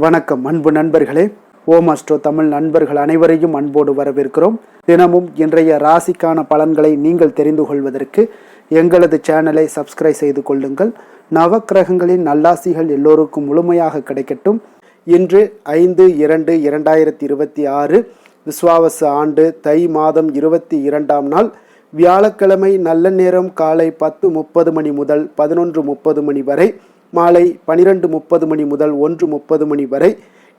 வணக்கம் அன்பு நண்பர்களே. ஓம் அஸ்ட்ரோ தமிழ் நண்பர்கள் அனைவரையும் அன்போடு வரவேற்கிறோம். தினமும் இன்றைய ராசிக்கான பலன்களை நீங்கள் தெரிந்து கொள்வதற்கு எங்களது சேனலை சப்ஸ்கிரைப் செய்து கொள்ளுங்கள். நவக்கிரகங்களின் நல்லாசிகள் எல்லோருக்கும் முழுமையாக கிடைக்கட்டும். இன்று 5/2/2026 விஸ்வாவசு ஆண்டு தை மாதம் 22ஆம் நாள் வியாழக்கிழமை. நல்ல நேரம் காலை 10:30 மணி முதல் 11:30 மணி வரை, மாலை 12:30 மணி முதல் 1:30 மணி வரை.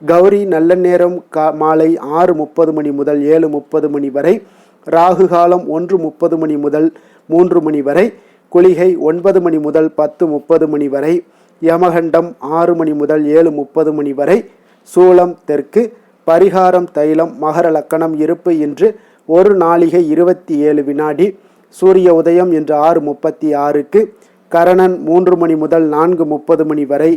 கௌரி நல்ல நேரம் மாலை 6:30 மணி முதல் 7:30 மணி வரை. ராகு காலம் 1:30 மணி முதல் 3 மணி வரை. குளிகை 9 மணி முதல் 10:30 மணி வரை. யமகண்டம் 6 மணி முதல் 7:30 மணி வரை. சூலம் தெற்கு. பரிகாரம் தைலம். மகர லக்கணம் இருப்பு இன்று 1 நாளிகை 27 வினாடி. சூரிய உதயம் இன்று 6:36க்கு. கரணன் 3 மணி முதல் 4:30 மணி வரை.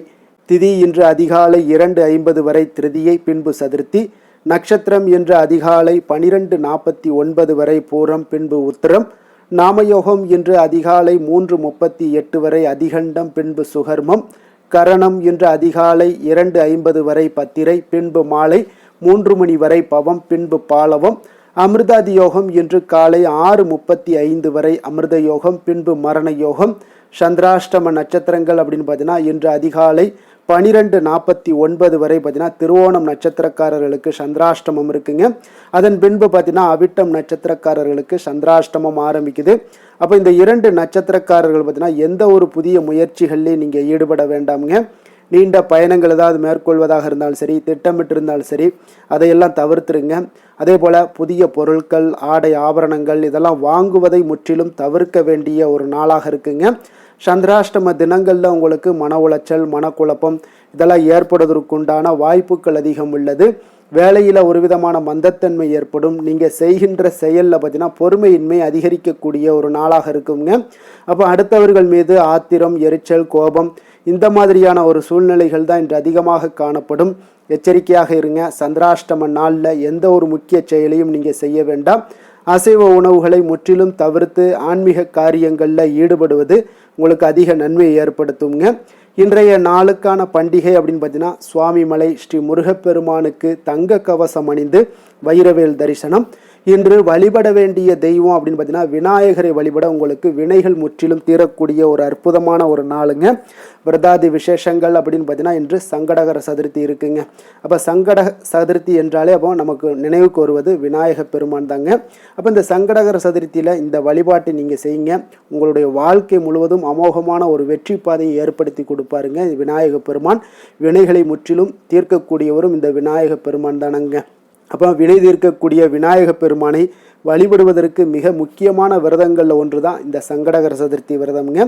திதி இன்று அதிகாலை 2:50 வரை திருதியை, பின்பு சதுர்த்தி. நட்சத்திரம் இன்று அதிகாலை 12:49 வரை பூரம், பின்பு உத்திரம். நாமயோகம் இன்று அதிகாலை 3:38 வரை அதிகண்டம், பின்பு சுகர்மம். கரணம் இன்று அதிகாலை 2:50 வரை பத்திரை, பின்பு மாலை 3 மணி வரை பவம், பின்பு பாலவம். அமிர்தாதி யோகம் இன்று காலை 6:35 வரை அமிர்த யோகம், பின்பு மரண யோகம். சந்திராஷ்டம நட்சத்திரங்கள் அப்படின்னு பார்த்தீங்கன்னா இன்று அதிகாலை 12:49 வரை பார்த்தீங்கன்னா திருவோணம் நட்சத்திரக்காரர்களுக்கு சந்திராஷ்டமம் இருக்குங்க. அதன் பின்பு பார்த்தீங்கன்னா அவிட்டம் நட்சத்திரக்காரர்களுக்கு சந்திராஷ்டமம் ஆரம்பிக்குது. அப்போ இந்த 2 நட்சத்திரக்காரர்கள் பார்த்தீங்கன்னா எந்த ஒரு புதிய முயற்சிகள்லையும் நீங்கள் ஈடுபட வேண்டாமுங்க. நீண்ட பயணங்கள் ஏதாவது மேற்கொள்வதாக இருந்தாலும் சரி, திட்டமிட்டு இருந்தாலும் சரி, அதையெல்லாம் தவிர்த்துருங்க. அதே போல் புதிய பொருட்கள், ஆடை ஆபரணங்கள் இதெல்லாம் வாங்குவதை முற்றிலும் தவிர்க்க வேண்டிய ஒரு நாளாக இருக்குங்க. சந்திராஷ்டம தினங்களில் உங்களுக்கு மன உளைச்சல், மனக்குழப்பம் இதெல்லாம் ஏற்படுவதற்குண்டான வாய்ப்புகள் அதிகம் உள்ளது. வேலையில் ஒரு விதமான மந்தத்தன்மை ஏற்படும். நீங்கள் செய்கின்ற செயலில் பார்த்தீங்கன்னா பொறுமையின்மை அதிகரிக்கக்கூடிய ஒரு நாளாக இருக்குங்க. அப்போ அடுத்தவர்கள் மீது ஆத்திரம், எரிச்சல், கோபம் இந்த மாதிரியான ஒரு சூழ்நிலைகள் தான் இன்று அதிகமாக காணப்படும். எச்சரிக்கையாக இருங்க. சந்திராஷ்டம நாளில் எந்த ஒரு முக்கிய செயலையும் நீங்கள் செய்ய வேண்டாம். அசைவ உணவுகளை முற்றிலும் தவிர்த்து ஆன்மீக காரியங்களில் ஈடுபடுவது உங்களுக்கு அதிக நன்மையை ஏற்படுத்துங்க. இன்றைய நாளுக்கான பண்டிகை அப்படின்னு பார்த்தீங்கன்னா சுவாமிமலை ஸ்ரீ முருகப்பெருமானுக்கு தங்க கவசம் அணிந்து வைரவேல் தரிசனம். இன்று வழிபட வேண்டிய தெய்வம் அப்படின்னு பார்த்தீங்கன்னா விநாயகரை வழிபட உங்களுக்கு வினைகள் முற்றிலும் தீரக்கூடிய ஒரு அற்புதமான ஒரு நாளுங்க. விரதாதி விசேஷங்கள் அப்படின்னு பார்த்தீங்கன்னா இன்று சங்கடகர சதுர்த்தி இருக்குங்க. அப்போ சங்கட சதுர்த்தி என்றாலே அப்போ நமக்கு நினைவுக்கு வருவது விநாயக பெருமான் தாங்க. அப்போ இந்த சங்கடகர சதுர்த்தியில் இந்த வழிபாட்டை நீங்கள் செய்யுங்க. உங்களுடைய வாழ்க்கை முழுவதும் அமோகமான ஒரு வெற்றி பாதையை ஏற்படுத்தி கொடுப்பாருங்க விநாயக பெருமான். வினைகளை முற்றிலும் தீர்க்கக்கூடியவரும் இந்த விநாயக பெருமான் தானங்க. அப்போ வினை தீர்க்கக்கூடிய விநாயக பெருமானை வழிபடுவதற்கு மிக முக்கியமான விரதங்களில் ஒன்று தான் இந்த சங்கடகர சதுர்த்தி விரதம்ங்க.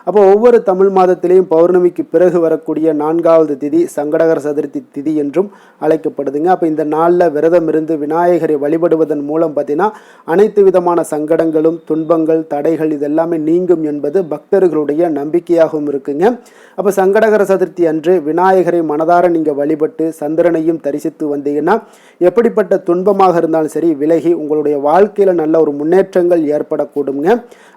அப்போ ஒவ்வொரு தமிழ் மாதத்திலையும் பௌர்ணமிக்கு பிறகு வரக்கூடிய 4வது திதி சங்கடகர சதுர்த்தி திதி என்றும் அழைக்கப்படுதுங்க. அப்போ இந்த நாளில் விரதம் இருந்து விநாயகரை வழிபடுவதன் மூலம் பார்த்தீங்கன்னா அனைத்து விதமான சங்கடங்களும், துன்பங்கள், தடைகள் இதெல்லாமே நீங்கும் என்பது பக்தர்களுடைய நம்பிக்கையாகவும் இருக்குங்க. அப்போ சங்கடகர சதுர்த்தி அன்று விநாயகரை மனதார நீங்கள் வழிபட்டு சந்திரனையும் தரிசித்து வந்தீங்கன்னா எப்படிப்பட்ட துன்பமாக இருந்தாலும் சரி விலகி உங்களுடைய வாழ்க்கையில் நல்ல ஒரு முன்னேற்றங்கள் ஏற்படக்கூடுங்க.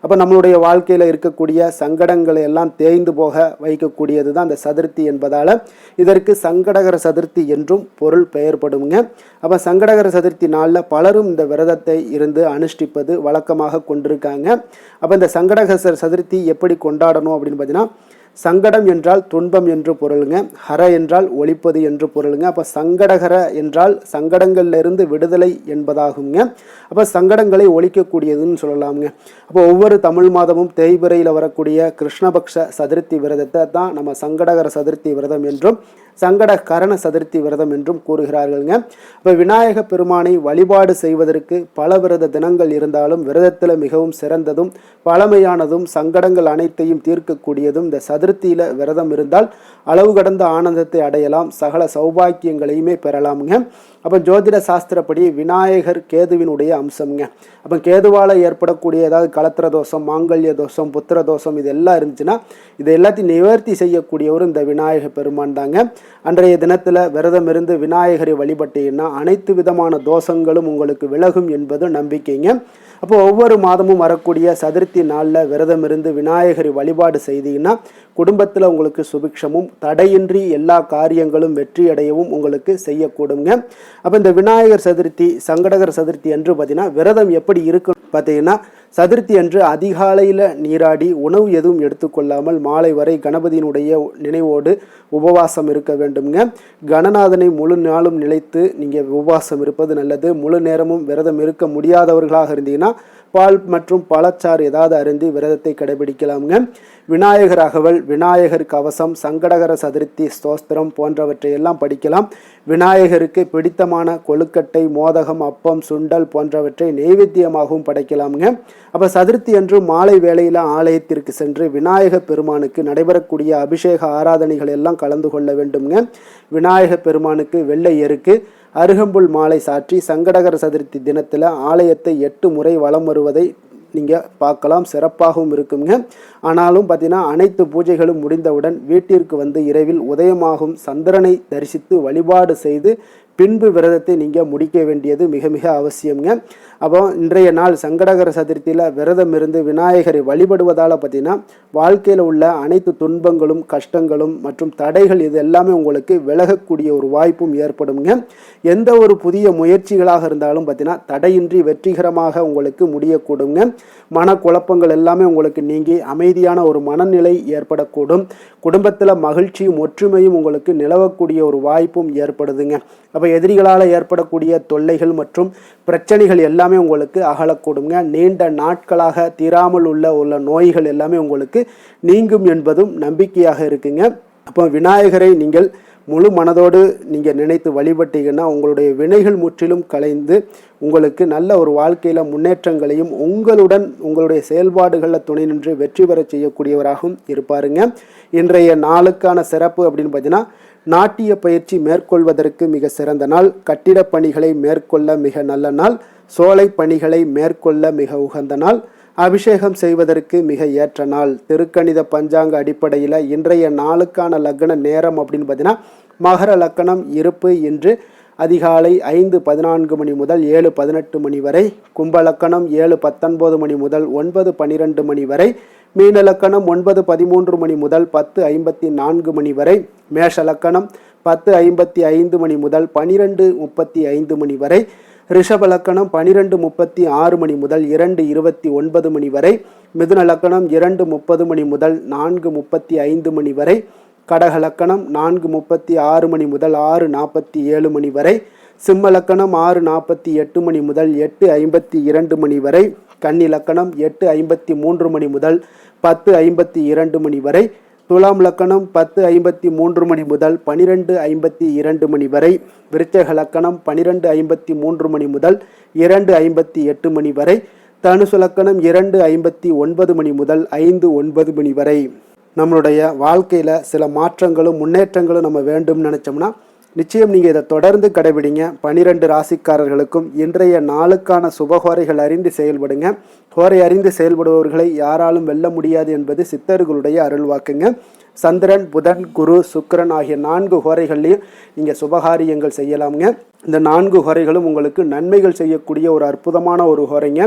அப்போ நம்மளுடைய வாழ்க்கையில் இருக்கக்கூடிய சங்கடங்களை எல்லாம் தேய்ந்து போக வைக்கக்கூடியது தான் அந்த சதுர்த்தி என்பதால் இதற்கு சங்கடகர சதுர்த்தி என்றும் பொருள் பெயர்படுங்க. அப்போ சங்கடகர சதுர்த்தி நாளில் பலரும் இந்த விரதத்தை இருந்து அனுஷ்டிப்பது வழக்கமாக கொண்டிருக்காங்க. அப்போ இந்த சங்கடகர சதுர்த்தி எப்படி கொண்டாடணும் அப்படின்னு பார்த்தீங்கன்னா சங்கடம் என்றால் துன்பம் என்று பொருளுங்க. ஹர என்றால் ஒழிப்பது என்று பொருளுங்க. அப்போ சங்கடகர என்றால் சங்கடங்கள்லேருந்து விடுதலை என்பதாகுங்க. அப்போ சங்கடங்களை ஒழிக்கக்கூடியதுன்னு சொல்லலாமுங்க. அப்போ ஒவ்வொரு தமிழ் மாதமும் தேய்பிறையில் வரக்கூடிய கிருஷ்ணபக்ஷ சதுர்த்தி விரதத்தை தான் நம்ம சங்கடகர சதுர்த்தி விரதம் என்றும் சங்கடகரண சதுர்த்தி விரதம் என்றும் கூறுகிறார்கள்ங்க. இப்போ விநாயக பெருமானை வழிபாடு செய்வதற்கு பல விரத தினங்கள் இருந்தாலும் விரதத்தில் மிகவும் சிறந்ததும் பழமையானதும் சங்கடங்கள் அனைத்தையும் தீர்க்கக்கூடியதும் இந்த சதுர்த்தியில் விரதம் இருந்தால் அளவு கடந்த ஆனந்தத்தை அடையலாம், சகல சௌபாக்கியங்களையுமே பெறலாமுங்க. அப்போ ஜோதிட சாஸ்திரப்படி விநாயகர் கேதுவினுடைய அம்சம்ங்க. அப்போ கேதுவால் ஏற்படக்கூடிய ஏதாவது கலத்திர தோஷம், மாங்கல்ய தோஷம், புத்திர தோஷம் இது எல்லாம் இருந்துச்சுன்னா இதை எல்லாத்தையும் நிவர்த்தி செய்யக்கூடியவர் இந்த விநாயக பெருமான் தாங்க. அன்றைய தினத்தில் விரதம் இருந்து விநாயகரை வழிபட்டீங்கன்னா அனைத்து விதமான தோஷங்களும் உங்களுக்கு விலகும் என்பது நம்பிக்கைங்க. அப்போ ஒவ்வொரு மாதமும் வரக்கூடிய சதுர்த்தி நாளில் விரதம் இருந்து விநாயகரை வழிபாடு செய்தீங்கன்னா குடும்பத்தில் உங்களுக்கு சுபிக்ஷமும் தடையின்றி எல்லா காரியங்களும் வெற்றியடையவும் உங்களுக்கு செய்யக்கூடுங்க. அப்போ இந்த விநாயகர் சதுர்த்தி, சங்கடகர் சதுர்த்தி என்று பார்த்தீங்கன்னா விரதம் எப்படி இருக்கும் பார்த்தீங்கன்னா, சதுர்த்தி அன்று அதிகாலையில் நீராடி உணவு எதுவும் எடுத்துக்கொள்ளாமல் மாலை வரை கணபதியினுடைய நினைவோடு உபவாசம் இருக்க வேண்டுங்க. கணநாதனை முழு நாளும் நிலைத்து நீங்கள் உபவாசம் இருப்பது நல்லது. முழு நேரமும் விரதம் இருக்க முடியாதவர்களாக இருந்தீங்கன்னா பால் மற்றும் பழச்சாறு ஏதாவது அருந்தி விரதத்தை கடைபிடிக்கலாமுங்க. விநாயகர் அகவல், விநாயகர் கவசம், சங்கடகர சதுர்த்தி ஸ்தோத்திரம் போன்றவற்றை எல்லாம் படிக்கலாம். விநாயகருக்கு பிடித்தமான கொழுக்கட்டை, மோதகம், அப்பம், சுண்டல் போன்றவற்றை நெய்வேத்தியமாகவும் படைக்கலாமுங்க. அப்போ சதுர்த்தி அன்று மாலை வேளையில் ஆலயத்திற்கு சென்று விநாயகர் பெருமானுக்கு நடைபெறக்கூடிய அபிஷேக ஆராதனைகள் எல்லாம் கலந்து கொள்ள வேண்டுங்க. விநாயகர் பெருமானுக்கு வெள்ளை எருக்கு, அருகம்புல் மாலை சாற்றி சங்கடகர சதுர்த்தி தினத்தில் ஆலயத்தை 8 முறை வலம் வருவதை நீங்கள் பார்க்கலாம். சிறப்பாகவும் இருக்குங்க. ஆனாலும் பார்த்தீங்கன்னா அனைத்து பூஜைகளும் முடிந்தவுடன் வீட்டிற்கு வந்து இரவில் உதயமாகும் சந்திரனை தரிசித்து வழிபாடு செய்து பின்பு விரதத்தை நீங்கள் முடிக்க வேண்டியது மிக மிக அவசியம்ங்க. அப்போ இன்றைய நாள் சங்கடகர சதுர்த்தியில் விரதம் இருந்து விநாயகரை வழிபடுவதால் பார்த்தீங்கன்னா வாழ்க்கையில் உள்ள அனைத்து துன்பங்களும், கஷ்டங்களும் மற்றும் தடைகள் இது எல்லாமே உங்களுக்கு விலகக்கூடிய ஒரு வாய்ப்பும் ஏற்படுங்க. எந்த ஒரு புதிய முயற்சிகளாக இருந்தாலும் பார்த்தீங்கன்னா தடையின்றி வெற்றிகரமாக உங்களுக்கு முடியக்கூடுங்க. மனக்குழப்பங்கள் எல்லாமே உங்களுக்கு நீங்கி அமைதியான ஒரு மனநிலை ஏற்படக்கூடும். குடும்பத்தில் மகிழ்ச்சியும் ஒற்றுமையும் உங்களுக்கு நிலவக்கூடிய ஒரு வாய்ப்பும் ஏற்படுதுங்க. அப்போ எதிரிகளால் ஏற்படக்கூடிய தொல்லைகள் மற்றும் பிரச்சனைகள் எல்லாமே உங்களுக்கு அகலக்கூடுங்க. நீண்ட நாட்களாக தீராமல் உள்ள நோய்கள் எல்லாமே உங்களுக்கு நீங்கும் என்பதும் நம்பிக்கையாக இருக்குங்க. அப்போ விநாயகரை நீங்கள் முழு மனதோடு நீங்கள் நினைத்து வழிபட்டீங்கன்னா உங்களுடைய வினைகள் முற்றிலும் கலைந்து உங்களுக்கு நல்ல ஒரு வாழ்க்கையில் முன்னேற்றங்களையும் உங்களுடைய செயல்பாடுகளில் துணை நின்று வெற்றி பெற செய்யக்கூடியவராகவும் இருப்பாருங்க. இன்றைய நாளுக்கான சிறப்பு அப்படின்னு பார்த்தீங்கன்னா, நாட்டிய பயிற்சி மேற்கொள்வதற்கு மிக சிறந்த நாள், கட்டிடப் பணிகளை மேற்கொள்ள மிக நல்ல நாள், சோலை பணிகளை மேற்கொள்ள மிக உகந்த நாள், அபிஷேகம் செய்வதற்கு மிக ஏற்ற நாள். திருக்கணித பஞ்சாங்க அடிப்படையில் இன்றைய நாளுக்கான லக்ன நேரம் அப்படின்னு பார்த்தீங்கன்னா, மகர லக்கணம் இருப்பு இன்று அதிகாலை 5:14 மணி முதல் 7:18 மணி வரை, கும்பலக்கணம் 7:19 மணி முதல் 9:12 மணி வரை, மீன லக்கணம் 9:13 மணி முதல் 10:54 மணி வரை, மேஷ லக்கணம் 10:55 மணி முதல் 12:35 மணி வரை, ரிஷப லக்கணம் 12:36 மணி முதல் 2:29 மணி வரை, மிதுன லக்கணம் 2:30 மணி முதல் 4:35 மணி வரை, கடக லக்கணம் 4:36 மணி முதல் 6:47 மணி வரை, சிம்ம லக்கணம் 6:48 மணி முதல் 8:52 மணி வரை, கன்னி லக்கணம் 8:53 மணி முதல் 10:52 மணி வரை, துலாம் லக்கணம் 10:53 மணி முதல் 12:52 மணி வரை, விருச்சக லக்கணம் 12:53 மணி முதல் 2:58 மணி வரை, தனுசு லக்கணம் 2:59 மணி முதல் 5:09 மணி வரை. நம்மளுடைய வாழ்க்கையில் சில மாற்றங்களும் முன்னேற்றங்களும் நம்ம வேண்டும்னு நினச்சோம்னா நிச்சயம் நீங்கள் இதை தொடர்ந்து கடைபிடிங்க. 12 ராசிக்காரர்களுக்கும் இன்றைய நாளுக்கான சுபஹோரைகள் அறிந்து செயல்படுங்க. ஹோரை அறிந்து செயல்படுபவர்களை யாராலும் வெல்ல முடியாது என்பது சித்தர்களுடைய அருள்வாக்குங்க. சந்திரன், புதன், குரு, சுக்கிரன் ஆகிய 4 ஹோரைகள்லையும் நீங்கள் சுபகாரியங்கள் செய்யலாமுங்க. இந்த 4 ஹோரைகளும் உங்களுக்கு நன்மைகள் செய்யக்கூடிய ஒரு அற்புதமான ஒரு ஹோரைங்க.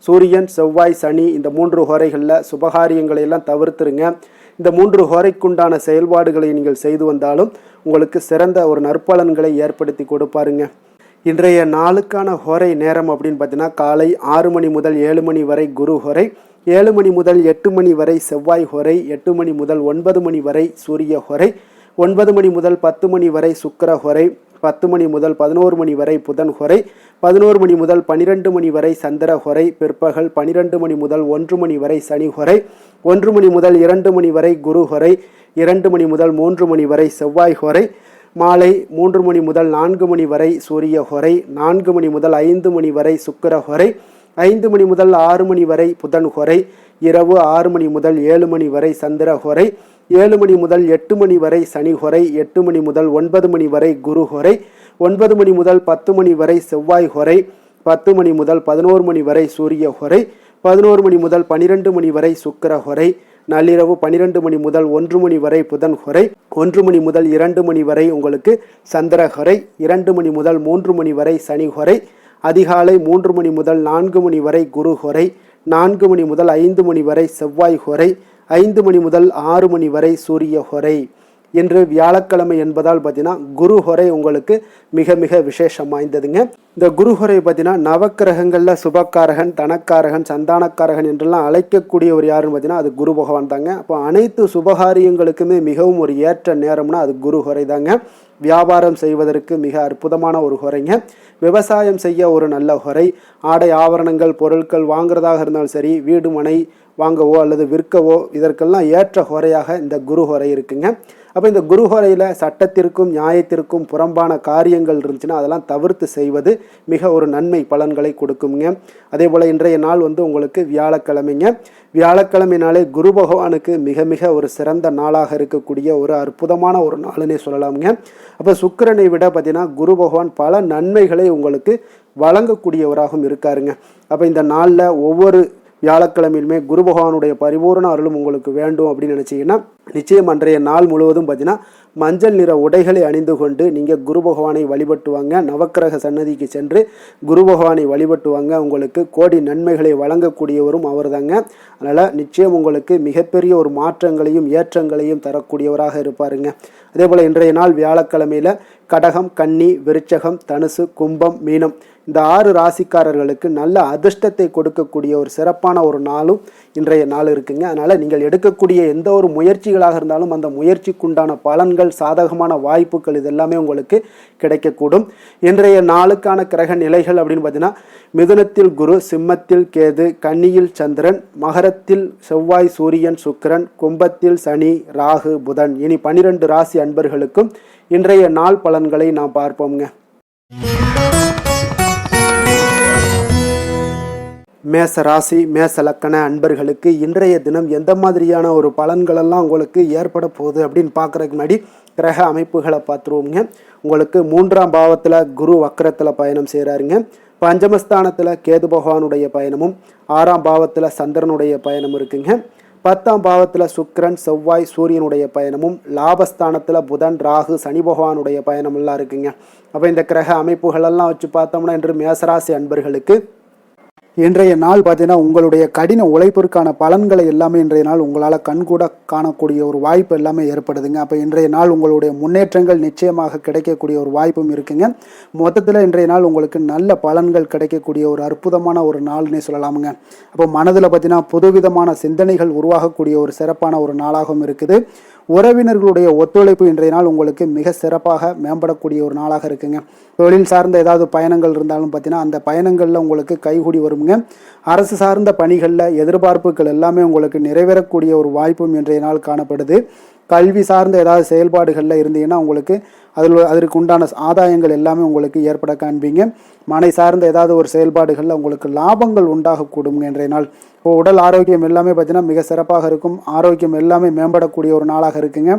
சூரியன், செவ்வாய், சனி இந்த 3 ஹோரைகளில் சுபகாரியங்களை எல்லாம் தவிர்த்துருங்க. இந்த 3 ஹோரைக்குண்டான செயல்பாடுகளை நீங்கள் செய்து வந்தாலும் உங்களுக்கு சிறந்த ஒரு நற்பலன்களை ஏற்படுத்தி கொடுப்பாருங்க. இன்றைய நாளுக்கான ஹோரை நேரம் அப்படின்னு பார்த்தீங்கன்னா, காலை 6 மணி முதல் 7 மணி வரை குரு ஹோரை, 7 மணி முதல் 8 மணி வரை செவ்வாய் ஹோரை, 8 மணி முதல் 9 மணி வரை சூரிய ஹோரை, 9 மணி முதல் 10 மணி வரை சுக்கிர ஹோரை, 10 மணி முதல் 11 மணி வரை புதன் ஹோரை, 11 மணி முதல் 12 மணி வரை சந்திர ஹோரை, பிற்பகல் 12 மணி முதல் 1 மணி வரை சனி ஹோரை, 1 மணி முதல் 2 மணி வரை குரு ஹோரை, 2 மணி முதல் 3 மணி வரை செவ்வாய் ஹோரை, மாலை 3 மணி முதல் 4 மணி வரை சூரிய ஹோரை, 4 மணி முதல் 5 மணி வரை சுக்கிர ஹோரை, 5 மணி முதல் 6 மணி வரை புதன் ஹோரை, இரவு 6 மணி முதல் 7 மணி வரை சந்திர ஹோரை, 7 மணி முதல் 8 மணி வரை சனி ஹொரை, 8 மணி முதல் 9 மணி வரை குரு ஹொரை, 9 மணி முதல் 10 மணி வரை செவ்வாய் ஹொரை, 10 மணி முதல் 11 மணி வரை சூரிய ஹொரை, 11 மணி முதல் 12 மணி வரை சுக்கிர ஹொரை, நள்ளிரவு 12 மணி முதல் 1 மணி வரை புதன் ஹொரை, 1 மணி முதல் 2 மணி வரை உங்களுக்கு சந்திர ஹொரை, 2 மணி முதல் 3 மணி வரை சனி ஹொரை, அதிகாலை 3 மணி முதல் 4 மணி வரை குரு ஹொரை, 4 மணி முதல் 5 மணி வரை செவ்வாய் ஹொரை, 5 மணி முதல் 6 மணி வரை சூரிய ஹொரை. இன்று வியாழக்கிழமை என்பதால் பார்த்தீங்கன்னா குரு ஹொரை உங்களுக்கு மிக மிக விசேஷம் வாய்ந்ததுங்க. இந்த குரு ஹொரை பார்த்தீங்கன்னா நவக்கிரகங்களில் சுபக்காரகன், தனக்காரகன், சந்தானக்காரகன் என்றெல்லாம் அழைக்கக்கூடியவர் யாருன்னு பார்த்தீங்கன்னா அது குரு பகவான் தாங்க. அப்போ அனைத்து சுபகாரியங்களுக்குமே மிகவும் ஒரு ஏற்ற நேரம்னா அது குரு ஹொரை தாங்க. வியாபாரம் செய்வதற்கு மிக அற்புதமான ஒரு ஹொரைங்க. விவசாயம் செய்ய ஒரு நல்ல ஹொரை. ஆடை ஆபரணங்கள் பொருட்கள் வாங்குறதாக இருந்தாலும் சரி, வீடு மனை வாங்கவோ அல்லது விற்கவோ இதற்கெல்லாம் ஏற்ற ஹொரையாக இந்த குரு ஹொரை இருக்குங்க. அப்போ இந்த குரு ஹொரையில் சட்டத்திற்கும் நியாயத்திற்கும் புறம்பான காரியங்கள் இருந்துச்சுன்னா அதெல்லாம் தவிர்த்து செய்வது மிக ஒரு நன்மை பலன்களை கொடுக்குங்க. அதே போல் இன்றைய நாள் உங்களுக்கு வியாழக்கிழமைங்க. வியாழக்கிழமைனாலே குரு பகவானுக்கு மிக மிக ஒரு சிறந்த நாளாக இருக்கக்கூடிய ஒரு அற்புதமான ஒரு நாளுன்னே சொல்லலாமுங்க. அப்போ சுக்கிரனை விட பார்த்தீங்கன்னா குரு பகவான் பல நன்மைகளை உங்களுக்கு வழங்கக்கூடியவராகவும் இருக்காருங்க. அப்போ இந்த நாளில் ஒவ்வொரு வியாழக்கிழமையிலுமே குரு பகவானுடைய பரிபூர்ண அருளும் உங்களுக்கு வேண்டும் அப்படின்னு நினச்சிங்கன்னா நிச்சயம் அன்றைய நாள் முழுவதும் பார்த்தீங்கன்னா மஞ்சள் நிற உடைகளை அணிந்து கொண்டு நீங்கள் குரு பகவானை வழிபட்டுவாங்க. நவக்கிரக சன்னதிக்கு சென்று குரு பகவானை வழிபட்டுவாங்க. உங்களுக்கு கோடி நன்மைகளை வழங்கக்கூடியவரும் அவர் தாங்க. அதனால் நிச்சயம் உங்களுக்கு மிகப்பெரிய ஒரு மாற்றங்களையும் ஏற்றங்களையும் தரக்கூடியவராக இருப்பாருங்க. அதே போல் இன்றைய நாள் வியாழக்கிழமையில் கடகம், கன்னி, விருச்சகம், தனுசு, கும்பம், மீனம் இந்த 6 ராசிக்காரர்களுக்கு நல்ல அதிர்ஷ்டத்தை கொடுக்கக்கூடிய ஒரு சிறப்பான ஒரு நாளும் இன்றைய நாள் இருக்குங்க. அதனால் நீங்கள் எடுக்கக்கூடிய எந்த ஒரு முயற்சிகளாக இருந்தாலும் அந்த முயற்சிக்குண்டான பலன்கள், சாதகமான வாய்ப்புகள் இதெல்லாமே உங்களுக்கு கிடைக்கக்கூடும். இன்றைய நாளுக்கான கிரக நிலைகள் அப்படின்னு பார்த்தீங்கன்னா மிதுனத்தில் குரு, சிம்மத்தில் கேது, கன்னியில் சந்திரன், மகரத்தில் செவ்வாய், சூரியன், சுக்கிரன், கும்பத்தில் சனி, ராகு, புதன். இனி 12 ராசி அன்பர்களுக்கும் இன்றைய நாள் பலன்களை நாம் பார்ப்போம்ங்க. மேச ராசி மேச லக்கண அன்பர்களுக்கு இன்றைய தினம் எந்த மாதிரியான ஒரு பலன்களெல்லாம் உங்களுக்கு ஏற்பட போகுது அப்படின்னு பார்க்குறதுக்கு முன்னாடி கிரக அமைப்புகளை பார்த்துருவோங்க. உங்களுக்கு 3ஆம் பாவத்தில் குரு வக்கரத்தில் பயணம் செய்கிறாருங்க. பஞ்சமஸ்தானத்தில் கேது பகவானுடைய பயணமும், 6ஆம் பாவத்தில் சந்திரனுடைய பயணம் இருக்குங்க. 10ஆம் பாவத்தில் சுக்கிரன், செவ்வாய், சூரியனுடைய பயணமும், லாபஸ்தானத்தில் புதன், ராகு, சனி பகவானுடைய பயணமெல்லாம் இருக்குங்க. அப்போ இந்த கிரக அமைப்புகளெல்லாம் வச்சு பார்த்தோம்னா இன்று மேசராசி அன்பர்களுக்கு இன்றைய நாள் பார்த்தீங்கன்னா உங்களுடைய கடின உழைப்பிற்கான பலன்களை எல்லாமே இன்றைய நாள் உங்களால் கண்கூட காணக்கூடிய ஒரு வாய்ப்பு எல்லாமே ஏற்படுதுங்க. அப்போ இன்றைய நாள் உங்களுடைய முன்னேற்றங்கள் நிச்சயமாக கிடைக்கக்கூடிய ஒரு வாய்ப்பும் இருக்குங்க. மொத்தத்தில் இன்றைய நாள் உங்களுக்கு நல்ல பலன்கள் கிடைக்கக்கூடிய ஒரு அற்புதமான ஒரு நாள்னே சொல்லலாமுங்க. அப்போ மனதில் பார்த்தீங்கன்னா புதுவிதமான சிந்தனைகள் உருவாகக்கூடிய ஒரு சிறப்பான ஒரு நாளாகவும் இருக்குது. உறவினர்களுடைய ஒத்துழைப்பு இன்றைய நாள் உங்களுக்கு மிக சிறப்பாக மேம்படக்கூடிய ஒரு நாளாக இருக்குங்க. தொழில் சார்ந்த ஏதாவது பயணங்கள் இருந்தாலும் பார்த்தீங்கன்னா அந்த பயணங்களில் உங்களுக்கு கைகூடி வருங்க. அரசு சார்ந்த பணிகளில் எதிர்பார்ப்புகள் எல்லாமே உங்களுக்கு நிறைவேறக்கூடிய ஒரு வாய்ப்பும் இன்றைய நாள் காணப்படுது. கல்வி சார்ந்த ஏதாவது செயல்பாடுகளில் இருந்தீங்கன்னா உங்களுக்கு அதற்கு உண்டான ஆதாயங்கள் எல்லாமே உங்களுக்கு ஏற்பட காண்பீங்க. மனை சார்ந்த ஏதாவது ஒரு செயல்பாடுகளில் உங்களுக்கு லாபங்கள் உண்டாகக்கூடுங்க இன்றைய நாள். உடல் ஆரோக்கியம் எல்லாமே பார்த்தீங்கன்னா மிக சிறப்பாக இருக்கும். ஆரோக்கியம் எல்லாமே மேம்படக்கூடிய ஒரு நாளாக இருக்குங்க.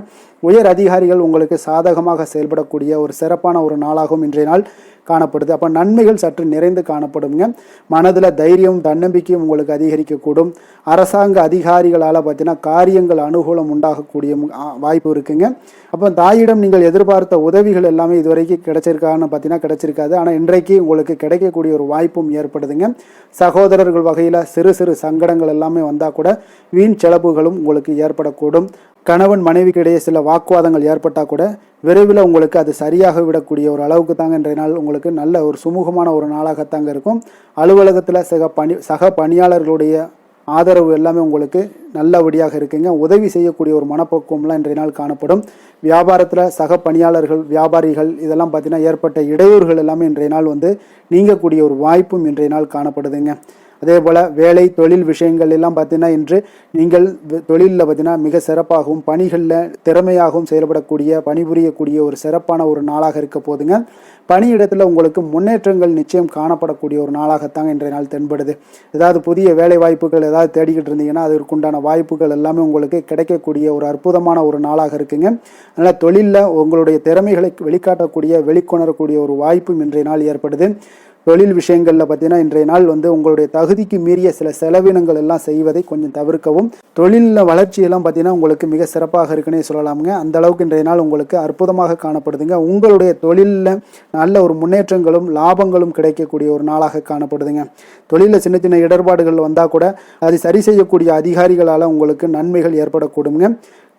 உயர் அதிகாரிகள் உங்களுக்கு சாதகமாக செயல்படக்கூடிய ஒரு சிறப்பான ஒரு நாளாகவும் இன்றைய நாள் காணப்படுது. அப்போ நன்மைகள் சற்று நிறைந்து காணப்படுங்க. மனதில் தைரியம், தன்னம்பிக்கையும் உங்களுக்கு அதிகரிக்கக்கூடும். அரசாங்க அதிகாரிகளால் பார்த்தீங்கன்னா காரியங்கள் அனுகூலம் உண்டாகக்கூடிய வாய்ப்பு இருக்குங்க. அப்போ தாயிடம் நீங்கள் எதிர்பார்த்த உதவிகள் எல்லாமே இதுவரைக்கும் கிடைச்சிருக்கான்னு பார்த்தீங்கன்னா கிடைச்சிருக்காது. ஆனால் இன்றைக்கு உங்களுக்கு கிடைக்கக்கூடிய ஒரு வாய்ப்பும் ஏற்படுதுங்க. சகோதரர்கள் வகையில் சிறு சிறு சங்கடங்கள் எல்லாமே வந்தால் கூட வீண் செலவுகளும் உங்களுக்கு ஏற்படக்கூடும். கணவன் மனைவிக்கு இடையே சில வாக்குவாதங்கள் ஏற்பட்டால் கூட விரைவில் உங்களுக்கு அது சரியாக விடக்கூடிய ஒரு அளவுக்கு தாங்க இன்றைய நாள் உங்களுக்கு நல்ல ஒரு சுமூகமான ஒரு நாளாகத்தாங்க இருக்கும். அலுவலகத்தில் சக பணியாளர்களுடைய ஆதரவு எல்லாமே உங்களுக்கு நல்லபடியாக இருக்குங்க. உதவி செய்யக்கூடிய ஒரு மனப்பக்குவம்லாம் இன்றைய நாள் காணப்படும். வியாபாரத்தில் சக பணியாளர்கள், வியாபாரிகள் இதெல்லாம் பார்த்தீங்கன்னா ஏற்பட்ட இடையூறுகள் எல்லாமே இன்றைய நாள் நீங்கக்கூடிய ஒரு வாய்ப்பும் இன்றைய நாள் காணப்படுதுங்க. அதே போல் வேலை தொழில் விஷயங்கள் எல்லாம் பார்த்தீங்கன்னா இன்று நீங்கள் தொழிலில் பார்த்தீங்கன்னா மிக சிறப்பாகவும் பணிகளில் திறமையாகவும் செயல்படக்கூடிய பணிபுரியக்கூடிய ஒரு சிறப்பான ஒரு நாளாக இருக்க போதுங்க. பணியிடத்தில் உங்களுக்கு முன்னேற்றங்கள் நிச்சயம் காணப்படக்கூடிய ஒரு நாளாகத்தாங்க இன்றைய நாள் தென்படுது. ஏதாவது புதிய வேலை வாய்ப்புகள் ஏதாவது தேடிக்கிட்டு இருந்தீங்கன்னா அதற்குண்டான வாய்ப்புகள் எல்லாமே உங்களுக்கு கிடைக்கக்கூடிய ஒரு அற்புதமான ஒரு நாளாக இருக்குங்க. அதனால் தொழிலில் உங்களுடைய திறமைகளை வெளிக்காட்டக்கூடிய வெளிக்கொணரக்கூடிய ஒரு வாய்ப்பும் இன்றைய நாள் ஏற்படுது. தொழில் விஷயங்களில் பார்த்தீங்கன்னா இன்றைய நாள் உங்களுடைய தகுதிக்கு மீறிய சில செலவினங்கள் எல்லாம் செய்வதை கொஞ்சம் தவிர்க்கவும். தொழிலில் வளர்ச்சியெல்லாம் பார்த்தீங்கன்னா உங்களுக்கு மிக சிறப்பாக இருக்குன்னே சொல்லலாமுங்க. அந்த அளவுக்கு இன்றைய நாள் உங்களுக்கு அற்புதமாக காணப்படுதுங்க. உங்களுடைய தொழிலில் நல்ல ஒரு முன்னேற்றங்களும் லாபங்களும் கிடைக்கக்கூடிய ஒரு நாளாக காணப்படுதுங்க. தொழிலில் சின்ன சின்ன இடர்பாடுகள் வந்தால் கூட அதை சரி செய்யக்கூடிய அதிகாரிகளால் உங்களுக்கு நன்மைகள் ஏற்படக்கூடுங்க.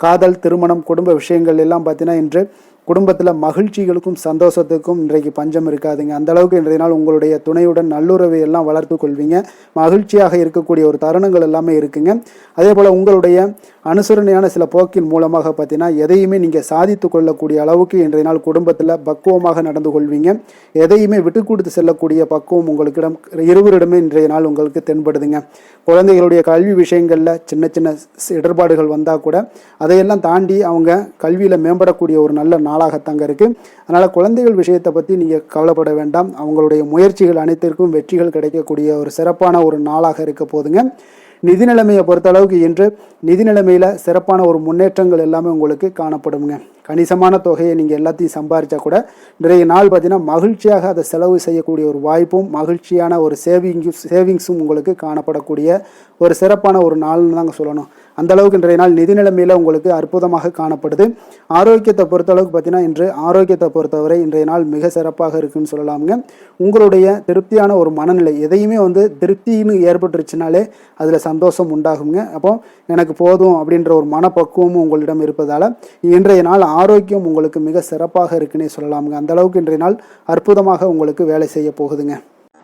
காதல், திருமணம், குடும்ப விஷயங்கள் எல்லாம் பார்த்தீங்கன்னா இன்று குடும்பத்தில் மகிழ்ச்சிகளுக்கும் சந்தோஷத்துக்கும் இன்றைக்கு பஞ்சம் இருக்காதுங்க. அந்த அளவுக்கு இன்றைய நாள் உங்களுடைய துணையுடன் நல்லுறவை எல்லாம் வளர்த்து கொள்வீங்க. மகிழ்ச்சியாக இருக்கக்கூடிய ஒரு தருணங்கள் எல்லாமே இருக்குங்க. அதே போல் உங்களுடைய அனுசரணையான சில போக்கின் மூலமாக பார்த்தீங்கன்னா எதையுமே நீங்கள் சாதித்து கொள்ளக்கூடிய அளவுக்கு இன்றைய நாள் குடும்பத்தில் பக்குவமாக நடந்து கொள்வீங்க. எதையுமே விட்டு கொடுத்து செல்லக்கூடிய பக்குவம் உங்களுக்கிடம் இருவரிடமே இன்றைய நாள் உங்களுக்கு தென்படுதுங்க. குழந்தைகளுடைய கல்வி விஷயங்களில் சின்ன சின்ன இடர்பாடுகள் வந்தால் கூட அதையெல்லாம் தாண்டி அவங்க கல்வியில் மேம்படக்கூடிய ஒரு நல்ல நாளாகத்தாங்க இருக்குது. அதனால் குழந்தைகள் விஷயத்தை பற்றி நீங்கள் கவலைப்பட வேண்டாம். அவங்களுடைய முயற்சிகள் அனைத்திற்கும் வெற்றிகள் கிடைக்கக்கூடிய ஒரு சிறப்பான ஒரு நாளாக இருக்க போதுங்க. நிதி நிலைமையை பொறுத்த அளவுக்கு இன்று நிதி நிலைமையில் சிறப்பான ஒரு முன்னேற்றங்கள் எல்லாமே உங்களுக்கு காணப்படுங்க. கணிசமான தொகையை நீங்கள் எல்லாத்தையும் சம்பாதிச்சா கூட நிறைய நாள் பார்த்தீங்கன்னா மகிழ்ச்சியாக அதை செலவு செய்யக்கூடிய ஒரு வாய்ப்பும் மகிழ்ச்சியான ஒரு சேவிங்ஸும் உங்களுக்கு காணப்படக்கூடிய ஒரு சிறப்பான ஒரு நாள்னு தாங்க சொல்லணும். அந்த அளவுக்கு இன்றைய நாள் நிதி நிலைமையில் உங்களுக்கு அற்புதமாக காணப்படுது. ஆரோக்கியத்தை பொறுத்தளவுக்கு பார்த்தீங்கன்னா இன்று ஆரோக்கியத்தை பொறுத்தவரை இன்றைய நாள் மிக சிறப்பாக இருக்குன்னு சொல்லலாமுங்க. உங்களுடைய திருப்தியான ஒரு மனநிலை எதையுமே திருப்தின்னு ஏற்பட்டுருச்சுனாலே அதில் சந்தோஷம் உண்டாகுங்க. அப்போ எனக்கு போதும் அப்படின்ற ஒரு மனப்பக்குவமும் உங்களிடம் இருப்பதால் இன்றைய நாள் ஆரோக்கியம் உங்களுக்கு மிக சிறப்பாக இருக்குன்னே சொல்லலாமுங்க. அந்த அளவுக்கு இன்றைய நாள் அற்புதமாக உங்களுக்கு வேலை செய்ய போகுதுங்க.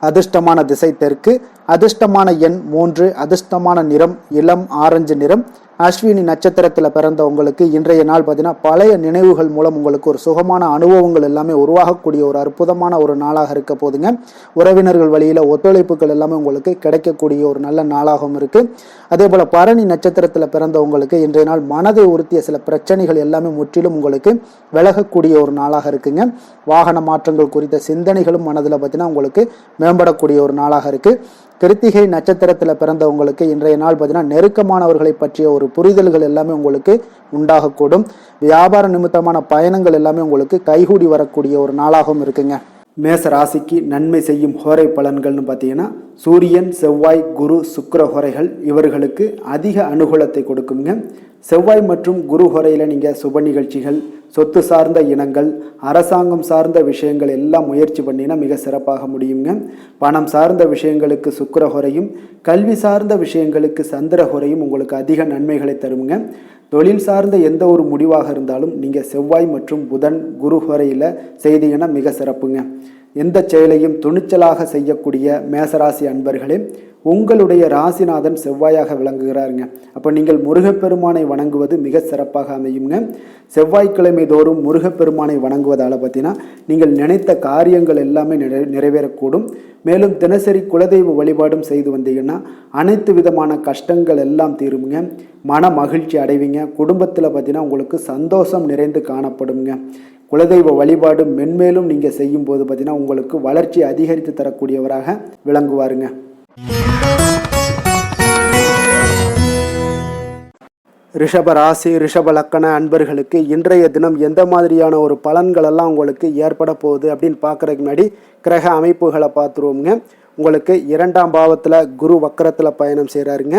அதிர்ஷ்டமான திசை தெற்கு, அதிர்ஷ்டமான எண் 3, அதிர்ஷ்டமான நிறம் இளம் ஆரஞ்சு நிறம். அஸ்வினி நட்சத்திரத்தில் பிறந்த உங்களுக்கு இன்றைய நாள் பார்த்தீங்கன்னா பழைய நினைவுகள் மூலம் உங்களுக்கு ஒரு சுகமான அனுபவங்கள் எல்லாமே உருவாகக்கூடிய ஒரு அற்புதமான ஒரு நாளாக இருக்க போதுங்க. உறவினர்கள் வழியில் ஒத்துழைப்புகள் எல்லாமே உங்களுக்கு கிடைக்கக்கூடிய ஒரு நல்ல நாளாகவும் இருக்குது. அதே போல் பரணி நட்சத்திரத்தில் பிறந்தவங்களுக்கு இன்றைய நாள் மனதை உறுத்திய சில பிரச்சனைகள் எல்லாமே முற்றிலும் உங்களுக்கு விலகக்கூடிய ஒரு நாளாக இருக்குங்க. வாகன மாற்றங்கள் குறித்த சிந்தனைகளும் மனதில் பார்த்தீங்கன்னா உங்களுக்கு மேம்படக்கூடிய ஒரு நாளாக இருக்குது. கிருத்திகை நட்சத்திரத்தில் பிறந்தவங்களுக்கு இன்றைய நாள் பார்த்தீங்கன்னா நெருக்கமானவர்களை பற்றிய ஒரு புரிதல்கள் எல்லாமே உங்களுக்கு உண்டாகக்கூடும். வியாபார நிமித்தமான பயணங்கள் எல்லாமே உங்களுக்கு கைகூடி வரக்கூடிய ஒரு நாளாகவும் இருக்குங்க. மேச ராசிக்கு நன்மை செய்யும் ஹோரை பலன்கள்னு பார்த்தீங்கன்னா சூரியன், செவ்வாய், குரு, சுக்கிர ஹோரைகள் இவர்களுக்கு அதிக அனுகூலத்தை கொடுக்குங்க. செவ்வாய் மற்றும் குரு ஹோரையில் நீங்கள் சுப நிகழ்ச்சிகள், சொத்து சார்ந்த இனங்கள், அரசாங்கம் சார்ந்த விஷயங்கள் எல்லாம் முயற்சி பண்ணினா மிக சிறப்பாக முடியுங்க. பணம் சார்ந்த விஷயங்களுக்கு சுக்கிர ஹோரையும், கல்வி சார்ந்த விஷயங்களுக்கு சந்திர ஹோரையும் உங்களுக்கு அதிக நன்மைகளை தருங்க. தொழில் சார்ந்த எந்த ஒரு முடிவாக இருந்தாலும் நீங்கள் செவ்வாய் மற்றும் புதன், குரு ஹோரையில் செய்தீங்கன்னா மிக சிறப்புங்க. எந்த செயலையும் துணிச்சலாக செய்யக்கூடிய மேசராசி அன்பர்களே, உங்களுடைய ராசிநாதன் செவ்வாயாக விளங்குகிறாருங்க. அப்போ நீங்கள் முருகப்பெருமானை வணங்குவது மிக சிறப்பாக அமையுங்க. செவ்வாய்க்கிழமை தோறும் முருகப்பெருமானை வணங்குவதால் பார்த்தீங்கன்னா நீங்கள் நினைத்த காரியங்கள் எல்லாமே நிறைவேறக்கூடும். மேலும் தினசரி குலதெய்வ வழிபாடும் செய்து வந்தீங்கன்னா அனைத்து விதமான கஷ்டங்கள் எல்லாம் தீருங்க. மன மகிழ்ச்சி அடைவீங்க. குடும்பத்தில் பார்த்தீங்கன்னா உங்களுக்கு சந்தோஷம் நிறைந்து காணப்படுங்க. குலதெய்வ வழிபாடு மென்மேலும் நீங்கள் செய்யும்போது பார்த்தீங்கன்னா உங்களுக்கு வளர்ச்சி அதிகரித்து தரக்கூடியவராக விளங்குவாருங்க. ரிஷப ராசி, ரிஷப லக்கண அன்பர்களுக்கு இன்றைய தினம் எந்த மாதிரியான ஒரு பலன்கள் எல்லாம் உங்களுக்கு ஏற்பட போகுது அப்படின்னு பார்க்குறதுக்கு முன்னாடி கிரக அமைப்புகளை பார்த்துருவோங்க. உங்களுக்கு 2ஆம் பாவத்தில் குரு வக்கரத்தில் பயணம் செய்கிறாருங்க.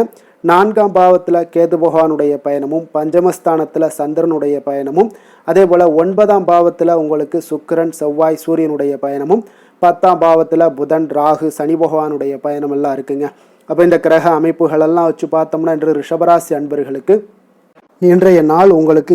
4ஆம் பாவத்தில் கேது பகவானுடைய பயணமும், பஞ்சமஸ்தானத்தில் சந்திரனுடைய பயணமும், அதே போல் 9ஆம் பாவத்தில் உங்களுக்கு சுக்கிரன், செவ்வாய், சூரியனுடைய பயணமும், 10ஆம் பாவத்தில் புதன், ராகு, சனி பகவானுடைய பயணம் எல்லாம் இருக்குங்க. அப்போ இந்த கிரக அமைப்புகளெல்லாம் வச்சு பார்த்தோம்னா இன்று ரிஷபராசி அன்பர்களுக்கு இன்றைய நாள் உங்களுக்கு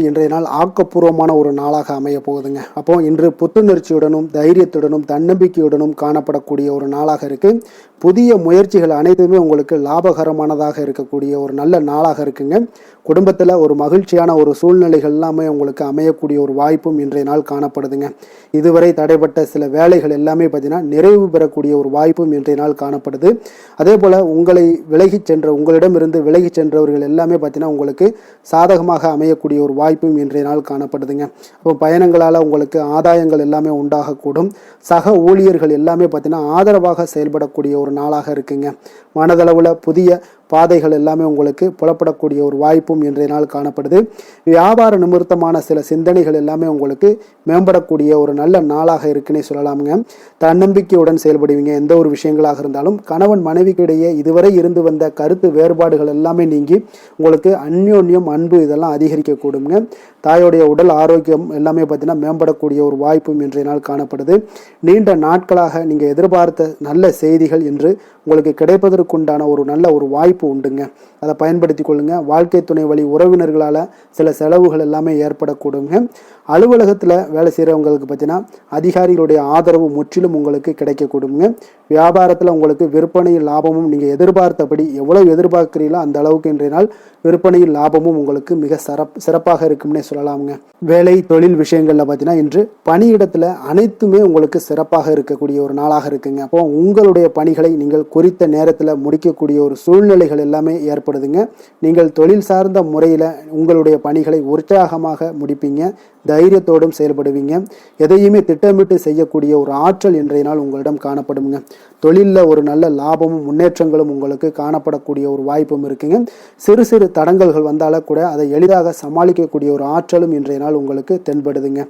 ஆக்கப்பூர்வமான ஒரு நாளாக அமைய போகுதுங்க. அப்போ இன்று புத்துணர்ச்சியுடனும் தைரியத்துடனும் தன்னம்பிக்கையுடனும் காணப்படக்கூடிய ஒரு நாளாக இருக்குது. புதிய முயற்சிகள் அனைத்துமே உங்களுக்கு லாபகரமானதாக இருக்கக்கூடிய ஒரு நல்ல நாளாக இருக்குங்க. குடும்பத்தில் ஒரு மகிழ்ச்சியான ஒரு சூழ்நிலைகள் எல்லாமே உங்களுக்கு அமையக்கூடிய ஒரு வாய்ப்பும் இன்றைய நாள் காணப்படுதுங்க. இதுவரை தடைப்பட்ட சில வேலைகள் எல்லாமே பார்த்தீங்கன்னா நிறைவு பெறக்கூடிய ஒரு வாய்ப்பும் இன்றைய நாள் காணப்படுது. அதே போல் உங்களிடமிருந்து விலகி சென்றவர்கள் எல்லாமே பார்த்தீங்கன்னா உங்களுக்கு சாதகமாக அமையக்கூடிய ஒரு வாய்ப்பும் இன்றைய நாள் காணப்படுதுங்க. அப்போ பயணங்களால் உங்களுக்கு ஆதாயங்கள் எல்லாமே உண்டாகக்கூடும். சக ஊழியர்கள் எல்லாமே பார்த்தீங்கன்னா ஆதரவாக செயல்படக்கூடிய ஒரு நாளாக இருக்குங்க. மனதளவில் புதிய பாதைகள் எல்லாமே உங்களுக்கு புலப்படக்கூடிய ஒரு வாய்ப்பும் இன்றைய நாள் காணப்படுது. வியாபார நிமித்தமான சில சிந்தனைகள் எல்லாமே உங்களுக்கு மேம்படக்கூடிய ஒரு நல்ல நாளாக இருக்குன்னே சொல்லலாமுங்க. தன்னம்பிக்கையுடன் செயல்படுவீங்க. எந்த ஒரு விஷயங்களாக இருந்தாலும் கணவன் மனைவிக்கிடையே இதுவரை இருந்து வந்த கருத்து வேறுபாடுகள் எல்லாமே நீங்கி உங்களுக்கு அந்யோன்யம், அன்பு இதெல்லாம் அதிகரிக்கக்கூடுங்க. தாயோடைய உடல் ஆரோக்கியம் எல்லாமே பார்த்தீங்கன்னா மேம்படக்கூடிய ஒரு வாய்ப்பும் இன்றைய நாள் காணப்படுது. நீண்ட நாட்களாக நீங்கள் எதிர்பார்த்த நல்ல செய்திகள் என்று உங்களுக்கு கிடைப்பதற்குண்டான ஒரு நல்ல ஒரு வாய்ப்பு உண்டுங்க. அதை பயன்படுத்தி கொள்ளுங்க. வாழ்க்கை துணை வழி உறவினர்களால் சில செலவுகள் எல்லாமே ஏற்படக்கூடுங்க. அலுவலகத்தில் வேலை செய்கிறவங்களுக்கு பார்த்தீங்கன்னா அதிகாரிகளுடைய ஆதரவு முற்றிலும் உங்களுக்கு கிடைக்கக்கூடுங்க. வியாபாரத்தில் உங்களுக்கு விற்பனையில் லாபமும் நீங்கள் எதிர்பார்த்தபடி எவ்வளவு எதிர்பார்க்கிறீங்களோ அந்த அளவுக்கு இன்றைய நாள் விற்பனையில் லாபமும் உங்களுக்கு மிக சிறப்பாக இருக்கும்னே சொல்லலாமுங்க. வேலை தொழில் விஷயங்களில் பார்த்தீங்கன்னா இன்று பணியிடத்தில் அனைத்துமே உங்களுக்கு சிறப்பாக இருக்கக்கூடிய ஒரு நாளாக இருக்குங்க. அப்போ உங்களுடைய பணிகளை நீங்கள் குறித்த நேரத்தில் முடிக்கக்கூடிய ஒரு சூழ்நிலைகள் எல்லாமே ஏற்படுதுங்க. நீங்கள் தொழில் சார்ந்த முறையில் உங்களுடைய பணிகளை உற்சாகமாக முடிப்பீங்க. தைரியத்தோடும் செயல்படுவீங்க. எதையுமே திட்டமிட்டு செய்யக்கூடிய ஒரு ஆற்றல் இன்றைய நாள் உங்களிடம் காணப்படுங்க. தொழிலில் ஒரு நல்ல லாபமும் முன்னேற்றங்களும் உங்களுக்கு காணப்படக்கூடிய ஒரு வாய்ப்பும் இருக்குங்க. சிறு சிறு தடங்கல்கள் வந்தாலும் கூட அதை எளிதாக சமாளிக்கக்கூடிய ஒரு ஆற்றலும் இன்றைய நாள் உங்களுக்கு தென்படுதுங்க.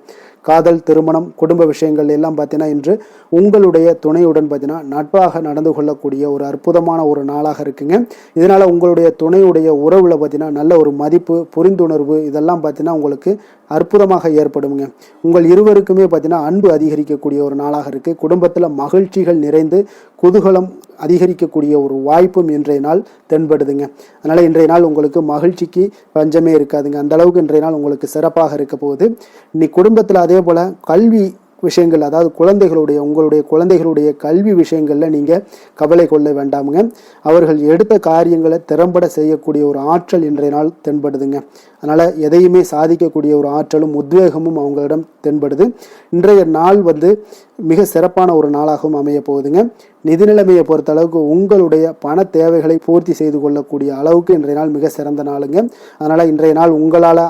காதல், திருமணம், குடும்ப விஷயங்கள் எல்லாம் பார்த்தீங்கன்னா இன்று உங்களுடைய துணையுடன் பார்த்தீங்கன்னா நட்பாக நடந்து கொள்ளக்கூடிய ஒரு அற்புதமான ஒரு நாளாக இருக்குங்க. இதனால் உங்களுடைய துணையுடைய உறவில் பார்த்தீங்கன்னா நல்ல ஒரு மதிப்பு, புரிந்துணர்வு இதெல்லாம் பார்த்தீங்கன்னா உங்களுக்கு அற்புதமாக ஏற்படுங்க. உங்கள் இருவருக்குமே பார்த்தீங்கன்னா அன்பு அதிகரிக்கக்கூடிய ஒரு நாளாக இருக்குது. குடும்பத்தில் மகிழ்ச்சிகள் நிறைந்து குதூகலம் அதிகரிக்கக்கூடிய ஒரு வாய்ப்பும் இன்றைய நாள் தென்படுதுங்க. அதனால் இன்றைய நாள் உங்களுக்கு மகிழ்ச்சிக்கு பஞ்சமே இருக்காதுங்க. அந்த அளவுக்கு இன்றைய நாள் உங்களுக்கு சிறப்பாக இருக்க போகுது. இன்னைக்கு குடும்பத்தில் அதே போல் கல்வி விஷயங்கள், அதாவது உங்களுடைய குழந்தைகளுடைய கல்வி விஷயங்களில் நீங்கள் கவலை கொள்ள வேண்டாமுங்க. அவர்கள் எடுத்த காரியங்களை திறம்பட செய்யக்கூடிய ஒரு ஆற்றல் இன்றைய நாள் தென்படுதுங்க. அதனால் எதையுமே சாதிக்கக்கூடிய ஒரு ஆற்றலும் உத்வேகமும் அவங்களிடம் தென்படுது. இன்றைய நாள் மிக சிறப்பான ஒரு நாளாகவும் அமைய போகுதுங்க. நிதி நிலைமையை பொறுத்த அளவுக்கு உங்களுடைய பண தேவைகளை பூர்த்தி செய்து கொள்ளக்கூடிய அளவுக்கு இன்றைய நாள் மிக சிறந்த நாளுங்க. அதனால் இன்றைய நாள் உங்களால்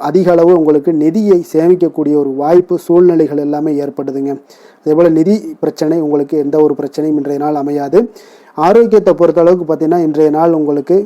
அதிக அளவு உங்களுக்கு நிதியை சேமிக்கக்கூடிய ஒரு வாய்ப்பு, சூழ்நிலைகள் எல்லாமே ஏற்படுதுங்க. அதேபோல் நிதி பிரச்சனை உங்களுக்கு எந்த ஒரு பிரச்சனையும் இன்றைய நாள் அமையாது. ஆரோக்கியத்தை பொறுத்த அளவுக்கு பார்த்தீங்கன்னா இன்றைய நாள் உங்களுக்கு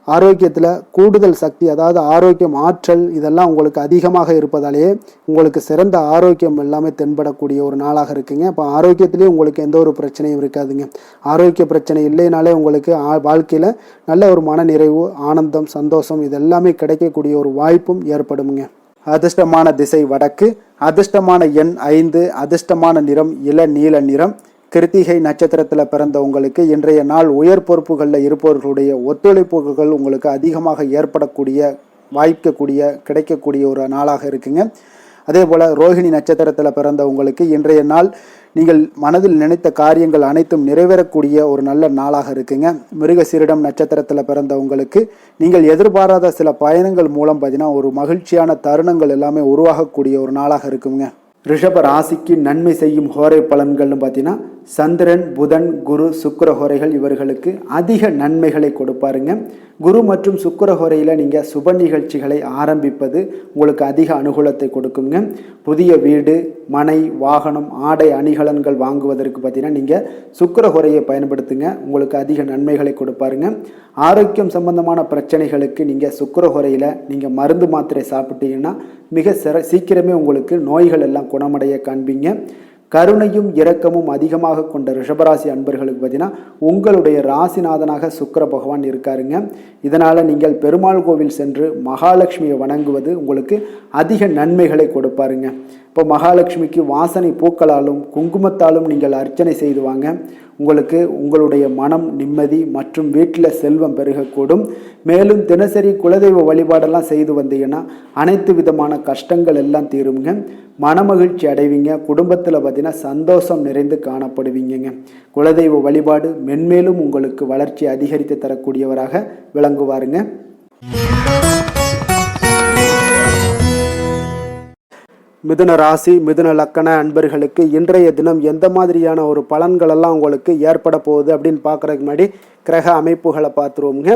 ஆரோக்கியத்தில் கூடுதல் சக்தி, அதாவது ஆரோக்கியம், ஆற்றல் இதெல்லாம் உங்களுக்கு அதிகமாக இருப்பதாலேயே உங்களுக்கு சிறந்த ஆரோக்கியம் எல்லாமே தென்படக்கூடிய ஒரு நாளாக இருக்குங்க. அப்போ ஆரோக்கியத்திலேயே உங்களுக்கு எந்த ஒரு பிரச்சனையும் இருக்காதுங்க. ஆரோக்கிய பிரச்சனை இல்லைனாலே உங்களுக்கு வாழ்க்கையில் நல்ல ஒரு மன நிறைவு, ஆனந்தம், சந்தோஷம் இதெல்லாமே கிடைக்கக்கூடிய ஒரு வாய்ப்பும் ஏற்படுங்க. அதிர்ஷ்டமான திசை வடக்கு, அதிர்ஷ்டமான எண் 5, அதிர்ஷ்டமான நிறம் இளநீல நிறம். கிருத்திகை நட்சத்திரத்தில் பிறந்த உங்களுக்கு இன்றைய நாள் உயர் பொறுப்புகளில் இருப்பவர்களுடைய ஒத்துழைப்புகள் உங்களுக்கு அதிகமாக கிடைக்கக்கூடிய ஒரு நாளாக இருக்குங்க. அதே போல் ரோஹிணி நட்சத்திரத்தில் பிறந்த உங்களுக்கு இன்றைய நாள் நீங்கள் மனதில் நினைத்த காரியங்கள் அனைத்தும் நிறைவேறக்கூடிய ஒரு நல்ல நாளாக இருக்குங்க. மிருகசீரிடம் நட்சத்திரத்தில் பிறந்த உங்களுக்கு நீங்கள் எதிர்பாராத சில பயணங்கள் மூலம் பார்த்தீங்கன்னா ஒரு மகிழ்ச்சியான தருணங்கள் எல்லாமே உருவாகக்கூடிய ஒரு நாளாக இருக்குங்க. ரிஷப ராசிக்கு நன்மை செய்யும் ஹோரை பலன்கள்னு பார்த்தீங்கன்னா சந்திரன், புதன், குரு, சுக்கிர ஹோரைகள் இவர்களுக்கு அதிக நன்மைகளை கொடுப்பாருங்க. குரு மற்றும் சுக்கிர ஹோரையில் நீங்கள் சுப நிகழ்ச்சிகளை ஆரம்பிப்பது உங்களுக்கு அதிக அனுகூலத்தை கொடுக்குங்க. புதிய வீடு, மனை, வாகனம், ஆடை அணிகலன்கள் வாங்குவதற்கு பார்த்தீங்கன்னா நீங்கள் சுக்கிர ஹோரையை பயன்படுத்துங்க. உங்களுக்கு அதிக நன்மைகளை கொடுப்பாருங்க. ஆரோக்கியம் சம்பந்தமான பிரச்சனைகளுக்கு நீங்கள் சுக்கிர ஹோரையில் நீங்கள் மருந்து மாத்திரை சாப்பிட்டீங்கன்னா மிக சீக்கிரமே உங்களுக்கு நோய்கள் எல்லாம் குணமடைய காண்பீங்க. கருணையும் இரக்கமும் அதிகமாக கொண்ட ரிஷபராசி அன்பர்களுக்கு பார்த்தீங்கன்னா உங்களுடைய ராசிநாதனாக சுக்கிர பகவான் இருக்காருங்க. இதனால் நீங்கள் பெருமாள் கோவில் சென்று மகாலட்சுமியை வணங்குவது உங்களுக்கு அதிக நன்மைகளை கொடுப்பாருங்க. இப்போ மகாலட்சுமிக்கு வாசனை பூக்களாலும் குங்குமத்தாலும் நீங்கள் அர்ச்சனை செய்து வாங்க. உங்களுக்கு உங்களுடைய மனம் நிம்மதி மற்றும் வீட்டில் செல்வம் பெருகக்கூடும். மேலும் தினசரி குலதெய்வ வழிபாடெல்லாம் செய்து வந்தீங்கன்னா அனைத்து விதமான கஷ்டங்கள் எல்லாம் தீருங்க. மனமகிழ்ச்சி அடைவீங்க. குடும்பத்தில் பார்த்தீங்கன்னா சந்தோஷம் நிறைந்து காணப்படுவீங்க. குலதெய்வ வழிபாடு மென்மேலும் உங்களுக்கு வளர்ச்சி அதிகரித்து தரக்கூடியவராக விளங்குவாருங்க. மிதுன ராசி மிதுன லக்கண அன்பர்களுக்கு இன்றைய தினம் எந்த மாதிரியான ஒரு பலன்கள் எல்லாம் உங்களுக்கு ஏற்பட போகுது அப்படின்னு பார்க்குறதுக்கு முன்னாடி கிரக அமைப்புகளை பார்த்துருவோங்க.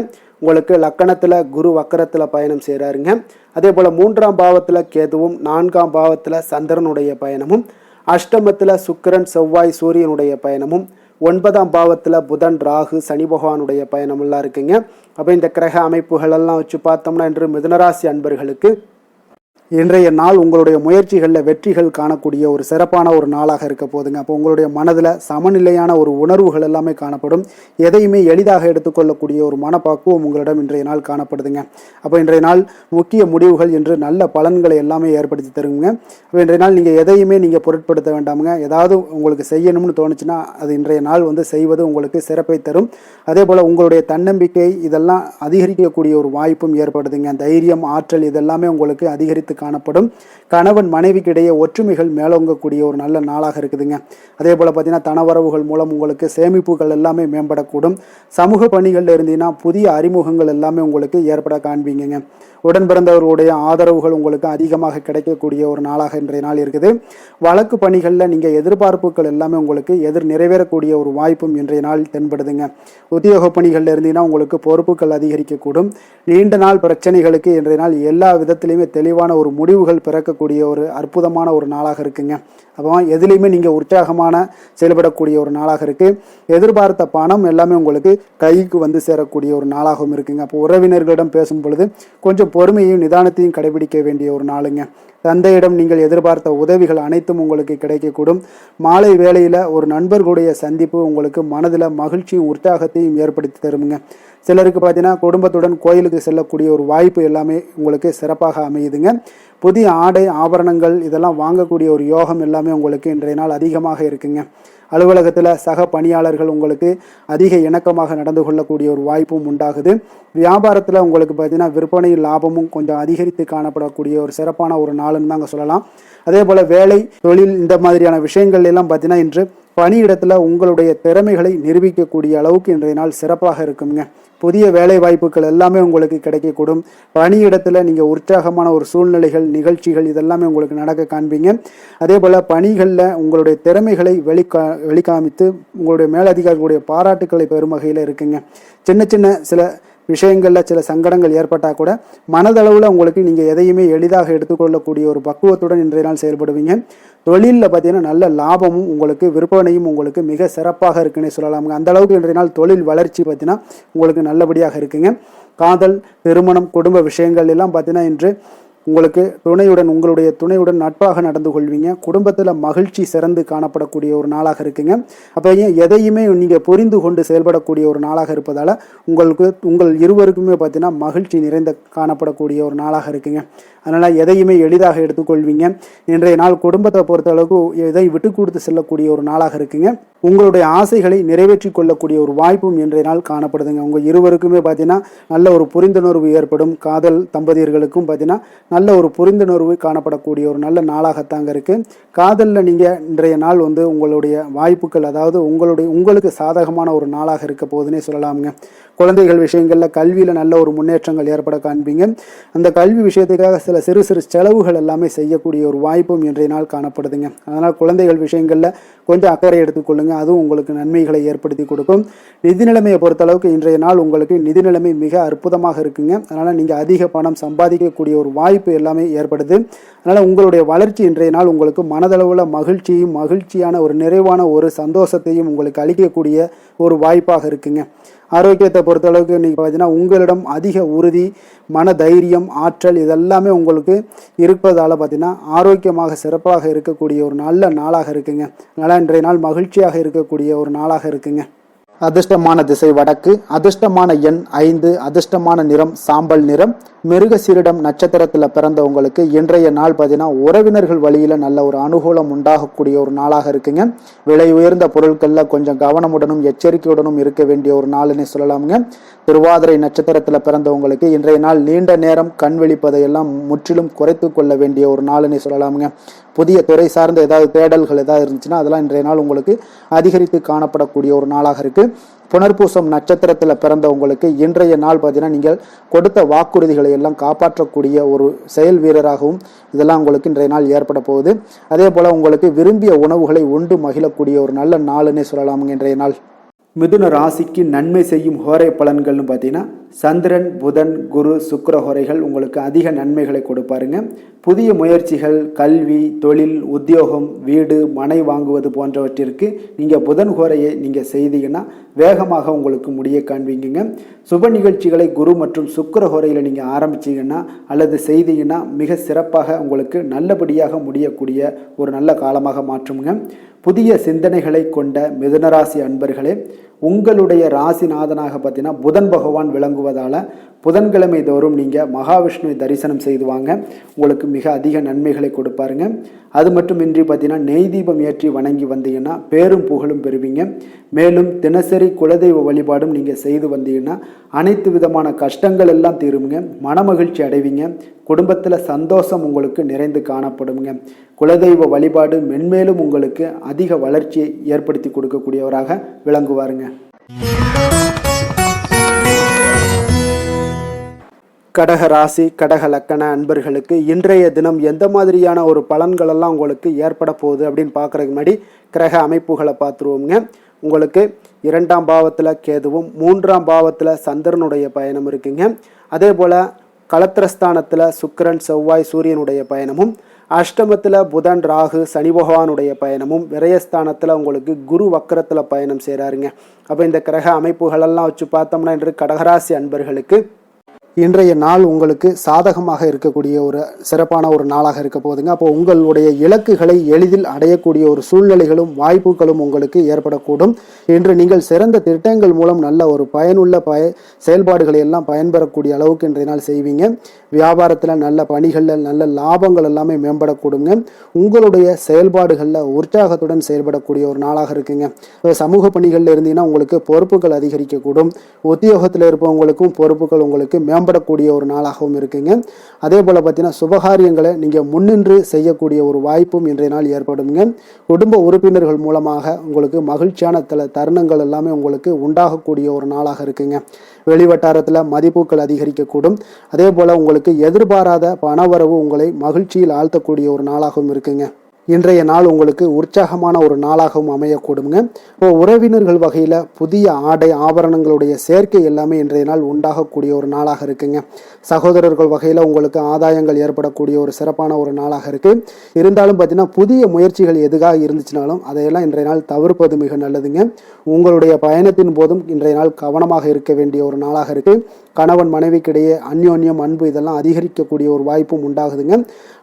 உங்களுக்கு லக்கணத்தில் குரு வக்கரத்தில் பயணம் செய்கிறாருங்க. அதே போல் 3ஆம் பாவத்தில் கேதுவும் 4ஆம் பாவத்தில் சந்திரனுடைய பயணமும், அஷ்டமத்தில் சுக்கிரன் செவ்வாய் சூரியனுடைய பயணமும், 9ஆம் பாவத்தில் புதன் ராகு சனி பகவானுடைய பயணமெல்லாம் இருக்குங்க. அப்போ இந்த கிரக அமைப்புகள் எல்லாம் வச்சு பார்த்தோம்னா இன்று மிதுனராசி அன்பர்களுக்கு இன்றைய நாள் உங்களுடைய முயற்சிகளில் வெற்றிகள் காணக்கூடிய ஒரு சிறப்பான ஒரு நாளாக இருக்க போதுங்க. அப்போ உங்களுடைய மனதில் சமநிலையான ஒரு உணர்வுகள் எல்லாமே காணப்படும். எதையுமே எளிதாக எடுத்துக்கொள்ளக்கூடிய ஒரு மனப்பக்குவம் உங்களிடம் இன்றைய நாள் காணப்படுதுங்க. அப்போ இன்றைய நாள் முக்கிய முடிவுகள் என்று நல்ல பலன்களை எல்லாமே ஏற்படுத்தி தருங்க. அப்போ இன்றைய நாள் நீங்கள் எதையுமே நீங்கள் பொருட்படுத்த வேண்டாமுங்க. ஏதாவது உங்களுக்கு செய்யணும்னு தோணுச்சுன்னா அது இன்றைய நாள் செய்வது உங்களுக்கு சிறப்பை தரும். அதே போல் உங்களுடைய தன்னம்பிக்கை இதெல்லாம் அதிகரிக்கக்கூடிய ஒரு வாய்ப்பும் ஏற்படுதுங்க. தைரியம், ஆற்றல் இதெல்லாமே உங்களுக்கு அதிகரித்து காணப்படும். கணவன் மனைவிக்கு இடையே ஒற்றுமைகள் மேலோங்கக்கூடிய ஒரு நல்ல நாளாக இருக்குதுங்க. அதே போல் பார்த்தீங்கன்னா தனவரவுகள் மூலம் உங்களுக்கு சேமிப்புகள் எல்லாமே மேம்படக்கூடும். சமூக பணிகளில் இருந்தீங்கன்னா புதிய அறிமுகங்கள் எல்லாமே உங்களுக்கு ஏற்பட காண்பீங்க. உடன் பிறந்தவர்களுடைய ஆதரவுகள் உங்களுக்கு அதிகமாக கிடைக்கக்கூடிய ஒரு நாளாக இன்றைய நாள் இருக்குது. வழக்கு பணிகளில் நீங்கள் எதிர்பார்ப்புகள் எல்லாமே உங்களுக்கு நிறைவேறக்கூடிய ஒரு வாய்ப்பும் இன்றைய நாள் தென்படுதுங்க. உத்தியோக பணிகளில் இருந்தீங்கன்னா உங்களுக்கு பொறுப்புகள் அதிகரிக்கக்கூடும். நீண்ட நாள் பிரச்சனைகளுக்கு இன்றைய நாள் எல்லா விதத்திலையுமே தெளிவான ஒரு முடிவுகள் பிறக்கக்கூடிய ஒரு அற்புதமான ஒரு நாளாக இருக்குங்க. அப்போ எதுலேயுமே நீங்கள் உற்சாகமான செயல்படக்கூடிய ஒரு நாளாக இருக்குது. எதிர்பார்த்த பணம் எல்லாமே உங்களுக்கு கைக்கு சேரக்கூடிய ஒரு நாளாகவும் இருக்குங்க. அப்போ உறவினர்களிடம் பேசும் பொழுது கொஞ்சம் பொறுமையும் நிதானத்தையும் கடைபிடிக்க வேண்டிய ஒரு நாளுங்க. தந்தையிடம் நீங்கள் எதிர்பார்த்த உதவிகள் அனைத்தும் உங்களுக்கு கிடைக்கக்கூடும். மாலை வேளையில் ஒரு நண்பர்களுடைய சந்திப்பு உங்களுக்கு மனதில் மகிழ்ச்சியும் உற்சாகத்தையும் ஏற்படுத்தி தருமுங்க. சிலருக்கு பார்த்தீங்கன்னா குடும்பத்துடன் கோயிலுக்கு செல்லக்கூடிய ஒரு வாய்ப்பு எல்லாமே உங்களுக்கு சிறப்பாக அமையுதுங்க. புதிய ஆடை ஆபரணங்கள் இதெல்லாம் வாங்கக்கூடிய ஒரு யோகம் எல்லாமே உங்களுக்கு இன்றைய நாள் அதிகமாக இருக்குங்க. அலுவலகத்தில் சக பணியாளர்கள் உங்களுக்கு அதிக இணக்கமாக நடந்து கொள்ளக்கூடிய ஒரு வாய்ப்பும் உண்டாகுது. வியாபாரத்தில் உங்களுக்கு பார்த்தீங்கன்னா விற்பனை லாபமும் கொஞ்சம் அதிகரித்து காணப்படக்கூடிய ஒரு சிறப்பான ஒரு நாளுன்னு தாங்க சொல்லலாம். அதே போல் வேலை, தொழில் இந்த மாதிரியான விஷயங்கள் எல்லாம் பார்த்தீங்கன்னா இன்று பணியிடத்தில் உங்களுடைய திறமைகளை நிரூபிக்கக்கூடிய அளவுக்கு இன்றைய நாள் சிறப்பாக இருக்குங்க. புதிய வேலை வாய்ப்புகள் எல்லாமே உங்களுக்கு கிடைக்கக்கூடும். பணியிடத்தில் நீங்கள் உற்சாகமான ஒரு சூழ்நிலைகள், நிகழ்ச்சிகள் இதெல்லாமே உங்களுக்கு நடக்க காண்பீங்க. அதே போல் பணிகளில் உங்களுடைய திறமைகளை வெளிக்காமித்து உங்களுடைய மேலதிகாரிகளுடைய பாராட்டுக்களை பெறும் வகையில் இருக்குங்க. சின்ன சின்ன சில விஷயங்களில் சில சங்கடங்கள் ஏற்பட்டால் கூட மனதளவில் உங்களுக்கு நீங்கள் எதையுமே எளிதாக எடுத்துக்கொள்ளக்கூடிய ஒரு பக்குவத்துடன் இன்றைய நாள் செயல்படுவீங்க. தொழிலில் பார்த்தீங்கன்னா நல்ல லாபமும் உங்களுக்கு விற்பனையும் உங்களுக்கு மிக சிறப்பாக இருக்குன்னு சொல்லலாமுங்க. அந்த அளவுக்கு இன்றைய நாள் தொழில் வளர்ச்சி பார்த்தீங்கன்னா உங்களுக்கு நல்லபடியாக இருக்குங்க. காதல், திருமணம், குடும்ப விஷயங்கள் எல்லாம் பார்த்தீங்கன்னா இன்று உங்களுக்கு உங்களுடைய துணையுடன் நட்பாக நடந்து கொள்வீங்க. குடும்பத்தில் மகிழ்ச்சி சிறந்து காணப்படக்கூடிய ஒரு நாளாக இருக்குங்க. அப்போ எதையுமே நீங்கள் புரிந்து கொண்டு செயல்படக்கூடிய ஒரு நாளாக இருப்பதால் உங்கள் இருவருக்குமே பார்த்தீங்கன்னா மகிழ்ச்சி நிறைந்த காணப்படக்கூடிய ஒரு நாளாக இருக்குங்க. அதனால் எதையுமே எளிதாக எடுத்துக்கொள்வீங்க. இன்றைய நாள் குடும்பத்தை பொறுத்த அளவுக்கு எதை விட்டு கொடுத்து செல்லக்கூடிய ஒரு நாளாக இருக்குங்க. உங்களுடைய ஆசைகளை நிறைவேற்றி கொள்ளக்கூடிய ஒரு வாய்ப்பும் இன்றைய நாள் காணப்படுதுங்க. உங்கள் இருவருக்குமே பார்த்தீங்கன்னா நல்ல ஒரு புரிந்துணர்வு ஏற்படும். காதல் தம்பதியர்களுக்கும் பார்த்தீங்கன்னா நல்ல ஒரு புரிந்துணர்வு காணப்படக்கூடிய ஒரு நல்ல நாளாகத்தாங்க இருக்குது. காதலில் நீங்கள் இன்றைய நாள் உங்களுடைய வாய்ப்புகள், அதாவது உங்களுக்கு சாதகமான ஒரு நாளாக இருக்க போகுதுன்னே சொல்லலாமுங்க. குழந்தைகள் விஷயங்களில் கல்வியில் நல்ல ஒரு முன்னேற்றங்கள் ஏற்பட காண்பீங்க. அந்த கல்வி விஷயத்துக்காக சில சிறு சிறு செலவுகள் எல்லாமே செய்யக்கூடிய ஒரு வாய்ப்பும் இன்றைய நாள் காணப்படுதுங்க. அதனால் குழந்தைகள் விஷயங்களில் கொஞ்சம் அக்கறை எடுத்துக்கொள்ளுங்க. அதுவும் உங்களுக்கு நன்மைகளை ஏற்படுத்தி கொடுக்கும். நிதி நிலைமையை பொறுத்தளவுக்கு இன்றைய நாள் உங்களுக்கு நிதி நிலைமை மிக அற்புதமாக இருக்குங்க. அதனால் நீங்கள் அதிக பணம் சம்பாதிக்கக்கூடிய ஒரு வாய்ப்பு எல்லாமே ஏற்படுது. அதனால் உங்களுடைய வளர்ச்சி இன்றைய நாள் உங்களுக்கு மனதளவில் மகிழ்ச்சியும் மகிழ்ச்சியான ஒரு நிறைவான ஒரு சந்தோஷத்தையும் உங்களுக்கு அளிக்கக்கூடிய ஒரு வாய்ப்பாக இருக்குங்க. ஆரோக்கியத்தை பொறுத்தளவுக்கு இன்றைக்கி பார்த்தீங்கன்னா உங்களிடம் அதிக உறுதி, மன தைரியம், ஆற்றல் இதெல்லாமே உங்களுக்கு இருப்பதால் பார்த்தீங்கன்னா ஆரோக்கியமாக சிறப்பாக இருக்கக்கூடிய ஒரு நல்ல நாளாக இருக்குங்க. அதனால் இன்றைய நாள் மகிழ்ச்சியாக இருக்கக்கூடிய ஒரு நாளாக இருக்குங்க. அதிர்ஷ்டமான திசை வடக்கு, அதிர்ஷ்டமான எண் 5, அதிர்ஷ்டமான நிறம் சாம்பல் நிறம். மிருகசீரிடம் நட்சத்திரத்தில் பிறந்தவங்களுக்கு இன்றைய நாள் பார்த்தீங்கன்னா உறவினர்கள் வழியில் நல்ல ஒரு அனுகூலம் உண்டாகக்கூடிய ஒரு நாளாக இருக்குங்க. விலை உயர்ந்த பொருட்களில் கொஞ்சம் கவனமுடனும் எச்சரிக்கையுடனும் இருக்க வேண்டிய ஒரு நாள்னே சொல்லலாமுங்க. திருவாதிரை நட்சத்திரத்தில் பிறந்தவங்களுக்கு இன்றைய நாள் நீண்ட நேரம் கண் விழிப்பதையெல்லாம் முற்றிலும் குறைத்து கொள்ள வேண்டிய ஒரு நாள்னே சொல்லலாமுங்க. புதிய துறை சார்ந்த ஏதாவது தேடல்கள் ஏதாவது இருந்துச்சுன்னா அதெல்லாம் இன்றைய நாள் உங்களுக்கு அதிகரித்து காணப்படக்கூடிய ஒரு நாளாக இருக்குது. புனர்பூசம் நட்சத்திரத்தில் பிறந்த உங்களுக்கு இன்றைய நாள் பார்த்தீங்கன்னா நீங்கள் கொடுத்த வாக்குறுதிகளை எல்லாம் காப்பாற்றக்கூடிய ஒரு செயல் வீரராகவும் இதெல்லாம் உங்களுக்கு இன்றைய நாள் ஏற்பட போகுது. அதே போல் உங்களுக்கு விரும்பிய உணவுகளை உண்டு மகிழக்கூடிய ஒரு நல்ல நாளுன்னே சொல்லலாமுங்க இன்றைய நாள். மிதுன ராசிக்கு நன்மை செய்யும் ஹோரை பலன்கள்னு பார்த்தீங்கன்னா சந்திரன், புதன், குரு, சுக்கிர ஹோரைகள் உங்களுக்கு அதிக நன்மைகளை கொடுப்பாருங்க. புதிய முயற்சிகள், கல்வி, தொழில், உத்தியோகம், வீடு, மனை வாங்குவது போன்றவற்றிற்கு நீங்கள் புதன் ஹோரையை நீங்கள் செய்தீங்கன்னா வேகமாக உங்களுக்கு முடிய காண்பீங்க. சுப நிகழ்ச்சிகளை குரு மற்றும் சுக்கிர ஹோரையில் நீங்கள் ஆரம்பிச்சிங்கன்னா அல்லது செய்தீங்கன்னா மிக சிறப்பாக உங்களுக்கு நல்லபடியாக முடியக்கூடிய ஒரு நல்ல காலமாக மாற்றுங்க. புதிய சிந்தனைகளை கொண்ட மிதுனராசி அன்பர்களே, உங்களுடைய ராசிநாதனாக பார்த்தீங்கன்னா புதன் பகவான் விளங்குவதால் புதன்கிழமை தோறும் நீங்கள் மகாவிஷ்ணுவை தரிசனம் செய்து வாங்க, உங்களுக்கு மிக அதிக நன்மைகளை கொடுப்பாருங்க. அது மட்டுமின்றி பார்த்தீங்கன்னா நெய் தீபம் ஏற்றி வணங்கி வந்தீங்கன்னா பேரும் புகழும் பெறுவீங்க. மேலும் தினசரி குலதெய்வ வழிபாடும் நீங்கள் செய்து வந்தீங்கன்னா அனைத்து விதமான கஷ்டங்கள் எல்லாம் தீருங்க, மனமகிழ்ச்சி அடைவீங்க, குடும்பத்தில் சந்தோஷம் உங்களுக்கு நிறைந்து காணப்படுங்க. குலதெய்வ வழிபாடு மென்மேலும் உங்களுக்கு அதிக வளர்ச்சியை ஏற்படுத்தி கொடுக்கக்கூடியவராக விளங்குவாருங்க. கடக ராசி, கடக லக்கண அன்பர்களுக்கு இன்றைய தினம் எந்த மாதிரியான ஒரு பலன்களெல்லாம் உங்களுக்கு ஏற்பட போகுது அப்படின்னு பார்க்குறதுக்கு முன்னாடி கிரக அமைப்புகளை பார்த்துருவோங்க. உங்களுக்கு 2ஆம் பாவத்தில் கேதுவும் 3ஆம் பாவத்தில் சந்திரனுடைய பயணம் இருக்குங்க. அதே போல் களத்திரஸ்தானத்தில் சுக்கிரன், செவ்வாய், சூரியனுடைய பயணமும், அஷ்டமத்தில் புதன், ராகு, சனி பகவானுடைய பயணமும், விரயஸ்தானத்தில் உங்களுக்கு குரு வக்கரத்தில் பயணம் செய்கிறாருங்க. அப்போ இந்த கிரக அமைப்புகளெல்லாம் வச்சு பார்த்தோம்னா இன்று கடகராசி அன்பர்களுக்கு இன்றைய நாள் உங்களுக்கு சாதகமாக இருக்கக்கூடிய ஒரு சிறப்பான ஒரு நாளாக இருக்க போகுதுங்க. அப்போ உங்களுடைய இலக்குகளை எளிதில் அடையக்கூடிய ஒரு சூழ்நிலைகளும் வாய்ப்புகளும் உங்களுக்கு ஏற்படக்கூடும். இன்று நீங்கள் சிறந்த திட்டங்கள் மூலம் நல்ல ஒரு பயனுள்ள செயல்பாடுகளை எல்லாம் பயன்பெறக்கூடிய அளவுக்கு இன்றைய நாள் செய்வீங்க. வியாபாரத்தில் நல்ல பணிகளில் நல்ல லாபங்கள் எல்லாமே மேம்படக்கூடுங்க. உங்களுடைய செயல்பாடுகளில் உற்சாகத்துடன் செயல்படக்கூடிய ஒரு நாளாக இருக்குங்க. சமூக பணிகளில் இருந்தீங்கன்னா உங்களுக்கு பொறுப்புகள் அதிகரிக்கக்கூடும். உத்தியோகத்தில் இருப்பவங்களுக்கும் பொறுப்புகள் உங்களுக்கு மேம்படக்கூடிய ஒரு நாளாகவும் இருக்குங்க. அதே போல் பார்த்தீங்கன்னா சுபகாரியங்களை நீங்கள் முன்னின்று செய்யக்கூடிய ஒரு வாய்ப்பும் இன்றைய நாள் ஏற்படுங்க. குடும்ப உறுப்பினர்கள் மூலமாக உங்களுக்கு மகிழ்ச்சியான தருணங்கள் எல்லாமே உங்களுக்கு உண்டாகக்கூடிய ஒரு நாளாக இருக்குங்க. வெளிவட்டாரத்தில் மதிப்புகள் அதிகரிக்கக்கூடும். அதே போல் உங்களுக்கு எதிர்பாராத பணவரவு உங்களை மகிழ்ச்சியில் ஆழ்த்தக்கூடிய ஒரு நாளாகவும் இருக்குங்க. இன்றைய நாள் உங்களுக்கு உற்சாகமான ஒரு நாளாகவும் அமையக்கூடுங்க. இப்போ உறவினர்கள் வகையில் புதிய ஆடை ஆபரணங்களுடைய சேர்க்கை எல்லாமே இன்றைய நாள் உண்டாகக்கூடிய ஒரு நாளாக இருக்குங்க. சகோதரர்கள் வகையில் உங்களுக்கு ஆதாயங்கள் ஏற்படக்கூடிய ஒரு சிறப்பான ஒரு நாளாக இருக்குது. இருந்தாலும் பார்த்தீங்கன்னா புதிய முயற்சிகள் எதுக்காக இருந்துச்சுனாலும் அதையெல்லாம் இன்றைய நாள் தவிர்ப்பது மிக நல்லதுங்க. உங்களுடைய பயணத்தின் போதும் இன்றைய நாள் கவனமாக இருக்க வேண்டிய ஒரு நாளாக இருக்குது. கணவன் மனைவிக்கிடையே அந்யோன்யம், அன்பு இதெல்லாம் அதிகரிக்கக்கூடிய ஒரு வாய்ப்பும் உண்டாகுதுங்க.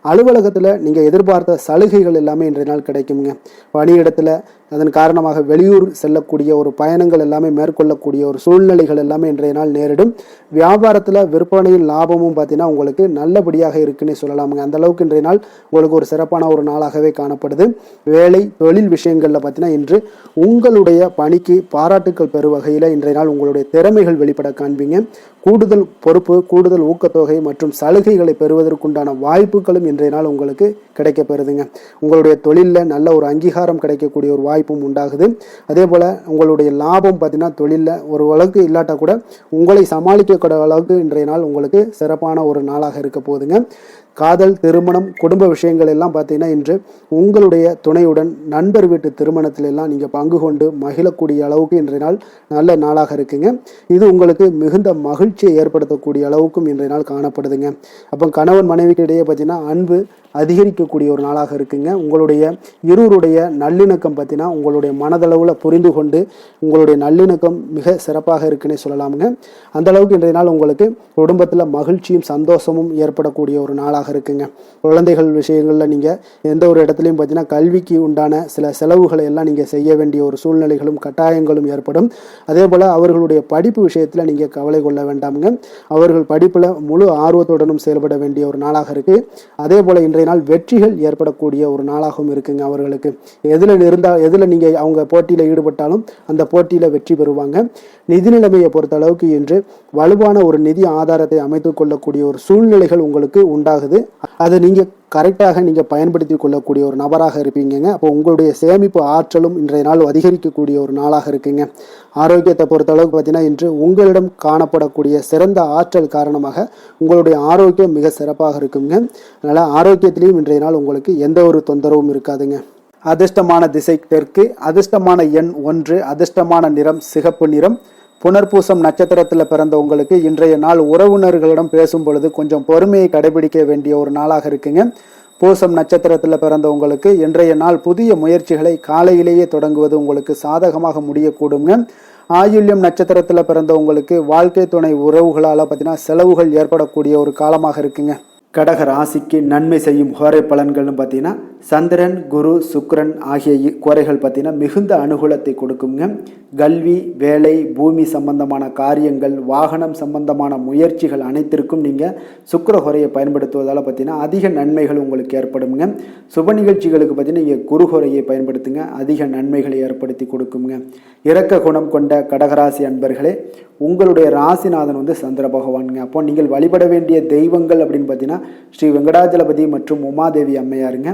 அலுவலகத்தில் நீங்கள் எதிர்பார்த்த சலுகைகள் எல்லாமே இன்றைய நாள் கிடைக்குங்க. பணியிடத்தில் அதன் காரணமாக வெளியூர் செல்லக்கூடிய ஒரு பயணங்கள் எல்லாமே மேற்கொள்ளக்கூடிய ஒரு சூழ்நிலைகள் எல்லாமே இன்றைய நாள் நேரிடும். வியாபாரத்தில் விற்பனையில் லாபமும் பார்த்தீங்கன்னா உங்களுக்கு நல்லபடியாக இருக்குன்னு சொல்லலாமுங்க. அந்த அளவுக்கு இன்றைய நாள் உங்களுக்கு ஒரு சிறப்பான ஒரு நாளாகவே காணப்படுது. வேலை தொழில் விஷயங்களில் பார்த்தீங்கன்னா இன்று உங்களுடைய பணிக்கு பாராட்டுக்கள் பெறும் வகையில் இன்றைய நாள் உங்களுடைய திறமைகள் வெளிப்பட காண்பீங்க. கூடுதல் பொறுப்பு, கூடுதல் ஊக்கத்தொகை மற்றும் சலுகைகளை பெறுவதற்குண்டான வாய்ப்புகளும் இன்றைய நாள் உங்களுக்கு கிடைக்க பெறுதுங்க. உங்களுடைய தொழிலில் நல்ல ஒரு அங்கீகாரம் கிடைக்கக்கூடிய ஒரு வாய்ப்பும் உண்டாகுது. அதே போல் உங்களுடைய லாபம் பார்த்தீங்கன்னா தொழிலில் ஒரு அளவுக்கு இல்லாட்டா கூட உங்களை சமாளிக்கக்கூடிய அளவுக்கு இன்றைய நாள் உங்களுக்கு சிறப்பான ஒரு நாளாக இருக்க போகுதுங்க. காதல், திருமணம், குடும்ப விஷயங்கள் எல்லாம் பார்த்தீங்கன்னா இன்று உங்களுடைய துணையுடன் நண்பர் வீட்டு திருமணத்தில் எல்லாம் நீங்கள் பங்கு கொண்டு மகிழக்கூடிய அளவுக்கு இன்றைய நாள் நல்ல நாளாக இருக்குங்க. இது உங்களுக்கு மிகுந்த மகிழ்ச்சியை ஏற்படுத்தக்கூடிய அளவுக்கும் இன்றைய நாள் காணப்படுதுங்க. அப்போ கணவன் மனைவிக்கு இடையே பார்த்தீங்கன்னா அன்பு அதிகரிக்கக்கூடிய ஒரு நாளாக இருக்குங்க. உங்களுடைய இருவருடைய நல்லிணக்கம் பார்த்தீங்கன்னா உங்களுடைய மனதளவில் புரிந்து கொண்டு உங்களுடைய நல்லிணக்கம் மிக சிறப்பாக இருக்குன்னே சொல்லலாமுங்க. அந்த அளவுக்கு இன்றைய நாள் உங்களுக்கு குடும்பத்தில் மகிழ்ச்சியும் சந்தோஷமும் ஏற்படக்கூடிய ஒரு நாளாக இருக்குங்க. குழந்தைகள் விஷயங்களில் நீங்கள் எந்த ஒரு இடத்துலையும் பார்த்தீங்கன்னா கல்விக்கு உண்டான சில செலவுகளை எல்லாம் நீங்கள் செய்ய வேண்டிய ஒரு சூழ்நிலைகளும் கட்டாயங்களும் ஏற்படும். அதே போல் அவர்களுடைய படிப்பு விஷயத்தில் நீங்கள் கவலை கொள்ள வேண்டாமுங்க. அவர்கள் படிப்பில் முழு ஆர்வத்துடனும் செயல்பட வேண்டிய ஒரு நாளாக இருக்குது. அதே போல் இன்றைய நாள் வெற்றிகள் ஏற்படக்கூடிய ஒரு நாளாகவும் இருக்குங்க. அவர்களுக்கு எதில் நீங்கள் அவங்க போட்டியில் ஈடுபட்டாலும் அந்த போட்டியில் வெற்றி பெறுவாங்க. நிதி நிலைமையை பொறுத்த அளவுக்கு இன்று வலுவான ஒரு நிதி ஆதாரத்தை அமைத்துக் கொள்ளக்கூடிய ஒரு சூழ்நிலைகள் உங்களுக்கு உண்டாகுது. அதை நீங்கள் கரெக்டாக நீங்கள் பயன்படுத்தி கொள்ளக்கூடிய ஒரு நபராக இருப்பீங்கங்க. அப்போ உங்களுடைய சேமிப்பு ஆற்றலும் இன்றைய நாள் அதிகரிக்கக்கூடிய ஒரு நாளாக இருக்குங்க. ஆரோக்கியத்தை பொறுத்தளவுக்கு பார்த்தீங்கன்னா இன்று உங்களிடம் காணப்படக்கூடிய சிறந்த ஆற்றல் காரணமாக உங்களுடைய ஆரோக்கியம் மிக சிறப்பாக இருக்குங்க. அதனால் ஆரோக்கியத்திலையும் இன்றைய நாள் உங்களுக்கு எந்த ஒரு தொந்தரவும் இருக்காதுங்க. அதிர்ஷ்டமான திசை தெற்கு, அதிர்ஷ்டமான எண் 1, அதிர்ஷ்டமான நிறம் சிகப்பு நிறம். புனர்பூசம் நட்சத்திரத்தில் பிறந்த உங்களுக்கு இன்றைய நாள் உறவினர்களிடம் பேசும் பொழுது கொஞ்சம் பொறுமையை கடைபிடிக்க வேண்டிய ஒரு நாளாக இருக்குங்க. பூசம் நட்சத்திரத்தில் பிறந்த உங்களுக்கு இன்றைய நாள் புதிய முயற்சிகளை காலையிலேயே தொடங்குவது உங்களுக்கு சாதகமாக முடியக்கூடுங்க. ஆயுள்யம் நட்சத்திரத்தில் பிறந்த உங்களுக்கு வாழ்க்கை துணை உறவுகளால் பார்த்தீங்கன்னா செலவுகள் ஏற்படக்கூடிய ஒரு காலமாக இருக்குங்க. கடக ராசிக்கு நன்மை செய்யும் ஹோரை பலன்கள்னு பார்த்தீங்கன்னா சந்திரன், குரு, சுக்கிரன் ஆகிய கோரைகள் பார்த்தீங்கன்னா மிகுந்த அனுகூலத்தை கொடுக்குங்க. கல்வி, வேலை, பூமி சம்பந்தமான காரியங்கள், வாகனம் சம்பந்தமான முயற்சிகள் அனைத்திற்கும் நீங்கள் சுக்கிர ஹோரையை பயன்படுத்துவதால் பார்த்தீங்கன்னா அதிக நன்மைகள் உங்களுக்கு ஏற்படுங்க. சுப நிகழ்ச்சிகளுக்கு பார்த்தீங்கன்னா நீங்கள் குரு ஹோரையை பயன்படுத்துங்க, அதிக நன்மைகளை ஏற்படுத்தி கொடுக்குங்க. இரக்க குணம் கொண்ட கடகராசி அன்பர்களே, உங்களுடைய ராசிநாதன் சந்திர பகவானுங்க. அப்போ நீங்கள் வழிபட வேண்டிய தெய்வங்கள் அப்படின்னு பார்த்தீங்கன்னா ஸ்ரீ வெங்கடாஜலபதி மற்றும் உமாதேவி அம்மையாருங்க.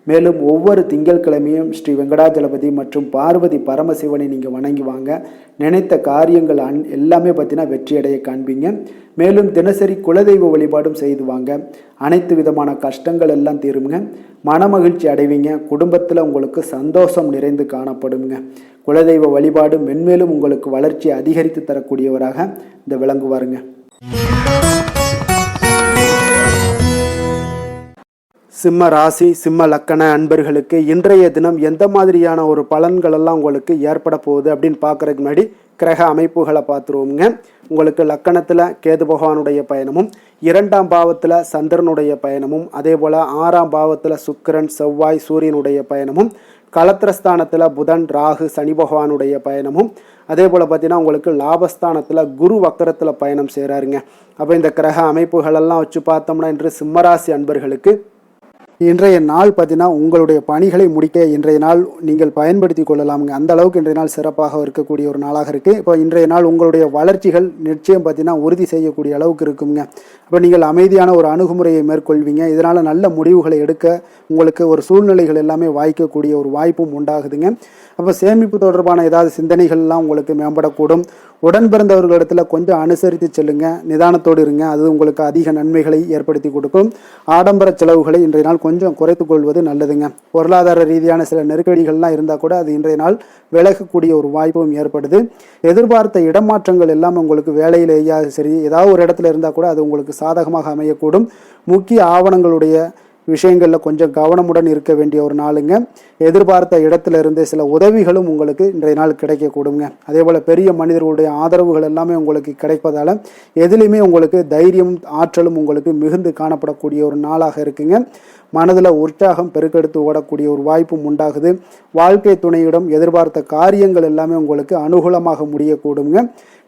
மேலும் ஒவ்வொரு திங்கட்கிழமையும் ஸ்ரீ வெங்கடாஜலபதி மற்றும் பார்வதி பரமசிவனை நீங்கள் வணங்கி வாங்க. நினைத்த காரியங்கள் எல்லாமே பார்த்தீங்கன்னா வெற்றியடைய காண்பீங்க. மேலும் தினசரி குலதெய்வ வழிபாடும் செய்து வாங்க. அனைத்து விதமான கஷ்டங்கள் எல்லாம் தீருங்க. மனமகிழ்ச்சி அடைவீங்க. குடும்பத்தில் உங்களுக்கு சந்தோஷம் நிறைந்து காணப்படுங்க. குலதெய்வ வழிபாடு மென்மேலும் உங்களுக்கு வளர்ச்சி அதிகரித்து தரக்கூடியவராக இந்த விளங்குவாருங்க. சிம்ம ராசி, சிம்ம லக்கண அன்பர்களுக்கு இன்றைய தினம் எந்த மாதிரியான ஒரு பலன்கள் எல்லாம் உங்களுக்கு ஏற்பட போகுது அப்படின்னு பார்க்கறதுக்கு முன்னாடி கிரக அமைப்புகளை பார்த்துருவோங்க. உங்களுக்கு லக்கணத்தில் கேது பகவானுடைய பயணமும், 2ஆம் பாவத்தில் சந்திரனுடைய பயணமும், அதே போல் 6ஆம் பாவத்தில் சுக்கிரன், செவ்வாய், சூரியனுடைய பயணமும், கலத்திரஸ்தானத்தில் புதன், ராகு, சனி பகவானுடைய பயணமும், அதே போல் பார்த்தீங்கன்னா உங்களுக்கு லாபஸ்தானத்தில் குரு வக்கரத்தில் பயணம் செய்கிறாருங்க. அப்போ இந்த கிரக அமைப்புகளெல்லாம் வச்சு பார்த்தோம்னா இன்று சிம்மராசி அன்பர்களுக்கு இன்றைய நாள் பார்த்தீங்கன்னா உங்களுடைய பணிகளை முடிக்க இன்றைய நாள் நீங்கள் பயன்படுத்தி கொள்ளலாமுங்க. அந்த அளவுக்கு இன்றைய நாள் சிறப்பாக இருக்கக்கூடிய ஒரு நாளாக இருக்குது. இப்போ இன்றைய நாள் உங்களுடைய வளர்ச்சிகள் நிச்சயம் பார்த்தீங்கன்னா உறுதி செய்யக்கூடிய அளவுக்கு இருக்குங்க. அப்போ நீங்கள் அமைதியான ஒரு அணுகுமுறையை மேற்கொள்வீங்க. இதனால் நல்ல முடிவுகளை எடுக்க உங்களுக்கு ஒரு சூழ்நிலைகள் எல்லாமே வாய்க்கக்கூடிய ஒரு வாய்ப்பும் உண்டாகுதுங்க. அப்போ சேமிப்பு தொடர்பான ஏதாவது சிந்தனைகள்லாம் உங்களுக்கு மேம்படக்கூடும். உடன் பிறந்தவர்களிடத்தில் கொஞ்சம் அனுசரித்து செல்லுங்க, நிதானத்தோடு இருங்க. அது உங்களுக்கு அதிக நன்மைகளை ஏற்படுத்தி கொடுக்கும். ஆடம்பர செலவுகளை இன்றைய நாள் கொஞ்சம் குறைத்து கொள்வது நல்லதுங்க. பொருளாதார ரீதியான சில நெருக்கடிகள்லாம் இருந்தால் கூட அது இன்றைய நாள் விலகக்கூடிய ஒரு வாய்ப்பும் ஏற்படுது. எதிர்பார்த்த இடமாற்றங்கள் எல்லாம் உங்களுக்கு வேலையிலேயே சரி ஏதாவது ஒரு இடத்துல இருந்தால் கூட அது உங்களுக்கு சாதகமாக அமையக்கூடும். முக்கிய ஆவணங்களுடைய விஷயங்களில் கொஞ்சம் கவனமுடன் இருக்க வேண்டிய ஒரு நாளுங்க. எதிர்பார்த்த இடத்துல இருந்து சில உதவிகளும் உங்களுக்கு இன்றைய நாள் கிடைக்கக்கூடுங்க. அதே போல் பெரிய மனிதர்களுடைய ஆதரவுகள் எல்லாமே உங்களுக்கு கிடைப்பதால் எதுலேயுமே உங்களுக்கு தைரியம், ஆற்றலும் உங்களுக்கு மிகுந்து காணப்படக்கூடிய ஒரு நாளாக இருக்குங்க. மனதில் உற்சாகம் பெருக்கெடுத்து ஓடக்கூடிய ஒரு வாய்ப்பும் உண்டாகுது. வாழ்க்கை துணையிடம் எதிர்பார்த்த காரியங்கள் எல்லாமே உங்களுக்கு அனுகூலமாக முடியக்கூடுங்க.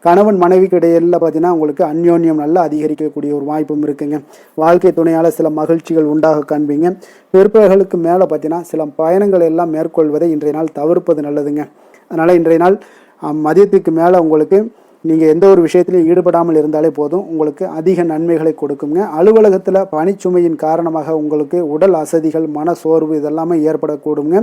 கணவன் மனைவிக்கு இடையில பார்த்தீங்கன்னா உங்களுக்கு அந்யோன்யம் நல்லா அதிகரிக்கக்கூடிய ஒரு வாய்ப்பும் இருக்குங்க. வாழ்க்கை துணையால் சில மகிழ்ச்சிகள் உண்டாக காண்பீங்க. பிற்பகலுக்கு மேலே பார்த்தீங்கன்னா சில பயணங்கள் எல்லாம் மேற்கொள்வதை இன்றைய நாள் தவிர்ப்பது நல்லதுங்க. அதனால் இன்றைய நாள் மதியத்துக்கு மேலே உங்களுக்கு நீங்கள் எந்த ஒரு விஷயத்திலையும் ஈடுபடாமல் இருந்தாலே போதும், உங்களுக்கு அதிக நன்மைகளை கொடுக்குங்க. அலுவலகத்தில் பணிச்சுமையின் காரணமாக உங்களுக்கு உடல் அசதிகள், மன சோர்வு இதெல்லாமே ஏற்படக்கூடுங்க.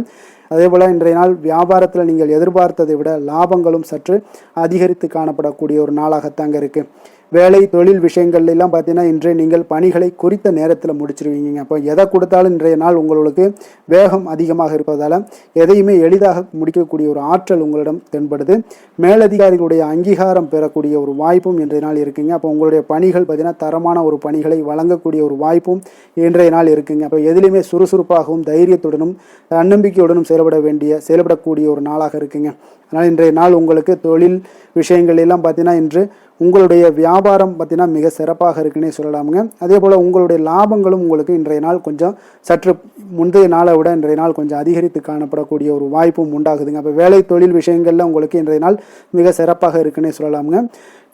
அதே போல் இன்றைய நாள் வியாபாரத்தில் நீங்கள் எதிர்பார்த்ததை விட லாபங்களும் சற்று அதிகரித்து காணப்படக்கூடிய ஒரு நாளாகத்தாங்க இருக்குது. வேலை தொழில் விஷயங்கள்லாம் பார்த்தீங்கன்னா இன்று நீங்கள் பணிகளை குறித்த நேரத்தில் முடிச்சிருவீங்க. அப்போ எதை கொடுத்தாலும் இன்றைய நாள் உங்களுக்கு வேகம் அதிகமாக இருப்பதால் எதையுமே எளிதாக முடிக்கக்கூடிய ஒரு ஆற்றல் உங்களிடம் தென்படுது. மேலதிகாரிகளுடைய அங்கீகாரம் பெறக்கூடிய ஒரு வாய்ப்பும் இன்றைய நாள் இருக்குங்க. அப்போ உங்களுடைய பணிகள் பார்த்தீங்கன்னா தரமான ஒரு பணிகளை வழங்கக்கூடிய ஒரு வாய்ப்பும் இன்றைய நாள் இருக்குங்க. அப்போ எதிலையுமே சுறுசுறுப்பாகவும் தைரியத்துடனும் தன்னம்பிக்கையுடனும் செயல்படக்கூடிய ஒரு நாளாக இருக்குங்க. அதனால் இன்றைய நாள் உங்களுக்கு தொழில் விஷயங்கள் எல்லாம் பார்த்தீங்கன்னா இன்று உங்களுடைய வியாபாரம் பார்த்தீங்கன்னா மிக சிறப்பாக இருக்குன்னே சொல்லலாமுங்க. அதே போல் உங்களுடைய லாபங்களும் உங்களுக்கு இன்றைய நாள் கொஞ்சம் சற்று முந்தைய நாளை விட இன்றைய நாள் கொஞ்சம் அதிகரித்து காணப்படக்கூடிய ஒரு வாய்ப்பும் உண்டாகுதுங்க. அப்போ வேலை தொழில் விஷயங்களில் உங்களுக்கு இன்றைய நாள் மிக சிறப்பாக இருக்குன்னே சொல்லலாமுங்க.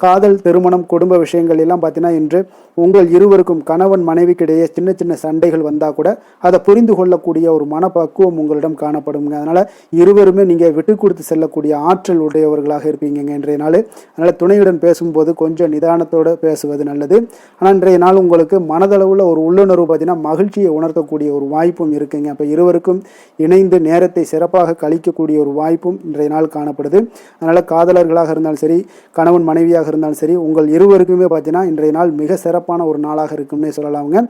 காதல், திருமணம், குடும்ப விஷயங்கள் எல்லாம் பார்த்தீங்கன்னா இன்று உங்கள் இருவருக்கும் கணவன் மனைவிக்கிடையே சின்ன சின்ன சண்டைகள் வந்தால் கூட அதை புரிந்து கொள்ளக்கூடிய ஒரு மனப்பக்குவம் உங்களிடம் காணப்படுங்க. அதனால் இருவருமே நீங்கள் விட்டு கொடுத்து செல்லக்கூடிய ஆற்றல் உடையவர்களாக இருப்பீங்க இன்றைய நாள். அதனால் துணையுடன் பேசும்போது கொஞ்சம் நிதானத்தோடு பேசுவது நல்லது. ஆனால் இன்றைய நாள் உங்களுக்கு மனதளவில் ஒரு உள்ளுணர்வு பார்த்தீங்கன்னா மகிழ்ச்சியை உணர்த்தக்கூடிய ஒரு வாய்ப்பும் இருக்குங்க. அப்போ இருவருக்கும் இணைந்து நேரத்தை சிறப்பாக கழிக்கக்கூடிய ஒரு வாய்ப்பும் இன்றைய நாள் காணப்படுது. அதனால் காதலர்களாக இருந்தாலும் சரி, கணவன் மனைவியாக இருந்தாலும் சரி, உங்கள் இருவருக்குமே பார்த்தீங்கன்னா இன்றைய நாள் மிக சிறப்பான ஒரு நாளாக இருக்கும்னே சொல்லலாமுங்க.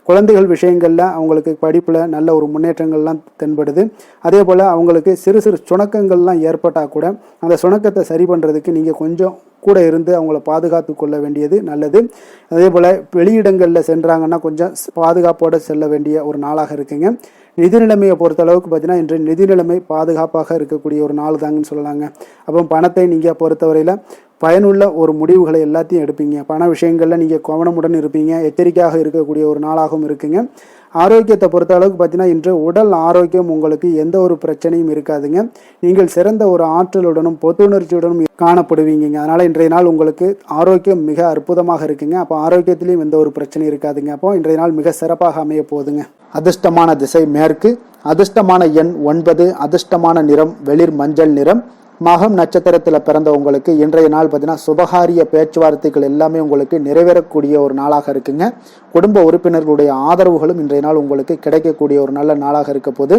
குழந்தைகள் விஷயங்களில் அவங்களுக்கு படிப்பில் நல்ல ஒரு முன்னேற்றங்கள்லாம் தென்படுது. அதே போல் அவங்களுக்கு சிறு சிறு சுணக்கங்கள்லாம் ஏற்பட்டால் கூட அந்த சுணக்கத்தை சரி பண்ணுறதுக்கு நீங்கள் கொஞ்சம் கூட இருந்து அவங்கள பாதுகாத்து கொள்ள வேண்டியது நல்லது. அதே போல் வெளியிடங்களில் சென்றாங்கன்னா கொஞ்சம் பாதுகாப்போடு செல்ல வேண்டிய ஒரு நாளாக இருக்குங்க. நிதி நிலைமையை பொறுத்த அளவுக்கு பார்த்தீங்கன்னா இன்று நிதி நிலைமை பாதுகாப்பாக இருக்கக்கூடிய ஒரு நாள் தாங்கன்னு சொல்லலாங்க. அப்போ பணத்தை நீங்கள் பொறுத்தவரையில் பயனுள்ள ஒரு முடிவுகளை எல்லாத்தையும் எடுப்பீங்க. பண விஷயங்களில் நீங்கள் கவனமுடன் இருப்பீங்க. எச்சரிக்கையாக இருக்கக்கூடிய ஒரு நாளாகவும் இருக்குங்க. ஆரோக்கியத்தை பொறுத்த அளவுக்கு பார்த்தீங்கன்னா இன்று உடல் ஆரோக்கியம் உங்களுக்கு எந்த ஒரு பிரச்சனையும் இருக்காதுங்க. நீங்கள் சிறந்த ஒரு ஆற்றலுடனும் புத்துணர்ச்சியுடனும் காணப்படுவீங்க. அதனால் இன்றைய நாள் உங்களுக்கு ஆரோக்கியம் மிக அற்புதமாக இருக்குங்க. அப்போ ஆரோக்கியத்திலையும் எந்த ஒரு பிரச்சனையும் இருக்காதுங்க. அப்போ இன்றைய நாள் மிக சிறப்பாக அமைய போகுதுங்க. அதிர்ஷ்டமான திசை மேற்கு, அதிர்ஷ்டமான எண் 9, அதிர்ஷ்டமான நிறம் வெளிர் மஞ்சள் நிறம். மகம் நட்சத்திரத்தில் பிறந்த உங்களுக்கு இன்றைய நாள் பார்த்தீங்கன்னா சுபகாரிய பேச்சுவார்த்தைகள் எல்லாமே உங்களுக்கு நிறைவேறக்கூடிய ஒரு நாளாக இருக்குங்க. குடும்ப உறுப்பினர்களுடைய ஆதரவுகளும் இன்றைய நாள் உங்களுக்கு கிடைக்கக்கூடிய ஒரு நல்ல நாளாக இருக்க போது.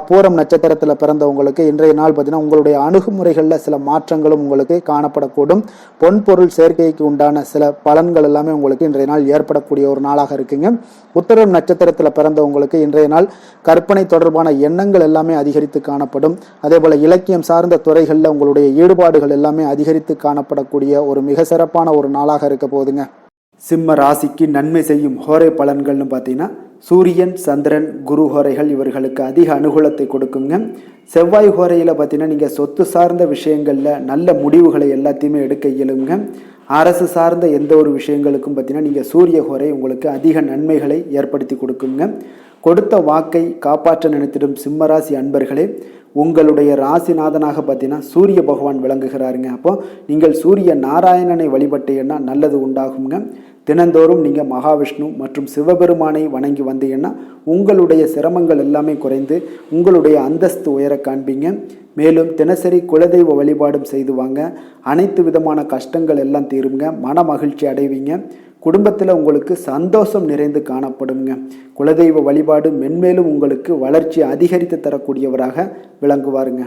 பூரம் நட்சத்திரத்தில் பிறந்தவங்களுக்கு இன்றைய நாள் பார்த்தீங்கன்னா உங்களுடைய அணுகுமுறைகளில் சில மாற்றங்களும் உங்களுக்கு காணப்படக்கூடும். பொன்பொருள் சேர்க்கைக்கு உண்டான சில பலன்கள் எல்லாமே உங்களுக்கு இன்றைய நாள் ஏற்படக்கூடிய ஒரு நாளாக இருக்குங்க. உத்தரம் நட்சத்திரத்தில் பிறந்தவங்களுக்கு இன்றைய நாள் கற்பனை தொடர்பான எண்ணங்கள் எல்லாமே அதிகரித்து காணப்படும். அதே போல இலக்கியம் சார்ந்த துறைகளில் உங்களுடைய ஈடுபாடுகள் எல்லாமே அதிகரித்து காணப்படக்கூடிய ஒரு மிக சிறப்பான ஒரு நாளாக இருக்க போகுதுங்க. சிம்ம ராசிக்கு நன்மை செய்யும் ஹோரை பலன்கள்னு பார்த்தீங்கன்னா சூரியன், சந்திரன், குரு ஹோரைகள் இவர்களுக்கு அதிக அனுகூலத்தை கொடுக்குங்க. செவ்வாய் ஹோரையில் பார்த்தீங்கன்னா நீங்கள் சொத்து சார்ந்த விஷயங்களில் நல்ல முடிவுகளை எல்லாத்தையுமே எடுக்க இயலுங்க. அரசு சார்ந்த எந்த ஒரு விஷயங்களுக்கும் பார்த்தீங்கன்னா நீங்கள் சூரிய ஹோரை உங்களுக்கு அதிக நன்மைகளை ஏற்படுத்தி கொடுக்குங்க. கொடுத்த வாக்கை காப்பாற்ற நினைத்திடும் சிம்மராசி அன்பர்களே, உங்களுடைய ராசிநாதனாக பார்த்தீங்கன்னா சூரிய பகவான் விளங்குகிறாருங்க. அப்போ நீங்கள் சூரிய நாராயணனை வழிபட்டீங்கன்னா நல்லது உண்டாகுங்க. தினந்தோறும் நீங்கள் மகாவிஷ்ணு மற்றும் சிவபெருமானை வணங்கி வந்தீங்கன்னா உங்களுடைய சிரமங்கள் எல்லாமே குறைந்து உங்களுடைய அந்தஸ்து உயர காண்பீங்க. மேலும் தினசரி குலதெய்வ வழிபாடும் செய்து வாங்க. அனைத்து விதமான கஷ்டங்கள் எல்லாம் தீருங்க. மன மகிழ்ச்சி அடைவீங்க. குடும்பத்தில் உங்களுக்கு சந்தோஷம் நிறைந்து காணப்படுங்க. குலதெய்வ வழிபாடு மென்மேலும் உங்களுக்கு வளர்ச்சி அதிகரித்து தரக்கூடியவராக விளங்குவாருங்க.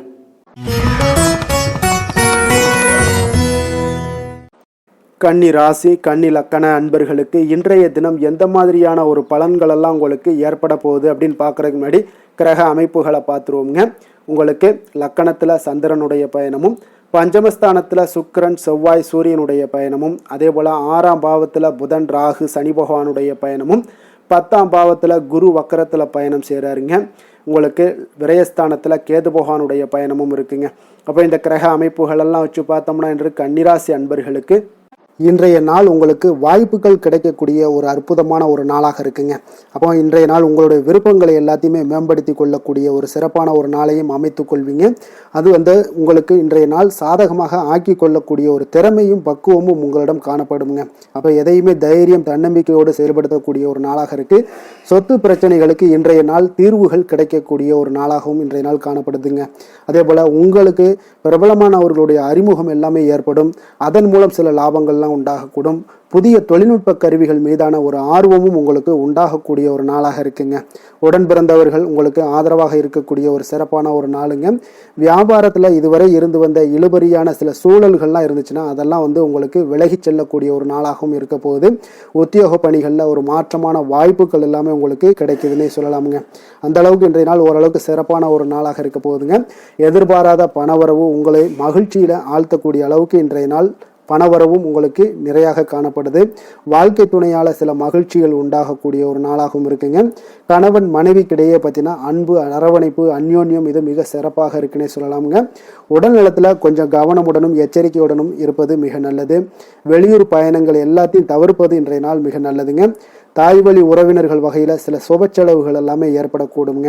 கன்னி ராசி, கன்னி லக்கண அன்பர்களுக்கு இன்றைய தினம் எந்த மாதிரியான ஒரு பலன்களெல்லாம் உங்களுக்கு ஏற்பட போகுது அப்படின்னு பார்க்குறதுக்கு முன்னாடி கிரக அமைப்புகளை பார்த்துருவோங்க. உங்களுக்கு லக்கணத்தில் சந்திரனுடைய பயணமும், பஞ்சமஸ்தானத்தில் சுக்கிரன், செவ்வாய், சூரியனுடைய பயணமும், அதே போல் 6ஆம் பாவத்தில் புதன், ராகு, சனி பகவானுடைய பயணமும், 10ஆம் பாவத்தில் குரு வக்கரத்தில் பயணம் செய்கிறாருங்க. உங்களுக்கு விரயஸ்தானத்தில் கேது பகவானுடைய பயணமும் இருக்குங்க. அப்போ இந்த கிரக அமைப்புகளெல்லாம் வச்சு பார்த்தோம்னா இன்று கன்னிராசி அன்பர்களுக்கு இன்றைய நாள் உங்களுக்கு வாய்ப்புகள் கிடைக்கக்கூடிய ஒரு அற்புதமான ஒரு நாளாக இருக்குங்க. அப்போ இன்றைய நாள் உங்களுடைய விருப்பங்களை எல்லாத்தையுமே மேம்படுத்தி கொள்ளக்கூடிய ஒரு சிறப்பான ஒரு நாளையும் அமைத்து கொள்வீங்க. அது உங்களுக்கு இன்றைய நாள் சாதகமாக ஆக்கி கொள்ளக்கூடிய ஒரு திறமையும் பக்குவமும் உங்களிடம் காணப்படுங்க. அப்போ எதையுமே தைரியம், தன்னம்பிக்கையோடு செயல்படுத்தக்கூடிய ஒரு நாளாக இருக்குது. சொத்து பிரச்சனைகளுக்கு இன்றைய நாள் தீர்வுகள் கிடைக்கக்கூடிய ஒரு நாளாகவும் இன்றைய நாள் காணப்படுதுங்க. அதே போல் உங்களுக்கு பிரபலமானவர்களுடைய அறிமுகம் எல்லாமே ஏற்படும். அதன் மூலம் சில லாபங்கள்லாம் உண்டாகக்கூடும். புதிய தொழில்நுட்ப கருவிகள் மீதான ஒரு ஆர்வமும் உங்களுக்கு உண்டாகக்கூடிய ஒரு நாளாக இருக்குங்க. உடன் பிறந்தவர்கள் உங்களுக்கு ஆதரவாக இருக்கக்கூடிய ஒரு சிறப்பான ஒரு நாளுங்க. வியாபாரத்தில் இதுவரை இருந்து வந்த இழுபறியான சில சூழல்கள்லாம் இருந்துச்சுன்னா அதெல்லாம் உங்களுக்கு விலகி செல்லக்கூடிய ஒரு நாளாகவும் இருக்க போகுது. உத்தியோக பணிகளில் ஒரு மாற்றமான வாய்ப்புகள் எல்லாமே உங்களுக்கு கிடைக்குதுன்னே சொல்லலாமுங்க. அந்த அளவுக்கு இன்றைய நாள் ஓரளவுக்கு சிறப்பான ஒரு நாளாக இருக்க போகுதுங்க. எதிர்பாராத பணவரவு உங்களை மகிழ்ச்சியில் ஆழ்த்தக்கூடிய அளவுக்கு இன்றைய நாள் பணவரவும் உங்களுக்கு நிறையாக காணப்படுது. வாழ்க்கை துணையால் சில மகிழ்ச்சிகள் உண்டாகக்கூடிய ஒரு நாளாகவும் இருக்குங்க. கணவன் மனைவிக்கிடையே பார்த்தீங்கன்னா அன்பு, அரவணைப்பு, அந்யோன்யம் இது மிக சிறப்பாக இருக்குன்னே சொல்லலாமுங்க. உடல் நலத்தில் கொஞ்சம் கவனமுடனும் எச்சரிக்கையுடனும் இருப்பது மிக நல்லது. வெளியூர் பயணங்கள் எல்லாத்தையும் தவிர்ப்பது இன்றைய நாள் மிக நல்லதுங்க. தாய் வழி உறவினர்கள் வகையில் சில சுப செலவுகள் எல்லாமே ஏற்படக்கூடுங்க.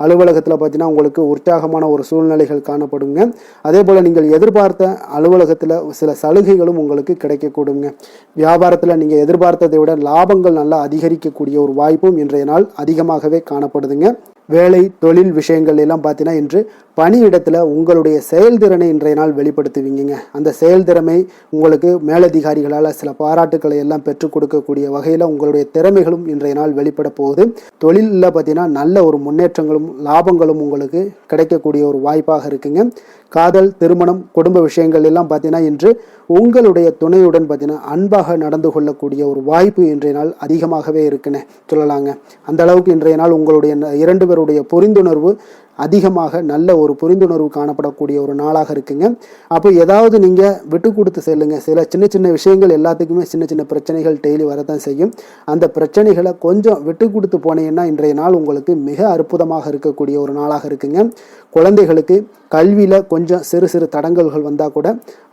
அலுவலகத்தில் பார்த்தீங்கன்னா உங்களுக்கு உற்சாகமான ஒரு சூழ்நிலைகள் காணப்படுங்க. அதே போல் நீங்கள் எதிர்பார்த்த அலுவலகத்தில் சில சலுகைகள் நன்மைகளும் உங்களுக்கு கிடைக்கக்கூடுங்க. வியாபாரத்தில் நீங்கள் எதிர்பார்த்ததை விட லாபங்கள் நல்லா அதிகரிக்கக்கூடிய ஒரு வாய்ப்பும் இன்றைய நாள் அதிகமாகவே காணப்படுதுங்க. வேலை தொழில் விஷயங்கள் எல்லாம் பார்த்தீங்கன்னா இன்று பணியிடத்தில் உங்களுடைய செயல்திறனை இன்றைய நாள் வெளிப்படுத்துவீங்க. அந்த செயல்திறமை உங்களுக்கு மேலதிகாரிகளால் சில பாராட்டுக்களை எல்லாம் பெற்றுக் கொடுக்கக்கூடிய வகையில் உங்களுடைய திறமைகளும் இன்றைய நாள் வெளிப்பட போகுது. தொழிலில் பார்த்தீங்கன்னா நல்ல ஒரு முன்னேற்றங்களும் லாபங்களும் உங்களுக்கு கிடைக்கக்கூடிய ஒரு வாய்ப்பாக இருக்குங்க. காதல், திருமணம், குடும்ப விஷயங்கள் எல்லாம் பார்த்தீங்கன்னா இன்று உங்களுடைய துணையுடன் பார்த்தீங்கன்னா அன்பாக நடந்து கொள்ளக்கூடிய ஒரு வாய்ப்பு இன்றைய நாள் அதிகமாகவே இருக்குன்னு சொல்லலாங்க. அந்த அளவுக்கு இன்றைய நாள் உங்களுடைய 2 பேருடைய புரிந்துணர்வு அதிகமாக நல்ல ஒரு புரிந்துணர்வு காணப்படக்கூடிய ஒரு நாளாக இருக்குங்க. அப்போ ஏதாவது நீங்கள் விட்டு கொடுத்து செல்லுங்க. சில சின்ன சின்ன விஷயங்கள் எல்லாத்துக்குமே சின்ன சின்ன பிரச்சனைகள் டெய்லி வரதான் செய்யும். அந்த பிரச்சனைகளை கொஞ்சம் விட்டு கொடுத்து போனீங்கன்னா இன்றைய நாள் உங்களுக்கு மிக அற்புதமாக இருக்கக்கூடிய ஒரு நாளாக இருக்குங்க. குழந்தைகளுக்கு கல்வியில் கொஞ்சம் சிறு சிறு தடங்கல்கள் வந்தால் கூட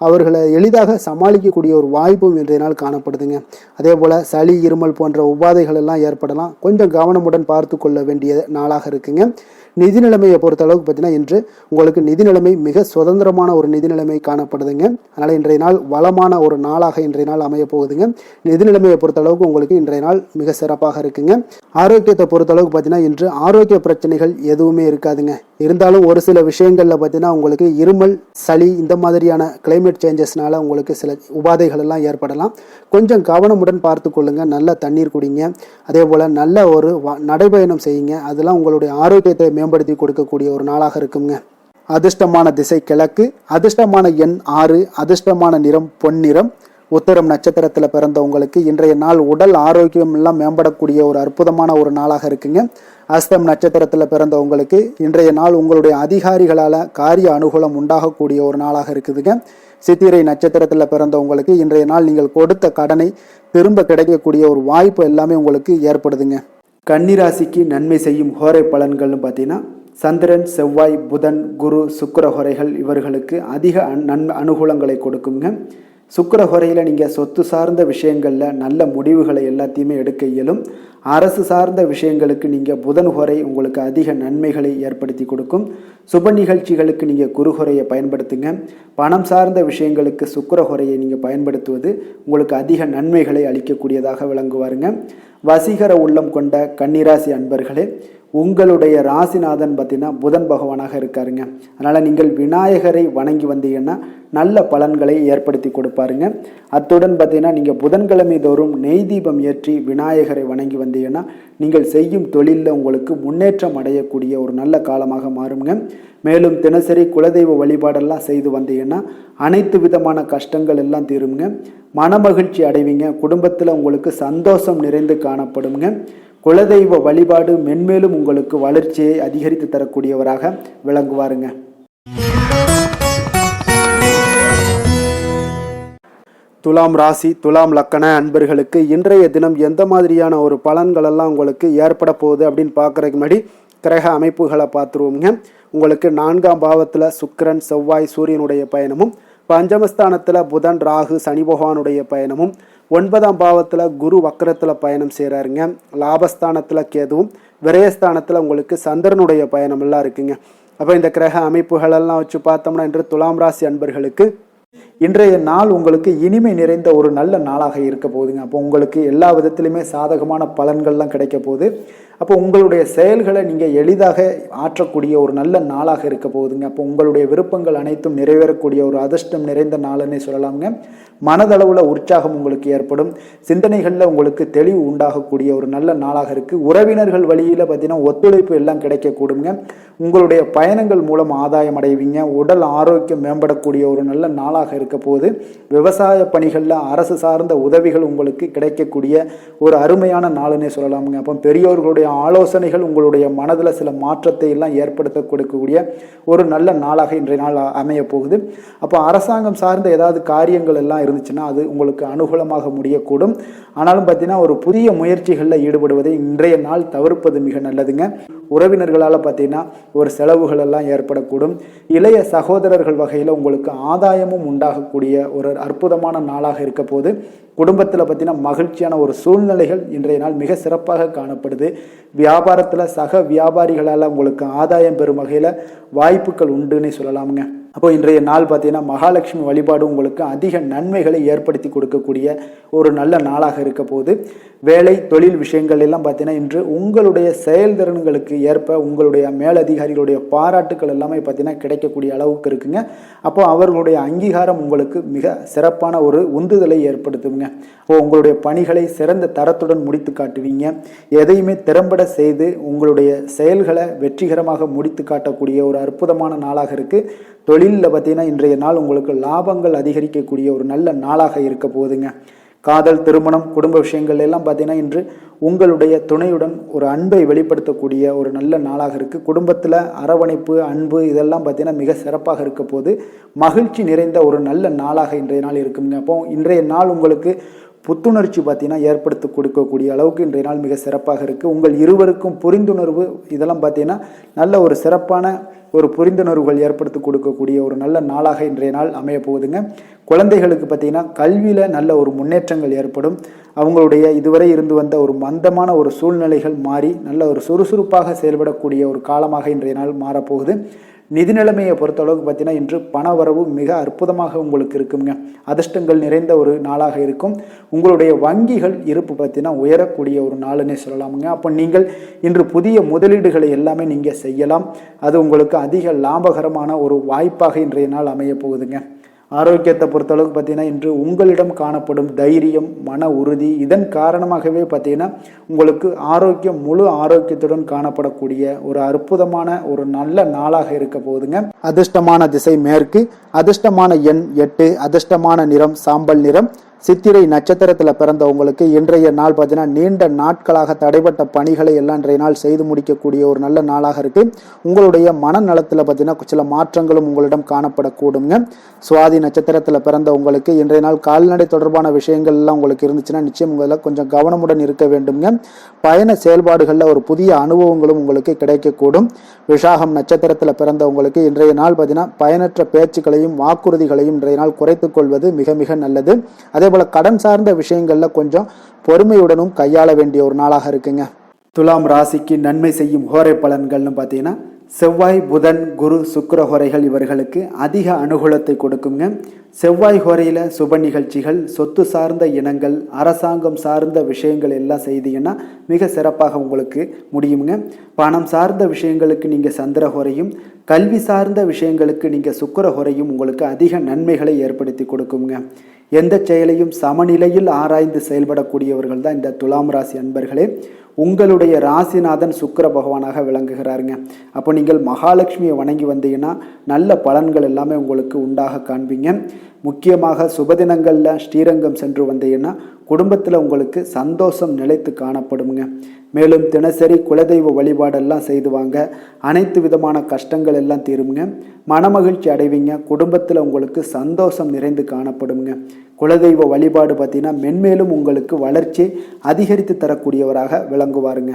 அவர்களை எளிதாக சமாளிக்கக்கூடிய ஒரு வாய்ப்பும் இன்றைய நாள் காணப்படுதுங்க. அதே போல் சளி, இருமல் போன்ற உபாதைகள் எல்லாம் ஏற்படலாம். கொஞ்சம் கவனமுடன் பார்த்து கொள்ள வேண்டிய நாளாக இருக்குங்க. நிதி நிலைமையை பொறுத்த அளவுக்கு பார்த்தீங்கன்னா இன்று உங்களுக்கு நிதி நிலைமை மிக சுதந்திரமான ஒரு நிதி நிலைமை காணப்படுதுங்க. அதனால் இன்றைய நாள் வளமான ஒரு நாளாக இன்றைய நாள் அமைய போகுதுங்க. நிதி நிலைமையை பொறுத்த அளவுக்கு உங்களுக்கு இன்றைய நாள் மிக சிறப்பாக இருக்குங்க. ஆரோக்கியத்தை பொறுத்த அளவுக்கு பார்த்தீங்கன்னா இன்று ஆரோக்கிய பிரச்சனைகள் எதுவுமே இருக்காதுங்க. இருந்தாலும் ஒரு சில விஷயங்களில் பார்த்தீங்கன்னா உங்களுக்கு இருமல், சளி இந்த மாதிரியான கிளைமேட் சேஞ்சஸ்னால உங்களுக்கு சில உபாதைகள் எல்லாம் ஏற்படலாம். கொஞ்சம் கவனமுடன் பார்த்து கொள்ளுங்க. நல்ல தண்ணீர் குடிங்க. அதே போல் நல்ல ஒரு நடைபயணம் செய்யுங்க. அதெல்லாம் உங்களுடைய ஆரோக்கியத்தை மேம்படுத்தி கொடுக்கக்கூடிய ஒரு நாளாக இருக்குங்க. அதிர்ஷ்டமான திசை கிழக்கு, அதிர்ஷ்டமான எண் 6, அதிர்ஷ்டமான நிறம் பொன்னிறம். உத்தரம் நட்சத்திரத்தில் பிறந்தவங்களுக்கு இன்றைய நாள் உடல் ஆரோக்கியம் எல்லாம் மேம்படக்கூடிய ஒரு அற்புதமான ஒரு நாளாக இருக்குங்க. அஸ்தம் நட்சத்திரத்தில் பிறந்தவங்களுக்கு இன்றைய நாள் உங்களுடைய அதிகாரிகளால் காரிய அனுகூலம் உண்டாகக்கூடிய ஒரு நாளாக இருக்குதுங்க. சித்திரை நட்சத்திரத்தில் பிறந்தவங்களுக்கு இன்றைய நாள் நீங்கள் கொடுத்த கடனை திரும்ப கிடைக்கக்கூடிய ஒரு வாய்ப்பு எல்லாமே உங்களுக்கு ஏற்படுதுங்க. கன்னிராசிக்கு நன்மை செய்யும் ஹோரை பலன்கள்னு பார்த்தீங்கன்னா சந்திரன், செவ்வாய், புதன், குரு, சுக்கிர ஹோரைகள் இவர்களுக்கு அதிக அனுகூலங்களை கொடுக்குங்க. சுக்கிர ஹோரையில் நீங்கள் சொத்து சார்ந்த விஷயங்களில் நல்ல முடிவுகளை எல்லாத்தையுமே எடுக்க இயலும். அரசு சார்ந்த விஷயங்களுக்கு நீங்கள் புதன் ஹோரை உங்களுக்கு அதிக நன்மைகளை ஏற்படுத்தி கொடுக்கும். சுப நிகழ்ச்சிகளுக்கு நீங்கள் குரு ஹோரையை பயன்படுத்துங்க. பணம் சார்ந்த விஷயங்களுக்கு சுக்கிர ஹோரையை நீங்கள் பயன்படுத்துவது உங்களுக்கு அதிக நன்மைகளை அளிக்கக்கூடியதாக விளங்குவாருங்க. வசீகர உள்ளம் கொண்ட கன்னிராசி அன்பர்களே, உங்களுடைய ராசிநாதன் பார்த்தீங்கன்னா புதன் பகவானாக இருக்காருங்க. அதனால் நீங்கள் விநாயகரை வணங்கி வந்தீங்கன்னா நல்ல பலன்களை ஏற்படுத்தி கொடுப்பாருங்க. அத்துடன் பார்த்தீங்கன்னா நீங்கள் புதன்கிழமை தோறும் நெய் தீபம் ஏற்றி விநாயகரை வணங்கி வந்தீங்கன்னா நீங்கள் செய்யும் தொழிலில் உங்களுக்கு முன்னேற்றம் அடையக்கூடிய ஒரு நல்ல காலமாக மாறுங்க. மேலும் தினசரி குலதெய்வ வழிபாடெல்லாம் செய்து வந்தீங்கன்னா அனைத்து விதமான கஷ்டங்கள் எல்லாம் தீருங்க. மனமகிழ்ச்சி அடைவீங்க. குடும்பத்தில் உங்களுக்கு சந்தோஷம் நிறைந்து காணப்படுங்க. குலதெய்வ வழிபாடு மென்மேலும் உங்களுக்கு வளர்ச்சியை அதிகரித்து தரக்கூடியவராக விளங்குவாருங்க. துலாம் ராசி, துலாம் லக்கண அன்பர்களுக்கு இன்றைய தினம் எந்த மாதிரியான ஒரு பலன்களெல்லாம் உங்களுக்கு ஏற்பட போகுது அப்படின்னு பார்க்குறதுக்கு முன்னாடி கிரக அமைப்புகளை பார்த்துருவோங்க. உங்களுக்கு 4ஆம் பாவத்தில் சுக்கிரன், செவ்வாய், சூரியனுடைய பயணமும், பஞ்சமஸ்தானத்தில் புதன், ராகு, சனி பகவானுடைய பயணமும், 9ஆம் பாவத்தில் குரு வக்கரத்தில் பயணம் செய்கிறாருங்க. லாபஸ்தானத்தில் கேதுவும், விரயஸ்தானத்தில் உங்களுக்கு சந்திரனுடைய பயணம் எல்லாம் இருக்குங்க. அப்போ இந்த கிரக அமைப்புகளெல்லாம் வச்சு பார்த்தோம்னா இன்று துலாம் ராசி அன்பர்களுக்கு இன்றைய நாள் உங்களுக்கு இனிமை நிறைந்த ஒரு நல்ல நாளாக இருக்க போகுதுங்க. அப்போ உங்களுக்கு எல்லா விதத்திலுமே சாதகமான பலன்கள்லாம் கிடைக்க போகுது. அப்போ உங்களுடைய செயல்களை நீங்கள் எளிதாக ஆற்றக்கூடிய ஒரு நல்ல நாளாக இருக்க போகுதுங்க. அப்போ உங்களுடைய விருப்பங்கள் அனைத்தும் நிறைவேறக்கூடிய ஒரு அதிர்ஷ்டம் நிறைந்த நாளுன்னே சொல்லலாமுங்க. மனதளவில் உற்சாகம் உங்களுக்கு ஏற்படும். சிந்தனைகளில் உங்களுக்கு தெளிவு உண்டாகக்கூடிய ஒரு நல்ல நாளாக இருக்குது. உறவினர்கள் வழியில் பார்த்தீங்கன்னா ஒத்துழைப்பு எல்லாம் கிடைக்கக்கூடுங்க. உங்களுடைய பயணங்கள் மூலம் ஆதாயம் அடைவீங்க. உடல் ஆரோக்கியம் மேம்படக்கூடிய ஒரு நல்ல நாளாக இருக்க போது. விவசாய பணிகளில் அரசு சார்ந்த உதவிகள் உங்களுக்கு கிடைக்கக்கூடிய ஒரு அருமையான நாளுன்னே சொல்லலாமுங்க. அப்போ பெரியோர்களுடைய ஆலோசனைகள் உங்களுடைய மனதில் சில மாற்றத்தை எல்லாம் ஏற்படுத்த கொடுக்கக்கூடிய ஒரு நல்ல நாளாக இன்றைய நாள் அமைய போகுது. அப்போ அரசாங்கம் சார்ந்த ஏதாவது காரியங்கள் எல்லாம் இருந்துச்சுன்னா அது உங்களுக்கு அனுகூலமாக முடியக்கூடும். ஆனாலும் பார்த்தீங்கன்னா ஒரு புதிய முயற்சிகளில் ஈடுபடுவதை இன்றைய நாள் தவிர்ப்பது மிக நல்லதுங்க. உறவினர்களால் பார்த்தீங்கன்னா ஒரு செலவுகள் எல்லாம் ஏற்படக்கூடும். இளைய சகோதரர்கள் வகையில் உங்களுக்கு ஆதாயமும் உண்டாகக்கூடிய ஒரு அற்புதமான நாளாக இருக்க போது. குடும்பத்தில் பார்த்தீங்கன்னா மகிழ்ச்சியான ஒரு சூழ்நிலைகள் இன்றைய நாள் மிக சிறப்பாக காணப்படுது. வியாபாரத்தில் சக வியாபாரிகளால் உங்களுக்கு ஆதாயம் பெறும் வகையில் வாய்ப்புகள் உண்டுன்னு சொல்லலாமுங்க. அப்போ இன்றைய நாள் பார்த்தீங்கன்னா மகாலட்சுமி வழிபாடு உங்களுக்கு அதிக நன்மைகளை ஏற்படுத்தி கொடுக்கக்கூடிய ஒரு நல்ல நாளாக இருக்க போது. வேலை தொழில் விஷயங்கள் எல்லாம் பார்த்தீங்கன்னா இன்று உங்களுடைய செயல்திறன்களுக்கு ஏற்ப உங்களுடைய மேலதிகாரிகளுடைய பாராட்டுக்கள் எல்லாமே பார்த்தீங்கன்னா கிடைக்கக்கூடிய அளவுக்கு இருக்குங்க. அப்போ அவர்களுடைய அங்கீகாரம் உங்களுக்கு மிக சிறப்பான ஒரு உந்துதலை ஏற்படுத்துங்க. அப்போ உங்களுடைய பணிகளை சிறந்த தரத்துடன் முடித்து காட்டுவீங்க. எதையுமே திறம்பட செய்து உங்களுடைய செயல்களை வெற்றிகரமாக முடித்து காட்டக்கூடிய ஒரு அற்புதமான நாளாக இருக்கு. தொழிலில் பார்த்தீங்கன்னா இன்றைய நாள் உங்களுக்கு லாபங்கள் அதிகரிக்கக்கூடிய ஒரு நல்ல நாளாக இருக்க போகுதுங்க. காதல், திருமணம், குடும்ப விஷயங்கள் எல்லாம் பார்த்தீங்கன்னா இன்று உங்களுடைய துணையுடன் ஒரு அன்பை வெளிப்படுத்தக்கூடிய ஒரு நல்ல நாளாக இருக்குது. குடும்பத்தில் அரவணைப்பு, அன்பு இதெல்லாம் பார்த்தீங்கன்னா மிக சிறப்பாக இருக்க போது மகிழ்ச்சி நிறைந்த ஒரு நல்ல நாளாக இன்றைய நாள் இருக்குங்க. அப்போ இன்றைய நாள் உங்களுக்கு புத்துணர்ச்சி பார்த்தீங்கன்னா ஏற்படுத்தி கொடுக்கக்கூடிய அளவுக்கு இன்றைய நாள் மிக சிறப்பாக இருக்குது. உங்கள் இருவருக்கும் புரிந்துணர்வு இதெல்லாம் பார்த்தீங்கன்னா நல்ல ஒரு சிறப்பான ஒரு புரிந்துணர்வுகள் ஏற்படுத்தி கொடுக்கக்கூடிய ஒரு நல்ல நாளாக இன்றைய நாள் அமைய போகுதுங்க. குழந்தைகளுக்கு பார்த்தீங்கன்னா கல்வியில் நல்ல ஒரு முன்னேற்றங்கள் ஏற்படும். அவங்களுடைய இதுவரை இருந்து வந்த ஒரு மந்தமான ஒரு சூழ்நிலைகள் மாறி நல்ல ஒரு சுறுசுறுப்பாக செயல்படக்கூடிய ஒரு காலமாக இன்றைய நாள் மாறப்போகுது. நிதி நிலைமையை பொறுத்தளவுக்கு பார்த்தீங்கன்னா இன்று பண வரவு மிக அற்புதமாக உங்களுக்கு இருக்குங்க. அதிர்ஷ்டங்கள் நிறைந்த ஒரு நாளாக இருக்கும். உங்களுடைய வங்கிகள் இருப்பு பார்த்தீங்கன்னா உயரக்கூடிய ஒரு நாளுன்னே சொல்லலாமுங்க. அப்போ நீங்கள் இன்று புதிய முதலீடுகளை எல்லாமே நீங்கள் செய்யலாம். அது உங்களுக்கு அதிக லாபகரமான ஒரு வாய்ப்பாக இன்றைய நாள் அமைய போகுதுங்க. ஆரோக்கியத்தை பொறுத்தளவுக்கு பார்த்தீங்கன்னா இன்று உங்களிடம் காணப்படும் தைரியம், மன உறுதி இதன் காரணமாகவே பார்த்தீங்கன்னா உங்களுக்கு ஆரோக்கியம் முழு ஆரோக்கியத்துடன் காணப்படக்கூடிய ஒரு அற்புதமான ஒரு நல்ல நாளாக இருக்க போகுதுங்க. அதிர்ஷ்டமான திசை மேற்கு, அதிர்ஷ்டமான எண் 8, அதிர்ஷ்டமான நிறம் சாம்பல் நிறம். சித்திரை நட்சத்திரத்தில் பிறந்தவங்களுக்கு இன்றைய நாள் பார்த்தீங்கன்னா நீண்ட நாட்களாக தடைப்பட்ட பணிகளை எல்லாம் இன்றைய நாள் செய்து முடிக்கக்கூடிய ஒரு நல்ல நாளாக இருக்கு. உங்களுடைய மனநலத்தில் பார்த்தீங்கன்னா சில மாற்றங்களும் உங்களிடம் காணப்படக்கூடுங்க. சுவாதி நட்சத்திரத்தில் பிறந்தவங்களுக்கு இன்றைய நாள் கால்நடை தொடர்பான விஷயங்கள் எல்லாம் உங்களுக்கு இருந்துச்சுன்னா நிச்சயம் உங்களில் கொஞ்சம் கவனமுடன் இருக்க வேண்டுங்க. பயண செயல்பாடுகளில் ஒரு புதிய அனுபவங்களும் உங்களுக்கு கிடைக்கக்கூடும். விசாகம் நட்சத்திரத்தில் பிறந்தவங்களுக்கு இன்றைய நாள் பார்த்தீங்கன்னா பயனற்ற பேச்சுக்களையும் வாக்குறுதிகளையும் இன்றைய நாள் குறைத்துக் கொள்வது மிக மிக நல்லது. அதே போல கடன் சார்ந்த விஷயங்கள்ல கொஞ்சம் பொறுமையுடனும் கையாள வேண்டிய ஒரு நாளாக இருக்குங்க. துலாம் ராசிக்கு நன்மை செய்யும் ஹோரை பலன்கள்னு பார்த்தீங்கன்னா செவ்வாய், புதன், குரு, சுக்கிர ஹோரைகள் இவர்களுக்கு அதிக அனுகூலத்தை கொடுக்குங்க. செவ்வாய் ஹோரையில் சுப நிகழ்ச்சிகள், சொத்து சார்ந்த இனங்கள், அரசாங்கம் சார்ந்த விஷயங்கள் எல்லாம் செய்தீங்கன்னா மிக சிறப்பாக உங்களுக்கு முடியுங்க. பணம் சார்ந்த விஷயங்களுக்கு நீங்கள் சந்திர ஹோரையும், கல்வி சார்ந்த விஷயங்களுக்கு நீங்கள் சுக்கிர ஹோரையும் உங்களுக்கு அதிக நன்மைகளை ஏற்படுத்தி கொடுக்குங்க. எந்த செயலையும் சமநிலையில் ஆராய்ந்து செயல்படக்கூடியவர்கள் தான் இந்த துலாம் ராசி அன்பர்களே. உங்களுடைய ராசிநாதன் சுக்கிர பகவானாக விளங்குகிறாருங்க. அப்போ நீங்கள் மகாலட்சுமியை வணங்கி வந்தீங்கன்னா நல்ல பலன்கள் எல்லாமே உங்களுக்கு உண்டாக காண்பீங்க. முக்கியமாக சுபதினங்களில் ஸ்ரீரங்கம் சென்று வந்தீங்கன்னா குடும்பத்தில் உங்களுக்கு சந்தோஷம் நிலைத்து காணப்படுங்க. மேலும் தினசரி குலதெய்வ வழிபாடெல்லாம் செய்து வாங்க. அனைத்து விதமான கஷ்டங்கள் எல்லாம் தீருங்க. மனமகிழ்ச்சி அடைவீங்க. குடும்பத்தில் உங்களுக்கு சந்தோஷம் நிறைந்து காணப்படுங்க. குலதெய்வ வழிபாடு பார்த்தீங்கன்னா மென்மேலும் உங்களுக்கு வளர்ச்சி அதிகரித்து தரக்கூடியவராக விளங்குவாருங்க.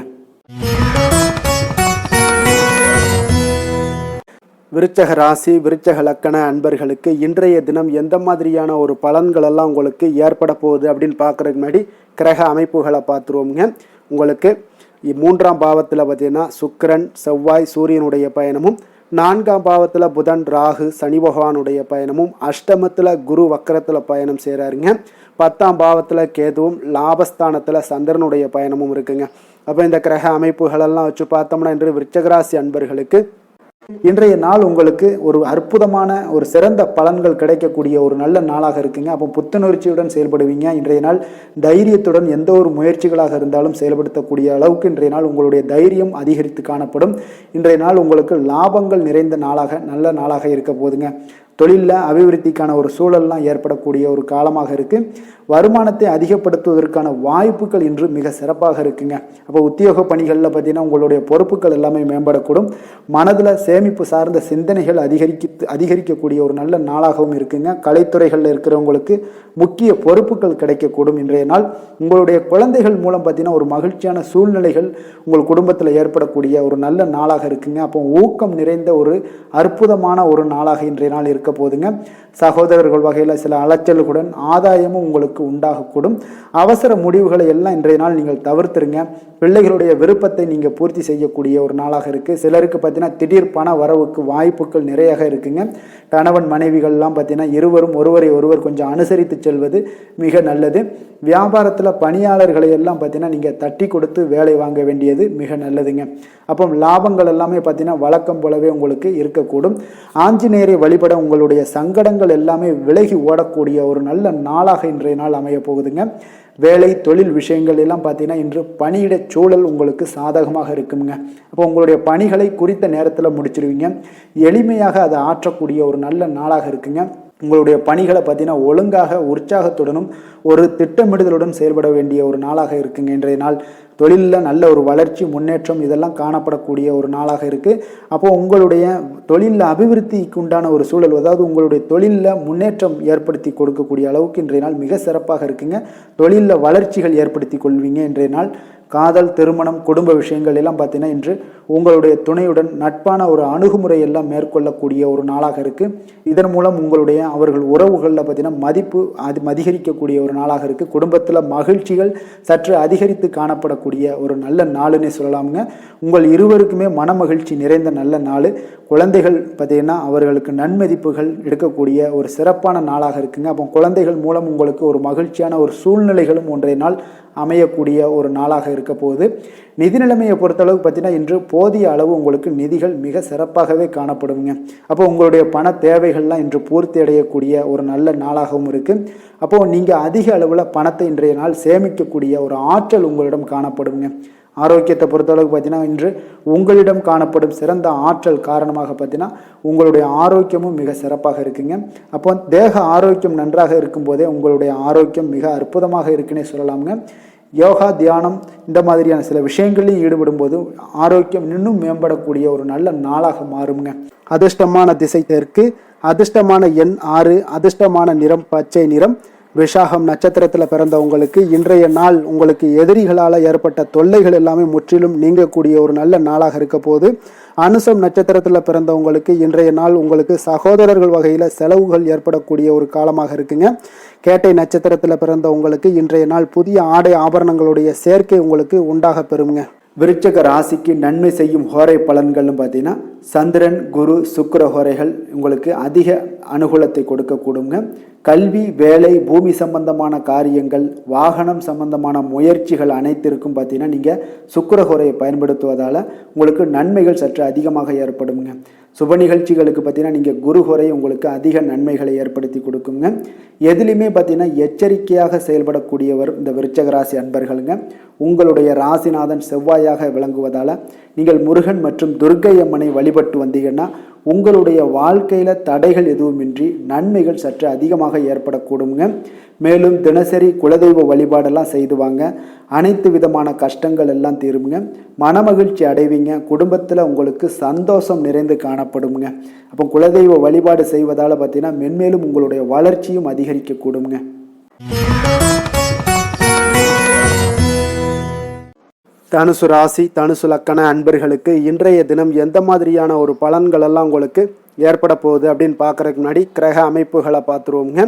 விருச்சக ராசி, விருச்சக லக்கண அன்பர்களுக்கு இன்றைய தினம் எந்த மாதிரியான ஒரு பலன்கள் எல்லாம் உங்களுக்கு ஏற்பட போகுது அப்படின்னு பார்க்குறதுக்கு முன்னாடி கிரக அமைப்புகளை பார்த்துருவோங்க. உங்களுக்கு 3ஆம் பாவத்தில் பார்த்தீங்கன்னா சுக்கிரன், செவ்வாய், சூரியனுடைய பயணமும், 4ஆம் பாவத்தில் புதன், ராகு, சனி பகவானுடைய பயணமும், அஷ்டமத்தில் குரு வக்கரத்தில் பயணம் செய்கிறாருங்க. 10ஆம் பாவத்தில் கேதுவும், லாபஸ்தானத்தில் சந்திரனுடைய பயணமும் இருக்குங்க. அப்போ இந்த கிரக அமைப்புகளெல்லாம் வச்சு பார்த்தோம்னா இன்று விருச்சகராசி அன்பர்களுக்கு இன்றைய நாள் உங்களுக்கு ஒரு அற்புதமான ஒரு சிறந்த பலன்கள் கிடைக்கக்கூடிய ஒரு நல்ல நாளாக இருக்குங்க. அப்போ புத்துணர்ச்சியுடன் செயல்படுவீங்க. இன்றைய நாள் தைரியத்துடன் எந்த ஒரு முயற்சிகளாக இருந்தாலும் செயல்படுத்தக்கூடிய அளவுக்கு இன்றைய நாள் உங்களுடைய தைரியம் அதிகரித்து காணப்படும். இன்றைய நாள் உங்களுக்கு லாபங்கள் நிறைந்த நாளாக நல்ல நாளாக இருக்க போதுங்க. தொழிலில் அபிவிருத்திக்கான ஒரு சூழல்லாம் ஏற்படக்கூடிய ஒரு காலமாக இருக்குது. வருமானத்தை அதிகப்படுத்துவதற்கான வாய்ப்புகள் இன்று மிக சிறப்பாக இருக்குங்க. அப்போ உத்தியோக பணிகளில் பார்த்தீங்கன்னா உங்களுடைய பொறுப்புகள் எல்லாமே மேம்படக்கூடும். மனதில் சேமிப்பு சார்ந்த சிந்தனைகள் அதிகரிக்கக்கூடிய ஒரு நல்ல நாளாகவும் இருக்குங்க. கலைத்துறைகளில் இருக்கிறவங்களுக்கு முக்கிய பொறுப்புகள் கிடைக்கக்கூடும். இன்றைய நாள் உங்களுடைய குழந்தைகள் மூலம் பார்த்தீங்கன்னா ஒரு மகிழ்ச்சியான சூழ்நிலைகள் உங்கள் குடும்பத்தில் ஏற்படக்கூடிய ஒரு நல்ல நாளாக இருக்குங்க. அப்போ ஊக்கம் நிறைந்த ஒரு அற்புதமான ஒரு நாளாக இன்றைய நாள் இருக்கு இருக்க போதுங்க. சகோதரர்கள் வகையில் சில அலைச்சல்களுடன் ஆதாயமும் உங்களுக்கு உண்டாகக்கூடும். அவசர முடிவுகளை எல்லாம் இன்றைய நாள் நீங்கள் தவிர்த்துருங்க. பிள்ளைகளுடைய விருப்பத்தை நீங்கள் பூர்த்தி செய்யக்கூடிய ஒரு நாளாக இருக்குது. சிலருக்கு பார்த்தீங்கன்னா திடீர் பண வரவுக்கு வாய்ப்புகள் நிறையாக இருக்குங்க. கணவன் மனைவிகள்லாம் பார்த்தீங்கன்னா இருவரும் ஒருவரை ஒருவர் கொஞ்சம் அனுசரித்து செல்வது மிக நல்லது. வியாபாரத்தில் பணியாளர்களை எல்லாம் பார்த்தீங்கன்னா நீங்கள் தட்டி கொடுத்து வேலை வாங்க வேண்டியது மிக நல்லதுங்க. அப்போ லாபங்கள் எல்லாமே பார்த்தீங்கன்னா வழக்கம் போலவே உங்களுக்கு இருக்கக்கூடும். ஆஞ்சநேயரை வழிபட உங்களுடைய சங்கடங்கள் எல்லாமே விலகி ஓடக்கூடிய ஒரு நல்ல நாளாக இன்றைய நாள் அமைய போகுதுங்க. வேலை தொழில் விஷயங்கள் எல்லாம் பார்த்தீங்கன்னா இன்று பணியிட சூழல் உங்களுக்கு சாதகமாக இருக்குங்க. அப்போ உங்களுடைய பணிகளை குறித்த நேரத்தில் முடிச்சிருவீங்க. எளிமையாக அதை ஆற்றக்கூடிய ஒரு நல்ல நாளாக இருக்குங்க. உங்களுடைய பணிகளை பார்த்தீங்கன்னா ஒழுங்காக உற்சாகத்துடனும் ஒரு திட்டமிடுதலுடன் செயல்பட வேண்டிய ஒரு நாளாக இருக்குங்க. இன்றைய நாள் தொழிலில் நல்ல ஒரு வளர்ச்சி முன்னேற்றம் இதெல்லாம் காணப்படக்கூடிய ஒரு நாளாக இருக்குது. அப்போது உங்களுடைய தொழிலில் அபிவிருத்திக்கு உண்டான ஒரு சூழல், அதாவது உங்களுடைய தொழிலில் முன்னேற்றம் ஏற்படுத்தி கொடுக்கக்கூடிய அளவுக்கு இன்றைய நாள் மிக சிறப்பாக இருக்குங்க. தொழிலில் வளர்ச்சிகள் ஏற்படுத்தி கொள்வீங்க. இன்றைய நாள் காதல், திருமணம், குடும்ப விஷயங்கள் எல்லாம் பார்த்தீங்கன்னா இன்று உங்களுடைய துணையுடன் நட்பான ஒரு அணுகுமுறை எல்லாம் மேற்கொள்ளக்கூடிய ஒரு நாளாக இருக்குது. இதன் மூலம் உங்களுடைய அவர்கள் உறவுகளில் பார்த்தீங்கன்னா மதிப்பு அதிகரிக்கக்கூடிய ஒரு நாளாக இருக்குது. குடும்பத்தில் மகிழ்ச்சிகள் சற்று அதிகரித்து காணப்படக்கூடிய ஒரு நல்ல நாளுன்னே சொல்லலாமுங்க. உங்கள் இருவருக்குமே மன மகிழ்ச்சி நிறைந்த நல்ல நாள். குழந்தைகள் பார்த்தீங்கன்னா அவர்களுக்கு நன்மதிப்புகள் எடுக்கக்கூடிய ஒரு சிறப்பான நாளாக இருக்குங்க. அப்போ குழந்தைகள் மூலம் உங்களுக்கு ஒரு மகிழ்ச்சியான ஒரு சூழ்நிலைகளும் ஒன்றைய நாள் அமையக்கூடிய ஒரு நாளாக இருக்க போகுது. நிதி நிலைமையை பொறுத்தளவு பார்த்தீங்கன்னா இன்று போதிய அளவு உங்களுக்கு நிதிகள் மிக சிறப்பாகவே காணப்படுங்க. அப்போ உங்களுடைய பண தேவைகள்லாம் இன்று பூர்த்தி அடையக்கூடிய ஒரு நல்ல நாளாகவும் இருக்குது. அப்போது நீங்கள் அதிக அளவில் பணத்தை இன்றைய நாள் சேமிக்கக்கூடிய ஒரு ஆற்றல் உங்களிடம் காணப்படுங்க. ஆரோக்கியத்தை பொறுத்தளவுக்கு பார்த்தீங்கன்னா இன்று உங்களிடம் காணப்படும் சிறந்த ஆற்றல் காரணமாக பார்த்தீங்கன்னா உங்களுடைய ஆரோக்கியமும் மிக சிறப்பாக இருக்குங்க. அப்போ தேக ஆரோக்கியம் நன்றாக இருக்கும்போதே உங்களுடைய ஆரோக்கியம் மிக அற்புதமாக இருக்குன்னே சொல்லலாமுங்க. யோகா, தியானம் இந்த மாதிரியான சில விஷயங்களையும் ஈடுபடும் போது ஆரோக்கியம் இன்னும் மேம்படக்கூடிய ஒரு நல்ல நாளாக மாறுங்க. அதிர்ஷ்டமான திசை தெற்கு, அதிர்ஷ்டமான எண் 6, அதிர்ஷ்டமான நிறம் பச்சை நிறம். விஷாகம் நட்சத்திரத்தில் பிறந்தவங்களுக்கு இன்றைய நாள் உங்களுக்கு எதிரிகளால் ஏற்பட்ட தொல்லைகள் எல்லாமே முற்றிலும் நீங்கக்கூடிய ஒரு நல்ல நாளாக இருக்க போது. அனுசம் நட்சத்திரத்தில் பிறந்தவங்களுக்கு இன்றைய நாள் உங்களுக்கு சகோதரர்கள் வகையில் செலவுகள் ஏற்படக்கூடிய ஒரு காலமாக இருக்குங்க. கேட்டை நட்சத்திரத்தில் பிறந்தவங்களுக்கு இன்றைய நாள் புதிய ஆடை ஆபரணங்களுடைய சேர்க்கை உங்களுக்கு உண்டாக பெறுங்க. விருச்சக ராசிக்கு நன்மை செய்யும் ஹோரை பலன்கள்னு பார்த்தீங்கன்னா சந்திரன், குரு, சுக்கிர ஹோரைகள் உங்களுக்கு அதிக அனுகூலத்தை கொடுக்கக்கூடுங்க. கல்வி, வேலை, பூமி சம்பந்தமான காரியங்கள், வாகனம் சம்பந்தமான முயற்சிகள் அனைத்திற்கும் பார்த்தீங்கன்னா நீங்கள் சுக்கிர ஹோரையை பயன்படுத்துவதால் உங்களுக்கு நன்மைகள் சற்று அதிகமாக ஏற்படுங்க. சுப நிகழ்ச்சிகளுக்கு பார்த்தீங்கன்னா நீங்கள் குரு ஹோரை உங்களுக்கு அதிக நன்மைகளை ஏற்படுத்தி கொடுக்குங்க. எதுலையுமே பார்த்தீங்கன்னா எச்சரிக்கையாக செயல்படக்கூடியவர் இந்த விருச்சக ராசி அன்பர்களுங்க. உங்களுடைய ராசிநாதன் செவ்வாயாக விளங்குவதால் நீங்கள் முருகன் மற்றும் துர்க்கை அம்மனை வழிபட்டு வந்தீங்கன்னா உங்களுடைய வாழ்க்கையில் தடைகள் எதுவுமின்றி நன்மைகள் சற்று அதிகமாக ஏற்படக்கூடுங்க. மேலும் தினசரி குலதெய்வ வழிபாடெல்லாம் செய்து வாங்க. அனைத்து விதமான கஷ்டங்கள் எல்லாம் தீருங்க. மனமகிழ்ச்சி அடைவீங்க. குடும்பத்தில் உங்களுக்கு சந்தோஷம் நிறைந்து காணப்படுங்க. அப்போ குலதெய்வ வழிபாடு செய்வதால் பார்த்தீங்கன்னா மென்மேலும் உங்களுடைய வளர்ச்சியும் அதிகரிக்கக்கூடுங்க. தனுசு ராசி, தனுசு லக்கண அன்பர்களுக்கு இன்றைய தினம் எந்த மாதிரியான ஒரு பலன்கள் எல்லாம் உங்களுக்கு ஏற்பட போகுது அப்படின்னு பார்க்குறதுக்கு முன்னாடி கிரக அமைப்புகளை பார்த்துருவோங்க.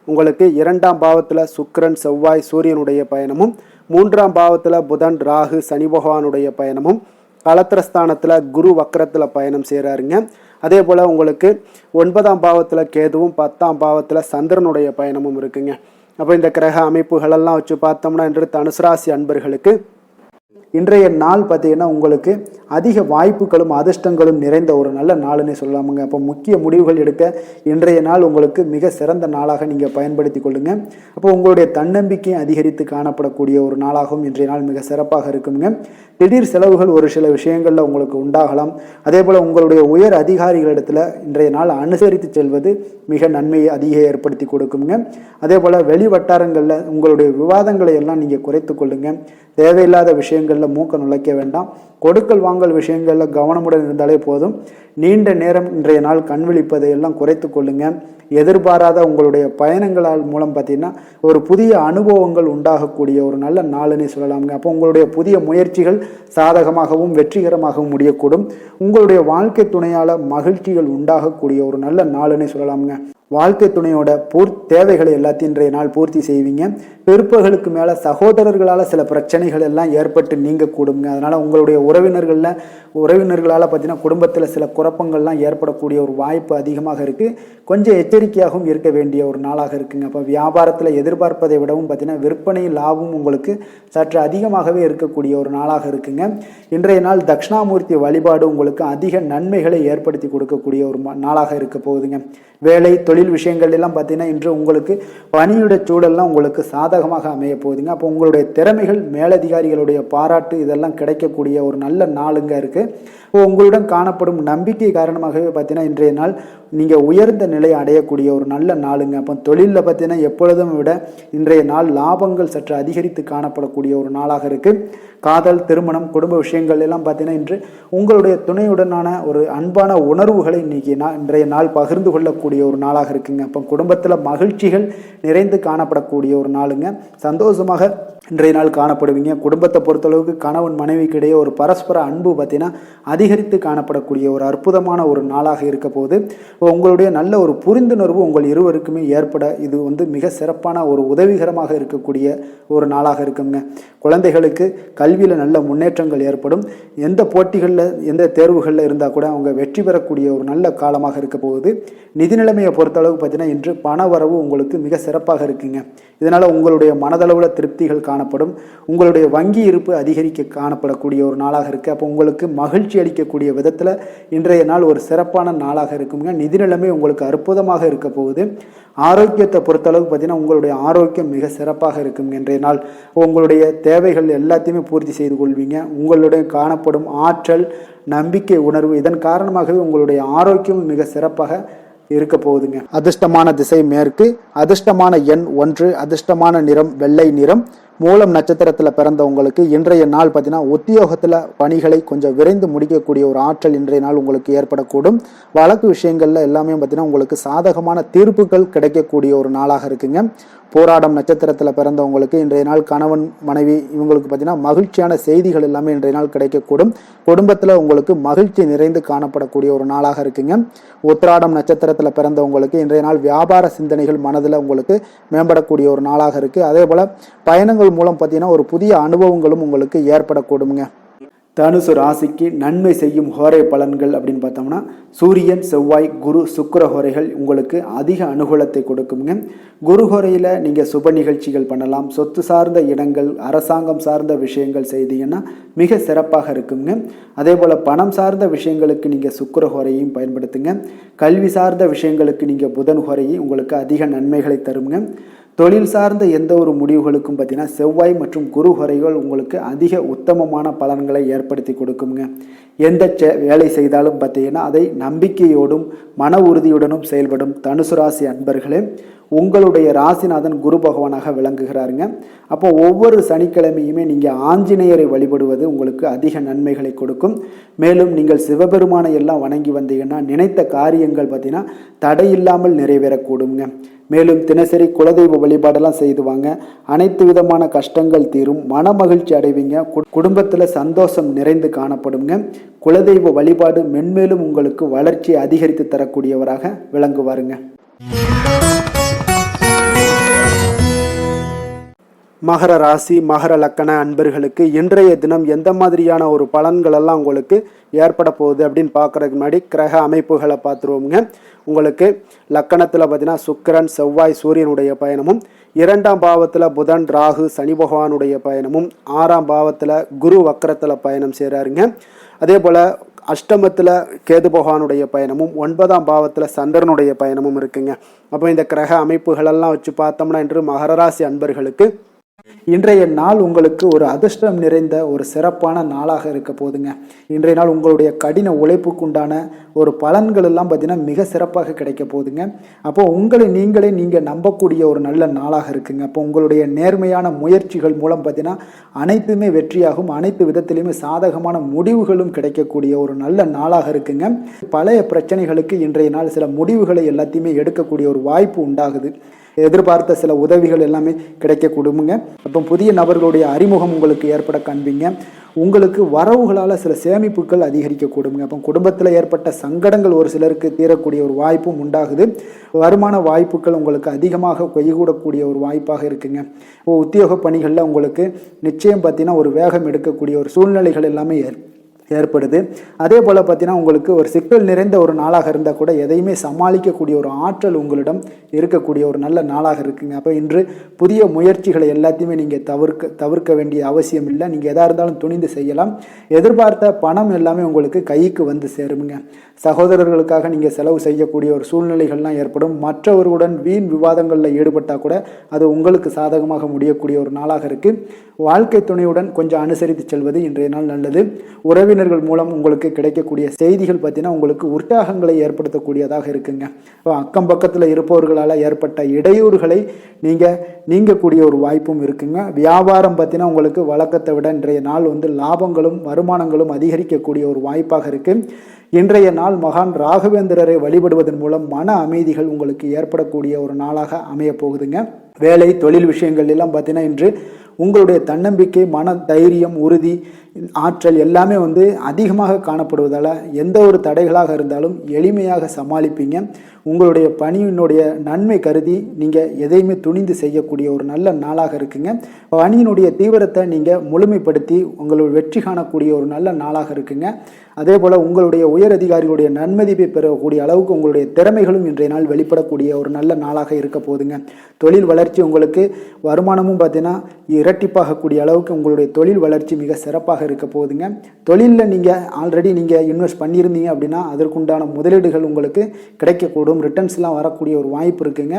உங்களுக்கு 2ஆம் பாவத்தில் சுக்கிரன், செவ்வாய், சூரியனுடைய பயணமும், 3ஆம் பாவத்தில் புதன், ராகு, சனி பகவானுடைய பயணமும், கலத்திரஸ்தானத்தில் குரு வக்கரத்தில் பயணம் செய்கிறாருங்க. அதே போல் உங்களுக்கு 9ஆம் பாவத்தில் கேதுவும், 10ஆம் பாவத்தில் சந்திரனுடைய பயணமும் இருக்குங்க. அப்போ இந்த கிரக அமைப்புகளெல்லாம் வச்சு பார்த்தோம்னா இன்று தனுசு ராசி அன்பர்களுக்கு இன்றைய நாள் பார்த்தீங்கன்னா உங்களுக்கு அதிக வாய்ப்புகளும் அதிர்ஷ்டங்களும் நிறைந்த ஒரு நல்ல நாளுன்னே சொல்லலாமுங்க. அப்போ முக்கிய முடிவுகள் எடுக்க இன்றைய நாள் உங்களுக்கு மிக சிறந்த நாளாக நீங்கள் பயன்படுத்தி கொள்ளுங்க. அப்போ உங்களுடைய தன்னம்பிக்கை அதிகரித்து காணப்படக்கூடிய ஒரு நாளாகவும் இன்றைய நாள் மிக சிறப்பாக இருக்குங்க. திடீர் செலவுகள் ஒரு சில விஷயங்களில் உங்களுக்கு உண்டாகலாம். அதே போல் உங்களுடைய உயர் அதிகாரிகளிடத்தில் இன்றைய நாள் அனுசரித்து செல்வது மிக நன்மையை அதிக ஏற்படுத்தி கொடுக்குங்க. அதே போல் வெளி வட்டாரங்களில் உங்களுடைய விவாதங்களை எல்லாம் நீங்கள் குறைத்து கொள்ளுங்க. தேவையில்லாத விஷயங்களில் மூக்க நுழைக்க வேண்டாம். கொடுக்கல் வாங்கல் விஷயங்களில் கவனமுடன் இருந்தாலே போதும். நீண்ட நேரம் இன்றைய நாள் கண் விழிப்பதை எல்லாம் குறைத்து கொள்ளுங்க. எதிர்பாராத உங்களுடைய பயணங்களால் மூலம் பார்த்தீங்கன்னா ஒரு புதிய அனுபவங்கள் உண்டாகக்கூடிய ஒரு நல்ல நாளுன்னே சொல்லலாமுங்க. அப்போ உங்களுடைய புதிய முயற்சிகள் சாதகமாகவும் வெற்றிகரமாகவும் முடியக்கூடும். உங்களுடைய வாழ்க்கை துணையால் மகிழ்ச்சிகள் உண்டாகக்கூடிய ஒரு நல்ல நாளுன்னே சொல்லலாமுங்க. வாழ்க்கை துணையோட தேவைகளை எல்லாத்தையும் இன்றைய நாள் பூர்த்தி செய்வீங்க. பிற்பகலுக்கு மேலே சகோதரர்களால் சில பிரச்சனைகள் எல்லாம் ஏற்பட்டு நீங்க கூடுங்க. அதனால் உங்களுடைய உறவினர்களால் பார்த்தீங்கன்னா குடும்பத்தில் சில குழப்பங்கள்லாம் ஏற்படக்கூடிய ஒரு வாய்ப்பு அதிகமாக இருக்குது. கொஞ்சம் எச்சரிக்கையாகவும் இருக்க வேண்டிய ஒரு நாளாக இருக்குங்க. அப்போ வியாபாரத்தில் எதிர்பார்ப்பதை விடவும் பார்த்தீங்கன்னா விற்பனை லாபம் உங்களுக்கு சற்று அதிகமாகவே இருக்கக்கூடிய ஒரு நாளாக இருக்குங்க. இன்றைய நாள் தட்சிணாமூர்த்தி வழிபாடு உங்களுக்கு அதிக நன்மைகளை ஏற்படுத்தி கொடுக்கக்கூடிய ஒரு நாளாக இருக்க போகுதுங்க. வேலை தொழில் விஷயங்கள் எல்லாம் பார்த்தீங்கன்னா இன்று உங்களுக்கு பணியுடைய சூழல்லாம் உங்களுக்கு சாதகமாக அமைய போகுதுங்க. அப்போ உங்களுடைய திறமைகள் மேலதிகாரிகளுடைய பாராட்டு இதெல்லாம் கிடைக்கக்கூடிய ஒரு நல்ல நாளுங்க இருக்குது. உங்களுடன் காணப்படும் நம்பிக்கை காரணமாகவே பார்த்தீங்கன்னா இன்றைய நாள் நீங்கள் உயர்ந்த நிலையை அடையக்கூடிய ஒரு நல்ல நாளுங்க. அப்போ தொழிலில் பார்த்தீங்கன்னா எப்பொழுதும் விட இன்றைய நாள் லாபங்கள் சற்று அதிகரித்து காணப்படக்கூடிய ஒரு நாளாக இருக்குது. காதல், திருமணம், குடும்ப விஷயங்கள் எல்லாம் பார்த்தீங்கன்னா இன்று உங்களுடைய துணையுடனான ஒரு அன்பான உணர்வுகளை இன்றைய நாள் பகிர்ந்து கொள்ளக்கூடிய ஒரு நாளாக இருக்குங்க. அப்போ குடும்பத்தில் மகிழ்ச்சிகள் நிறைந்து காணப்படக்கூடிய ஒரு நாளுங்க. சந்தோஷமாக இன்றைய நாள் காணப்படுவீங்க. குடும்பத்தை பொறுத்தளவுக்கு கணவன் மனைவிக்கு இடையே ஒரு பரஸ்பர அன்பு பார்த்தீங்கன்னா அதிகரித்து காணப்படக்கூடிய ஒரு அற்புதமான ஒரு நாளாக இருக்க போது உங்களுடைய நல்ல ஒரு புரிந்துணர்வு உங்கள் இருவருக்குமே ஏற்பட இது மிக சிறப்பான ஒரு உதவிகரமாக இருக்கக்கூடிய ஒரு நாளாக இருக்குங்க. குழந்தைகளுக்கு கல்வியில் நல்ல முன்னேற்றங்கள் ஏற்படும். எந்த போட்டிகளில் எந்த தேர்வுகளில் இருந்தால் கூட அவங்க வெற்றி பெறக்கூடிய ஒரு நல்ல காலமாக இருக்க போகுது. நிதி நிலைமையை பொறுத்தளவுக்கு பார்த்தீங்கன்னா இன்று பண வரவு உங்களுக்கு மிக சிறப்பாக இருக்குங்க. இதனால் உங்களுடைய மனதளவில் திருப்திகள் காணப்படும். உங்களுடைய வங்கி இருப்பு அதிகரிக்க காணப்படக்கூடிய ஒரு நாளாக இருக்குது. அப்போ உங்களுக்கு மகிழ்ச்சி அளிக்கக்கூடிய விதத்தில் இன்றைய நாள் ஒரு சிறப்பான நாளாக இருக்குங்க. நிதி நிலைமை உங்களுக்கு அற்புதமாக இருக்க போகுது. ஆரோக்கியத்தை பொறுத்தளவுக்கு பார்த்தீங்கன்னா உங்களுடைய ஆரோக்கியம் மிக சிறப்பாக இருக்குங்க. இன்றைய நாள் உங்களுடைய தேவைகள் எல்லாத்தையுமே பூர்த்தி செய்து கொள்வீங்க. உங்களுடைய காணப்படும் ஆற்றல், நம்பிக்கை உணர்வு இதன் காரணமாகவே உங்களுடைய ஆரோக்கியம் மிக சிறப்பாக இருக்க போகுதுங்க. அதிர்ஷ்டமான திசை மேற்கு, அதிர்ஷ்டமான எண் 1, அதிர்ஷ்டமான நிறம் வெள்ளை நிறம். மூலம் நட்சத்திரத்தில் பிறந்தவங்களுக்கு இன்றைய நாள் பார்த்தீங்கன்னா உத்தியோகத்தில் பணிகளை கொஞ்சம் விரைந்து முடிக்கக்கூடிய ஒரு ஆற்றல் இன்றைய நாள் உங்களுக்கு ஏற்படக்கூடும். வழக்கு விஷயங்கள்ல எல்லாமே பார்த்தீங்கன்னா உங்களுக்கு சாதகமான தீர்ப்புகள் கிடைக்கக்கூடிய ஒரு நாளாக இருக்குங்க. போராடம் நட்சத்திரத்தில் பிறந்தவங்களுக்கு இன்றைய நாள் கணவன் மனைவி இவங்களுக்கு பார்த்தீங்கன்னா மகிழ்ச்சியான செய்திகள் எல்லாமே இன்றைய நாள் கிடைக்கக்கூடும். குடும்பத்தில் உங்களுக்கு மகிழ்ச்சி நிறைந்து காணப்படக்கூடிய ஒரு நாளாக இருக்குங்க. உத்திராடம் நட்சத்திரத்தில் பிறந்தவங்களுக்கு இன்றைய நாள் வியாபார சிந்தனைகள் மனதில் உங்களுக்கு மேம்படக்கூடிய ஒரு நாளாக இருக்குது. அதே போல் பயணங்கள் மூலம் பார்த்தீங்கன்னா ஒரு புதிய அனுபவங்களும் உங்களுக்கு ஏற்படக்கூடுங்க. தனுசு ராசிக்கு நன்மை செய்யும் ஹோரை பலன்கள் அப்படின்னு பார்த்தோம்னா சூரியன், செவ்வாய், குரு, சுக்கிர ஹோரைகள் உங்களுக்கு அதிக அனுகூலத்தை கொடுக்குங்க. குரு ஹோரையில் நீங்கள் சுப நிகழ்ச்சிகள் பண்ணலாம். சொத்து சார்ந்த இடங்கள், அரசாங்கம் சார்ந்த விஷயங்கள் செய்தீங்கன்னா மிக சிறப்பாக இருக்குங்க. அதே போல் பணம் சார்ந்த விஷயங்களுக்கு நீங்கள் சுக்கிர ஹோரையும் பயன்படுத்துங்க. கல்வி சார்ந்த விஷயங்களுக்கு நீங்கள் புதன் ஹோரையும் உங்களுக்கு அதிக நன்மைகளை தருங்க. தொழில் சார்ந்த எந்த ஒரு முடிவுகளுக்கும் பார்த்தீங்கன்னா செவ்வாய் மற்றும் குரு ஹோரைகள் உங்களுக்கு அதிக உத்தமமான பலன்களை ஏற்படுத்தி கொடுக்குங்க. எந்த வேலை செய்தாலும் பார்த்தீங்கன்னா அதை நம்பிக்கையோடும் மன உறுதியுடனும் செயல்படும் தனுசு ராசி அன்பர்களே, உங்களுடைய ராசிநாதன் குரு பகவானாக விளங்குகிறாருங்க. அப்போ ஒவ்வொரு சனிக்கிழமையுமே நீங்கள் ஆஞ்சநேயரை வழிபடுவது உங்களுக்கு அதிக நன்மைகளை கொடுக்கும். மேலும் நீங்கள் சிவபெருமானை எல்லாம் வணங்கி வந்தீங்கன்னா நினைத்த காரியங்கள் பார்த்தீங்கன்னா தடையில்லாமல் நிறைவேறக்கூடுங்க. மேலும் தினசரி குலதெய்வ வழிபாடெல்லாம் செய்துவாங்க. அனைத்து விதமான கஷ்டங்கள் தீரும். மன மகிழ்ச்சி அடைவீங்க. குடும்பத்தில் சந்தோஷம் நிறைந்து காணப்படுங்க. குலதெய்வ வழிபாடு மென்மேலும் உங்களுக்கு வளர்ச்சியை அதிகரித்து தரக்கூடியவராக விளங்குவாருங்க. மகர ராசி, மகர லக்கண அன்பர்களுக்கு இன்றைய தினம் எந்த மாதிரியான ஒரு பலன்கள் எல்லாம் உங்களுக்கு ஏற்பட போகுது அப்படின்னு பார்க்கறதுக்கு முன்னாடி கிரக அமைப்புகளை பார்த்துருவோங்க. உங்களுக்கு லக்கணத்தில் பார்த்தீங்கன்னா சுக்கிரன், செவ்வாய், சூரியனுடைய பயணமும், 2ஆம் பாவத்தில் புதன், ராகு, சனி பகவானுடைய பயணமும், 6ஆம் பாவத்தில் குரு வக்கரத்தில் பயணம் செய்கிறாருங்க. அதே போல் அஷ்டமத்தில் கேது பகவானுடைய பயணமும், 9ஆம் பாவத்தில் சந்திரனுடைய பயணமும் இருக்குங்க. அப்போ இந்த கிரக அமைப்புகளெல்லாம் வச்சு பார்த்தோம்னா இன்று மகர ராசி அன்பர்களுக்கு இன்றைய நாள் உங்களுக்கு ஒரு அதிர்ஷ்டம் நிறைந்த ஒரு சிறப்பான நாளாக இருக்க போதுங்க. இன்றைய நாள் உங்களுடைய கடின உழைப்புக்குண்டான ஒரு பலன்கள் எல்லாம் பார்த்தீங்கன்னா மிக சிறப்பாக கிடைக்க போகுதுங்க. அப்போ உங்களை நீங்கள் நம்பக்கூடிய ஒரு நல்ல நாளாக இருக்குங்க. அப்போ உங்களுடைய நேர்மையான முயற்சிகள் மூலம் பார்த்தீங்கன்னா அனைத்துமே வெற்றியாகும். அனைத்து விதத்திலையுமே சாதகமான முடிவுகளும் கிடைக்கக்கூடிய ஒரு நல்ல நாளாக இருக்குங்க. பழைய பிரச்சனைகளுக்கு இன்றைய நாள் சில முடிவுகளை எல்லாத்தையுமே எடுக்கக்கூடிய ஒரு வாய்ப்பு உண்டாகுது. எதிர்பார்த்த சில உதவிகள் எல்லாமே கிடைக்கக்கூடுமுங்க. அப்போ புதிய நபர்களுடைய அறிமுகம் உங்களுக்கு ஏற்பட காண்பீங்க. உங்களுக்கு வரவுகளால் சில சேமிப்புகள் அதிகரிக்கக்கூடுங்க. அப்போ குடும்பத்தில் ஏற்பட்ட சங்கடங்கள் ஒரு சிலருக்கு தீரக்கூடிய ஒரு வாய்ப்பும் உண்டாகுது. வருமான வாய்ப்புகள் உங்களுக்கு அதிகமாக கைகூடக்கூடிய ஒரு வாய்ப்பாக இருக்குங்க. உத்தியோக பணிகளில் உங்களுக்கு நிச்சயம் பார்த்தீங்கன்னா ஒரு வேகம் எடுக்கக்கூடிய ஒரு சூழ்நிலைகள் எல்லாமே ஏற்படுது. அதே போல் பார்த்தீங்கன்னா உங்களுக்கு ஒரு சிக்கல் நிறைந்த ஒரு நாளாக இருந்தால் கூட எதையுமே சமாளிக்கக்கூடிய ஒரு ஆற்றல் உங்களிடம் இருக்கக்கூடிய ஒரு நல்ல நாளாக இருக்குங்க. அப்போ இன்று புதிய முயற்சிகளை எல்லாத்தையுமே நீங்கள் தவிர்க்க வேண்டிய அவசியம் இல்லை. நீங்கள் எதாக இருந்தாலும் துணிந்து செய்யலாம். எதிர்பார்த்த பணம் எல்லாமே உங்களுக்கு கைக்கு வந்து சேருங்க. சகோதரர்களுக்காக நீங்கள் செலவு செய்யக்கூடிய ஒரு சூழ்நிலைகள்லாம் ஏற்படும். மற்றவர்களுடன் வீண் விவாதங்களில் ஈடுபட்டால் கூட அது உங்களுக்கு சாதகமாக முடியக்கூடிய ஒரு நாளாக இருக்குது. வாழ்க்கை துணையுடன் கொஞ்சம் அனுசரித்து செல்வது இன்றைய நாள் நல்லது. உறவினர்கள் மூலம் உங்களுக்கு கிடைக்கக்கூடிய செய்திகள் பார்த்தீங்கன்னா உங்களுக்கு உற்சாகங்களை ஏற்படுத்தக்கூடியதாக இருக்குங்க. அக்கம் பக்கத்தில் இருப்பவர்களால் ஏற்பட்ட இடையூறுகளை நீங்கக்கூடிய ஒரு வாய்ப்பும் இருக்குங்க. வியாபாரம் பார்த்தீங்கன்னா உங்களுக்கு வழக்கத்தை விட இன்றைய நாள் லாபங்களும் வருமானங்களும் அதிகரிக்கக்கூடிய ஒரு வாய்ப்பாக இருக்குது. இன்றைய நாள் மகான் ராகவேந்திரரை வழிபடுவதன் மூலம் மன அமைதிகள் உங்களுக்கு ஏற்படக்கூடிய ஒரு நாளாக அமைய போகுதுங்க. வேலை தொழில் விஷயங்கள் எல்லாம் பார்த்தீங்கன்னா இன்று உங்களுடைய தன்னம்பிக்கை, மன தைரியம், உறுதி, ஆற்றல் எல்லாமே அதிகமாக காணப்படுவதால் எந்த ஒரு தடைகளாக இருந்தாலும் எளிமையாக சமாளிப்பீங்க. உங்களுடைய பணியினுடைய நன்மை கருதி நீங்கள் எதையுமே துணிந்து செய்யக்கூடிய ஒரு நல்ல நாளாக இருக்குங்க. பணியினுடைய தீவிரத்தை நீங்கள் முழுமைப்படுத்தி உங்களுடைய வெற்றி காணக்கூடிய ஒரு நல்ல நாளாக இருக்குங்க. அதே போல் உங்களுடைய உயர் அதிகாரிகளுடைய நன்மதிப்பை பெறக்கூடிய அளவுக்கு உங்களுடைய திறமைகளும் இன்றைய நாள் வெளிப்படக்கூடிய ஒரு நல்ல நாளாக இருக்க போகுதுங்க. தொழில் வளர்ச்சி உங்களுக்கு வருமானமும் பார்த்தீங்கன்னா இரட்டிப்பாகக்கூடிய அளவுக்கு உங்களுடைய தொழில் வளர்ச்சி மிக சிறப்பாக இருக்க போகுதுங்க. தொழிலில் நீங்கள் ஆல்ரெடி இன்வெஸ்ட் பண்ணியிருந்தீங்க அப்படின்னா அதற்குண்டான முதலீடுகள் உங்களுக்கு கிடைக்கக்கூடும். ரிட்டர்ன்ஸ்லாம் வரக்கூடிய ஒரு வாய்ப்பு இருக்குங்க.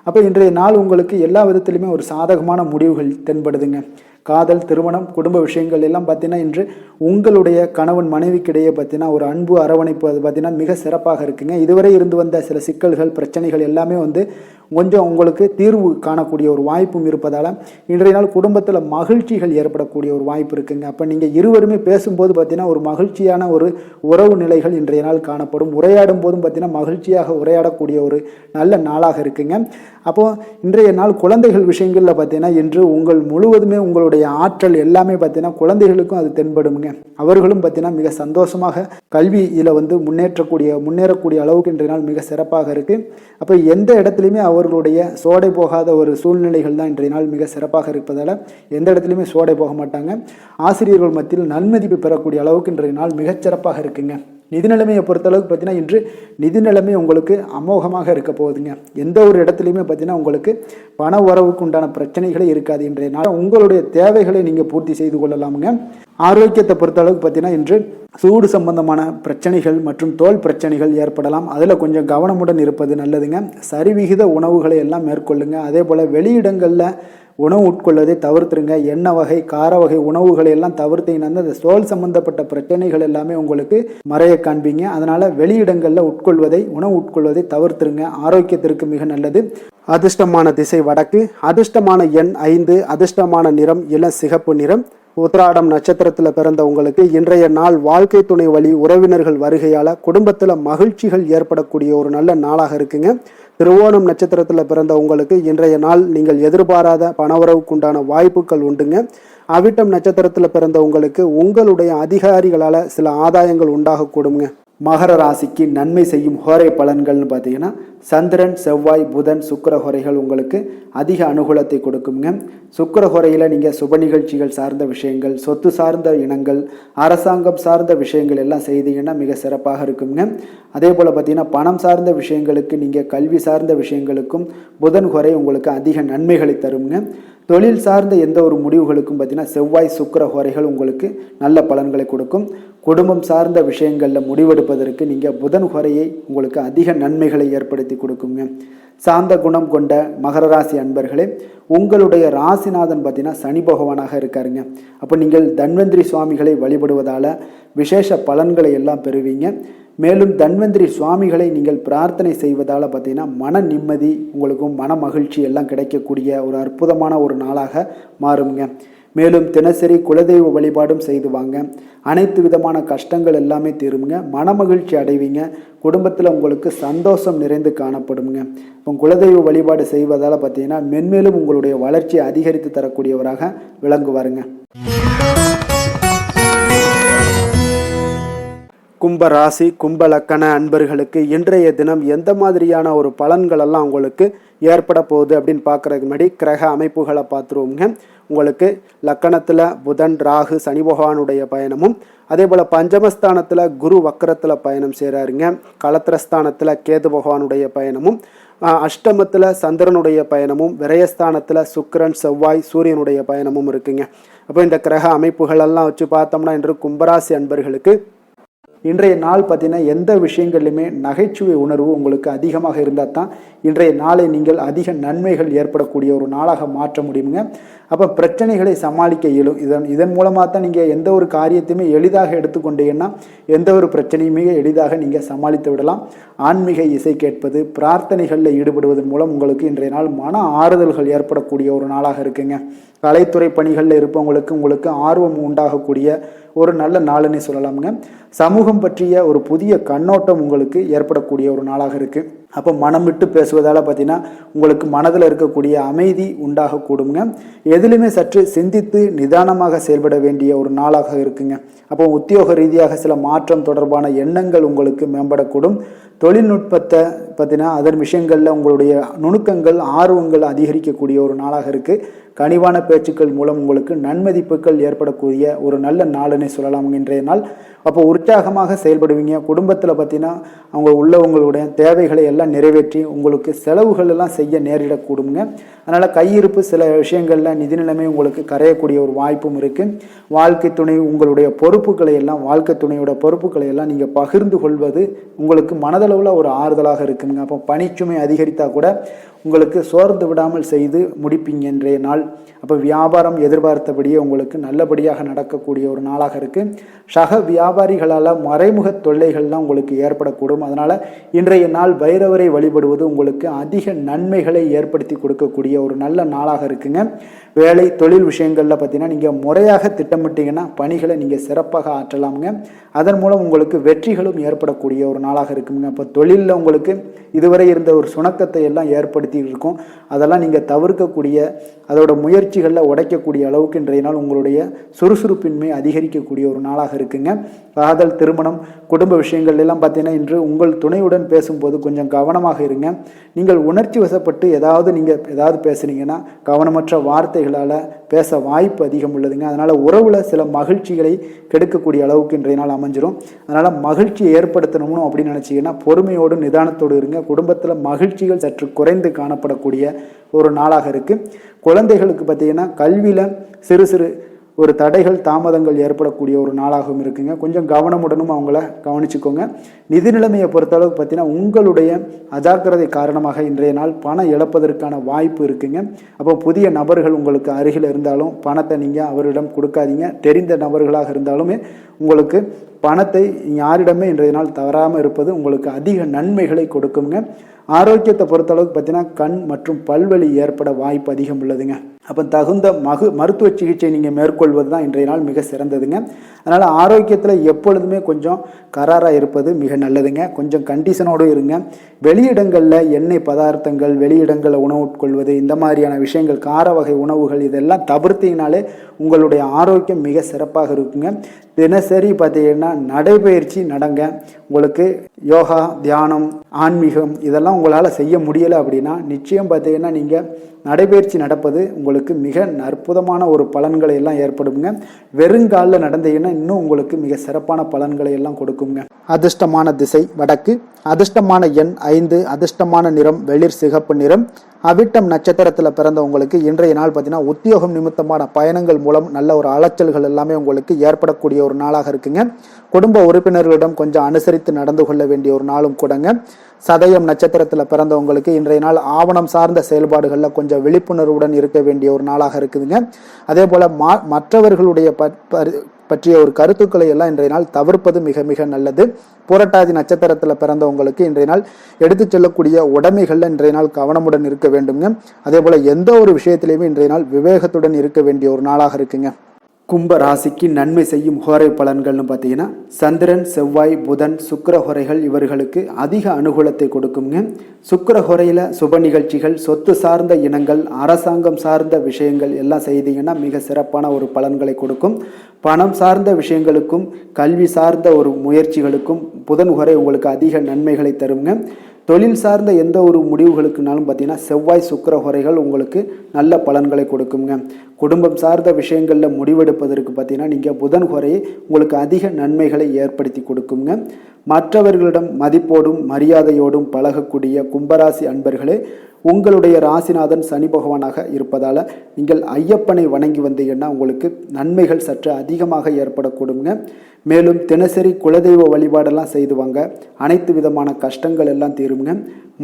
அப்போ இன்றைய நாள் உங்களுக்கு எல்லா விதத்திலுமே ஒரு சாதகமான முடிவுகள் தென்படுதுங்க. காதல், திருமணம், குடும்ப விஷயங்கள் எல்லாம் பார்த்தீங்கன்னா இன்று உங்களுடைய கணவன் மனைவிக்கிடையே பார்த்தீங்கன்னா ஒரு அன்பு அரவணைப்பு அது பார்த்தீங்கன்னா மிக சிறப்பாக இருக்குங்க. இதுவரை இருந்து வந்த சில சிக்கல்கள் பிரச்சனைகள் எல்லாமே கொஞ்சம் உங்களுக்கு தீர்வு காணக்கூடிய ஒரு வாய்ப்பும் இருப்பதால் இன்றைய நாள் குடும்பத்தில் மகிழ்ச்சிகள் ஏற்படக்கூடிய ஒரு வாய்ப்பு இருக்குங்க. அப்போ நீங்கள் இருவருமே பேசும்போது பார்த்தீங்கன்னா ஒரு மகிழ்ச்சியான ஒரு உறவு நிலைகள் இன்றைய நாள் காணப்படும். உரையாடும் போதும் பார்த்தீங்கன்னா மகிழ்ச்சியாக உரையாடக்கூடிய ஒரு நல்ல நாளாக இருக்குங்க. அப்போது இன்றைய நாள் குழந்தைகள் விஷயங்களில் பார்த்தீங்கன்னா இன்று முழுவதுமே உங்களுடைய ஆற்றல் எல்லாமே பார்த்தீங்கன்னா குழந்தைகளுக்கும் அது தென்படுங்க. அவர்களும் பார்த்தீங்கன்னா மிக சந்தோஷமாக கல்வியில் முன்னேறக்கூடிய அளவுக்கு இன்றைய நாள் மிக சிறப்பாக இருக்குது. அப்போ எந்த இடத்துலையுமே அவர்களுடைய சோடை போகாத ஒரு சூழ்நிலைகள் தான் இன்றைய நாள் மிக சிறப்பாக இருப்பதால் எந்த இடத்துலையுமே சோடை போக மாட்டாங்க. ஆசிரியர்கள் மத்தியில் நன்மதிப்பு பெறக்கூடிய அளவுக்கு இன்றைய நாள் மிகச்சிறப்பாக இருக்குங்க. நிதி நிலைமையை பொறுத்தளவுக்கு பார்த்தீங்கன்னா இன்று நிதி நிலைமை உங்களுக்கு அமோகமாக இருக்க போகுதுங்க. எந்த ஒரு இடத்துலையுமே பார்த்தீங்கன்னா உங்களுக்கு பண உறவுக்கு உண்டான பிரச்சனைகளே இருக்காது. இன்றைய நாள் உங்களுடைய தேவைகளை நீங்கள் பூர்த்தி செய்து கொள்ளலாமுங்க. ஆரோக்கியத்தை பொறுத்தளவுக்கு பார்த்தீங்கன்னா இன்று சூடு சம்பந்தமான பிரச்சனைகள் மற்றும் தோல் பிரச்சனைகள் ஏற்படலாம். அதில் கொஞ்சம் கவனமுடன் இருப்பது நல்லதுங்க. சரிவிகித உணவுகளை எல்லாம் மேற்கொள்ளுங்க. அதே போல் வெளியிடங்களில் உணவு உட்கொள்வதை தவிர்த்துருங்க. எண்ணெய் வகை, கார வகை உணவுகளை எல்லாம் தவிர்த்தீங்கன்னா அந்த தோல் சம்பந்தப்பட்ட பிரச்சனைகள் எல்லாமே உங்களுக்கு மறைய காண்பீங்க. அதனால் வெளியிடங்களில் உணவு உட்கொள்வதை தவிர்த்துருங்க. ஆரோக்கியத்திற்கு மிக நல்லது. அதிர்ஷ்டமான திசை வடக்கு, அதிர்ஷ்டமான எண் 5, அதிர்ஷ்டமான நிறம் இளம் சிகப்பு நிறம். உத்திராடம் நட்சத்திரத்தில் பிறந்த உங்களுக்கு இன்றைய நாள் வாழ்க்கை துணை வழி உறவினர்கள் வருகையால் குடும்பத்தில் மகிழ்ச்சிகள் ஏற்படக்கூடிய ஒரு நல்ல நாளாக இருக்குங்க. திருவோணம் நட்சத்திரத்தில் பிறந்த உங்களுக்கு இன்றைய நாள் நீங்கள் எதிர்பாராத பணவரவுக்குண்டான வாய்ப்புகள் உண்டுங்க. அவிட்டம் நட்சத்திரத்தில் பிறந்த உங்களுக்கு உங்களுடைய அதிகாரிகளால் சில ஆதாயங்கள் உண்டாகக்கூடுங்க. மகர ராசிக்கு நன்மை செய்யும் ஹோரை பலன்கள்னு பார்த்தீங்கன்னா சந்திரன், செவ்வாய், புதன், சுக்கிர ஹோரைகள் உங்களுக்கு அதிக அனுகூலத்தை கொடுக்குங்க. சுக்கிர ஹோரையில் நீங்கள் சுப நிகழ்ச்சிகள் சார்ந்த விஷயங்கள், சொத்து சார்ந்த இனங்கள், அரசாங்கம் சார்ந்த விஷயங்கள் எல்லாம் செய்தீங்கன்னா மிக சிறப்பாக இருக்குங்க. அதே போல் பார்த்தீங்கன்னா பணம் சார்ந்த விஷயங்களுக்கு, நீங்கள் கல்வி சார்ந்த விஷயங்களுக்கும் புதன் ஹோரை உங்களுக்கு அதிக நன்மைகளை தருங்க. தொழில் சார்ந்த எந்த ஒரு முடிவுகளுக்கும் பார்த்தீங்கன்னா செவ்வாய், சுக்கிர ஹோரைகள் உங்களுக்கு நல்ல பலன்களை கொடுக்கும். குடும்பம் சார்ந்த விஷயங்களில் முடிவெடுப்பதற்கு நீங்கள் புதன் ஹோரையை உங்களுக்கு அதிக நன்மைகளை ஏற்படுத்தி கொடுக்குங்க. சாந்த குணம் கொண்ட மகர ராசி அன்பர்களே, உங்களுடைய ராசிநாதன் பார்த்தீங்கன்னா சனி பகவானாக இருக்காருங்க. அப்போ நீங்கள் தன்வந்திரி சுவாமிகளை வழிபடுவதால் விசேஷ பலன்களை எல்லாம் பெறுவீங்க. மேலும் தன்வந்திரி சுவாமிகளை நீங்கள் பிரார்த்தனை செய்வதால் பார்த்தீங்கன்னா மன நிம்மதி உங்களுக்கும் மன மகிழ்ச்சி எல்லாம் கிடைக்கக்கூடிய ஒரு அற்புதமான ஒரு நாளாக மாறுங்க. மேலும் தினசரி குலதெய்வ வழிபாடும் செய்து வாங்க. அனைத்து விதமான கஷ்டங்கள் எல்லாமே தீருங்க. மனமகிழ்ச்சி அடைவீங்க. குடும்பத்தில் உங்களுக்கு சந்தோஷம் நிறைந்து காணப்படுங்க. இப்போ குலதெய்வ வழிபாடு செய்வதால் பார்த்தீங்கன்னா மென்மேலும் உங்களுடைய வளர்ச்சியை அதிகரித்து தரக்கூடியவராக விளங்குவாருங்க. கும்ப ராசி கும்ப லக்கண அன்பர்களுக்கு இன்றைய தினம் எந்த மாதிரியான ஒரு பலன்கள் எல்லாம் உங்களுக்கு ஏற்பட போகுது அப்படின்னு பார்க்குறதுக்கு முன்னாடி கிரக அமைப்புகளை பார்த்துருவோங்க. உங்களுக்கு லக்கணத்தில் புதன் ராகு சனி பகவானுடைய பயணமும், அதே போல் பஞ்சமஸ்தானத்தில் குரு வக்கரத்தில் பயணம் செய்கிறாருங்க. களத்திரஸ்தானத்தில் கேது பகவானுடைய பயணமும், அஷ்டமத்தில் சந்திரனுடைய பயணமும், விரயஸ்தானத்தில் சுக்கிரன் செவ்வாய் சூரியனுடைய பயணமும் இருக்குங்க. அப்போ இந்த கிரக அமைப்புகளெல்லாம் வச்சு பார்த்தோம்னா இன்று கும்பராசி அன்பர்களுக்கு இன்றைய நாள் பார்த்தீங்கன்னா எந்த விஷயங்கள்லையுமே நகைச்சுவை உணர்வு உங்களுக்கு அதிகமாக இருந்தால் தான் இன்றைய நாளை நீங்கள் அதிக நன்மைகள் ஏற்படக்கூடிய ஒரு நாளாக மாற்ற முடியுங்க. அப்போ பிரச்சனைகளை சமாளிக்க இயலும். இதன் மூலமாக தான் நீங்கள் எந்த ஒரு காரியத்தையுமே எளிதாக எடுத்துக்கொண்டீங்கன்னா எந்த ஒரு பிரச்சனையுமே எளிதாக நீங்கள் சமாளித்து விடலாம். ஆன்மீக இசை கேட்பது, பிரார்த்தனைகளில் ஈடுபடுவதன் மூலம் உங்களுக்கு இன்றைய நாள் மன ஆறுதல்கள் ஏற்படக்கூடிய ஒரு நாளாக இருக்குங்க. கலைத்துறை பணிகளில் இருப்பவங்களுக்கு உங்களுக்கு ஆர்வம் உண்டாகக்கூடிய ஒரு நல்ல நாளுன்னு சொல்லலாமுங்க. சமூகம் பற்றிய ஒரு புதிய கண்ணோட்டம் உங்களுக்கு ஏற்படக்கூடிய ஒரு நாளாக இருக்குது. அப்போ மனம் விட்டு பேசுவதால் பார்த்தீங்கன்னா உங்களுக்கு மனதில் இருக்கக்கூடிய அமைதி உண்டாகக்கூடுங்க. எதிலுமே சற்று சிந்தித்து நிதானமாக செயல்பட வேண்டிய ஒரு நாளாக இருக்குங்க. அப்போ உத்தியோக ரீதியாக சில மாற்றம் தொடர்பான எண்ணங்கள் உங்களுக்கு மேம்படக்கூடும். தொழில்நுட்பத்தை பார்த்தீங்கன்னா அதன் விஷயங்களில் உங்களுடைய நுணுக்கங்கள் ஆர்வங்கள் அதிகரிக்கக்கூடிய ஒரு நாளாக இருக்குது. கனிவான பேச்சுக்கள் மூலம் உங்களுக்கு நன்மதிப்புகள் ஏற்படக்கூடிய ஒரு நல்ல நாளுன்னு சொல்லலாம் இன்றைய நாள். அப்போ உற்சாகமாக செயல்படுவீங்க. குடும்பத்தில் பார்த்தீங்கன்னா அவங்க உள்ளவங்களுடைய தேவைகளை எல்லாம் நிறைவேற்றி உங்களுக்கு செலவுகள் எல்லாம் செய்ய நேரிடக்கூடுங்க. அதனால் கையிருப்பு சில விஷயங்களில் நிதி நிலைமை உங்களுக்கு கரையக்கூடிய ஒரு வாய்ப்பும் இருக்குது. வாழ்க்கை துணை உங்களுடைய பொறுப்புகளை எல்லாம் வாழ்க்கை துணையோட பொறுப்புகளை எல்லாம் நீங்கள் பகிர்ந்து கொள்வது உங்களுக்கு மனதளவில் ஒரு ஆறுதலாக இருக்குங்க. அப்போ பணிச்சுமை அதிகரித்தா கூட உங்களுக்கு சோர்ந்து விடாமல் செய்து முடிப்பீங்க இன்றைய நாள். அப்போ வியாபாரம் எதிர்பார்த்தபடியே உங்களுக்கு நல்லபடியாக நடக்கக்கூடிய ஒரு நாளாக இருக்குது. சக வியாபாரிகளால் மறைமுக தொல்லைகள்லாம் உங்களுக்கு ஏற்படக்கூடும். அதனால் இன்றைய நாள் பைரவரை வழிபடுவது உங்களுக்கு அதிக நன்மைகளை ஏற்படுத்தி கொடுக்கக்கூடிய ஒரு நல்ல நாளாக இருக்குங்க. வேலை தொழில் விஷயங்களில் பார்த்தீங்கன்னா நீங்கள் முறையாக திட்டமிட்டீங்கன்னா பணிகளை நீங்கள் சிறப்பாக ஆற்றலாமுங்க. அதன் மூலம் உங்களுக்கு வெற்றிகளும் ஏற்படக்கூடிய ஒரு நாளாக இருக்குங்க. அப்போ தொழிலில் உங்களுக்கு இதுவரை இருந்த ஒரு சுணக்கத்தை எல்லாம் ஏற்படுத்தி இருக்கும். அதெல்லாம் நீங்கள் தவிர்க்கக்கூடிய அதோட முயற்சிகளில் உடைக்கக்கூடிய அளவுக்கு இன்றைய நாள் உங்களுடைய சுறுசுறுப்பின்மை அதிகரிக்கக்கூடிய ஒரு நாளாக இருக்குங்க. காதல் திருமணம் குடும்ப விஷயங்கள் எல்லாம் பார்த்தீங்கன்னா இன்று உங்கள் துணையுடன் பேசும்போது கொஞ்சம் கவனமாக இருங்க. நீங்கள் உணர்ச்சி வசப்பட்டு ஏதாவது பேசுனீங்கன்னா கவனமற்ற வார்த்தைகளால் பேச வாய்ப்பு அதிகம் உள்ளதுங்க. அதனால் உறவில் சில மகிழ்ச்சிகளை கெடுக்கக்கூடிய அளவுக்கு இன்றைய நாள் அமைஞ்சிரும். அதனால் மகிழ்ச்சியை ஏற்படுத்தணும்னு அப்படின்னு நினச்சிங்கன்னா பொறுமையோடு நிதானத்தோடு இருங்க. குடும்பத்தில் மகிழ்ச்சிகள் சற்று குறைந்து காணப்படக்கூடிய ஒரு நாளாக இருக்குது. குழந்தைகளுக்கு பார்த்தீங்கன்னா கல்வியில் சிறு சிறு ஒரு தடைகள் தாமதங்கள் ஏற்படக்கூடிய ஒரு நாளாகவும் இருக்குங்க. கொஞ்சம் கவனமுடனும் அவங்கள கவனிச்சுக்கோங்க. நிதி நிலைமையை பொறுத்தளவுக்கு பார்த்தீங்கன்னா உங்களுடைய அஜாக்கிரதை காரணமாக இன்றைய நாள் பணம் இழப்பதற்கான வாய்ப்பு இருக்குங்க. அப்போ புதிய நபர்கள் உங்களுக்கு அருகில் இருந்தாலும் பணத்தை நீங்கள் அவரிடம் கொடுக்காதீங்க. தெரிந்த நபர்களாக இருந்தாலுமே உங்களுக்கு பணத்தை யாரிடமே இன்றைய நாள் தவறாமல் இருப்பது உங்களுக்கு அதிக நன்மைகளை கொடுக்குங்க. ஆரோக்கியத்தை பொறுத்தளவுக்கு பார்த்தீங்கன்னா கண் மற்றும் பல்வலி ஏற்பட வாய்ப்பு அதிகம் உள்ளதுங்க. அப்போ தகுந்த மருத்துவ சிகிச்சை நீங்கள் மேற்கொள்வது தான் இன்றைய நாள் மிக சிறந்ததுங்க. அதனால் ஆரோக்கியத்தில் எப்பொழுதுமே கொஞ்சம் கராராக இருப்பது மிக நல்லதுங்க. கொஞ்சம் கண்டிஷனோடு இருங்க. வெளியிடங்களில் எண்ணெய் பதார்த்தங்கள், வெளியிடங்களில் உணவு உட்கொள்வது, இந்த மாதிரியான விஷயங்கள், கார வகை உணவுகள் இதெல்லாம் தவிர்த்தீங்கனாலே உங்களுடைய ஆரோக்கியம் மிக சிறப்பாக இருக்குங்க. தினசரி பார்த்தீங்கன்னா நடைபயிற்சி நடங்க. உங்களுக்கு யோகா, தியானம், ஆன்மீகம் இதெல்லாம் உங்களால் செய்ய முடியலை அப்படின்னா நிச்சயம் பார்த்தீங்கன்னா நீங்கள் நடைபயிற்சி நடப்பது உங்களுக்கு மிக அற்புதமான ஒரு பலன்களை எல்லாம் ஏற்படுங்க. வெறுங்காலில் நடந்தீங்கன்னா இன்னும் உங்களுக்கு மிக சிறப்பான பலன்களை எல்லாம் கொடுக்குங்க. அதிர்ஷ்டமான திசை வடக்கு, அதிர்ஷ்டமான எண் 5, அதிர்ஷ்டமான நிறம் வெளிர் சிகப்பு நிறம். அவிட்டம் நட்சத்திரத்தில் பிறந்தவங்களுக்கு இன்றைய நாள் பார்த்தீங்கன்னா உத்தியோகம் நிமித்தமான பயணங்கள் மூலம் நல்ல ஒரு அலைச்சல்கள் எல்லாமே உங்களுக்கு ஏற்படக்கூடிய ஒரு நாளாக இருக்குங்க. குடும்ப உறுப்பினர்களிடம் கொஞ்சம் அனுசரித்து நடந்து கொள்ள வேண்டிய ஒரு நாளும் கூடங்க. சதயம் நட்சத்திரத்தில் பிறந்தவங்களுக்கு இன்றைய நாள் ஆவணம் சார்ந்த செயல்பாடுகளில் கொஞ்சம் விழிப்புணர்வுடன் இருக்க வேண்டிய ஒரு நாளாக இருக்குதுங்க. அதே போல் மற்றவர்களுடைய பற்றிய ஒரு கருத்துக்களை எல்லாம் இன்றைய நாள் தவிர்ப்பது மிக மிக நல்லது. புரட்டாதி நட்சத்திரத்தில் பிறந்தவங்களுக்கு இன்றைய நாள் எடுத்துச் செல்லக்கூடிய உடைமைகள்ல இன்றைய நாள் கவனமுடன் இருக்க வேண்டுங்க. அதே போல எந்த ஒரு விஷயத்திலையுமே இன்றைய நாள் விவேகத்துடன் இருக்க வேண்டிய ஒரு நாளாக இருக்குங்க. கும்ப ராசிக்கு நன்மை செய்யும் ஹோரை பலன்கள்னு பார்த்தீங்கன்னா சந்திரன், செவ்வாய், புதன், சுக்கிர ஹோரைகள் இவர்களுக்கு அதிக அனுகூலத்தை கொடுக்குங்க. சுக்கிர ஹோரையில் சுப நிகழ்ச்சிகள், சொத்து சார்ந்த இனங்கள், அரசாங்கம் சார்ந்த விஷயங்கள் எல்லாம் செய்தீங்கன்னா மிக சிறப்பான ஒரு பலன்களை கொடுக்கும். பணம் சார்ந்த விஷயங்களுக்கும் கல்வி சார்ந்த ஒரு முயற்சிகளுக்கும் புதன் ஹோரை உங்களுக்கு அதிக நன்மைகளை தருங்க. தொழில் சார்ந்த எந்த ஒரு முடிவுகளுக்குனாலும் பார்த்தீங்கன்னா செவ்வாய், சுக்கிர ஹோரைகள் உங்களுக்கு நல்ல பலன்களை கொடுக்குங்க. குடும்பம் சார்ந்த விஷயங்களில் முடிவெடுப்பதற்கு பார்த்தீங்கன்னா நீங்கள் புதன் ஹோரையை உங்களுக்கு அதிக நன்மைகளை ஏற்படுத்தி கொடுக்குங்க. மற்றவர்களிடம் மதிப்போடும் மரியாதையோடும் பழகக்கூடிய கும்பராசி அன்பர்களே, உங்களுடைய ராசிநாதன் சனி பகவானாக இருப்பதால் நீங்கள் ஐயப்பனை வணங்கி வந்தீங்கன்னா உங்களுக்கு நன்மைகள் சற்று அதிகமாக ஏற்படக்கூடுங்க. மேலும் தினசரி குலதெய்வ வழிபாடெல்லாம் செய்து வாங்க, அனைத்து விதமான கஷ்டங்கள் எல்லாம் தீருங்க,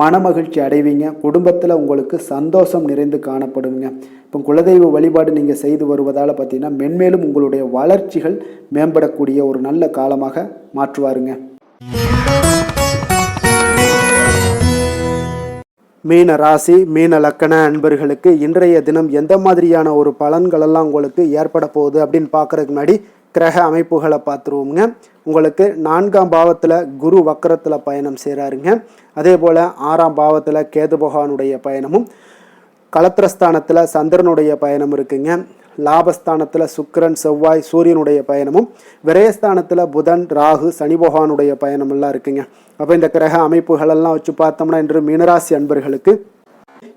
மனமகிழ்ச்சி அடைவீங்க, குடும்பத்தில் உங்களுக்கு சந்தோஷம் நிறைந்து காணப்படுங்க. இப்போ குலதெய்வ வழிபாடு நீங்கள் செய்து வருவதால் பார்த்தீங்கன்னா மென்மேலும் உங்களுடைய வளர்ச்சிகள் மேம்படக்கூடிய ஒரு நல்ல காலமாக மாற்றுவாருங்க. மீன ராசி, மீன லக்கண அன்பர்களுக்கு இன்றைய தினம் எந்த மாதிரியான ஒரு பலன்களெல்லாம் உங்களுக்கு ஏற்பட போகுது அப்படின்னு பார்க்கறதுக்கு முன்னாடி கிரக அமைப்புகளை பார்த்துருவோங்க. உங்களுக்கு 4ஆம் பாவத்தில் குரு வக்கரத்தில் பயணம் செய்கிறாருங்க. அதே போல் 6ஆம் பாவத்தில் கேது பகவானுடைய பயணமும், களத்திரஸ்தானத்தில் சந்திரனுடைய பயணம் இருக்குங்க. லாபஸ்தானத்தில் சுக்கிரன், செவ்வாய், சூரியனுடைய பயணமும், விரயஸ்தானத்தில் புதன், ராகு, சனி பகவானுடைய பயணமெல்லாம் இருக்குங்க. அப்போ இந்த கிரக அமைப்புகளெல்லாம் வச்சு பார்த்தோம்னா இன்று மீனராசி அன்பர்களுக்கு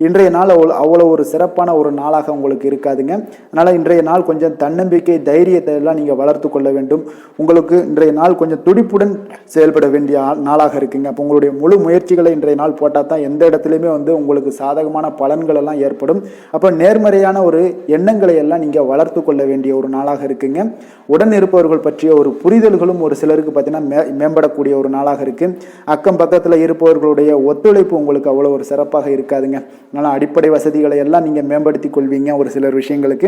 இன்றைய நாள் அவ்வளோ ஒரு சிறப்பான ஒரு நாளாக உங்களுக்கு இருக்காதுங்க. அதனால் இன்றைய நாள் கொஞ்சம் தன்னம்பிக்கை, தைரியத்தை எல்லாம் நீங்கள் வளர்த்து கொள்ள வேண்டும். உங்களுக்கு இன்றைய நாள் கொஞ்சம் துடிப்புடன் செயல்பட வேண்டிய நாளாக இருக்குங்க. அப்போ உங்களுடைய முழு முயற்சிகளை இன்றைய நாள் போட்டால் தான் எந்த இடத்துலையுமே உங்களுக்கு சாதகமான பலன்கள் எல்லாம் ஏற்படும். அப்போ நேர்மறையான ஒரு எண்ணங்களை எல்லாம் நீங்கள் வளர்த்து கொள்ள வேண்டிய ஒரு நாளாக இருக்குங்க. உடன் இருப்பவர்கள் பற்றிய ஒரு புரிதல்களும் ஒரு சிலருக்கு பார்த்தீங்கன்னா மேம்படக்கூடிய ஒரு நாளாக இருக்குது. அக்கம் பக்கத்தில் இருப்பவர்களுடைய ஒத்துழைப்பு உங்களுக்கு அவ்வளோ ஒரு சிறப்பாக இருக்காதுங்க. அதனால் அடிப்படை வசதிகளை எல்லாம் நீங்கள் மேம்படுத்தி கொள்வீங்க. ஒரு சிலர் விஷயங்களுக்கு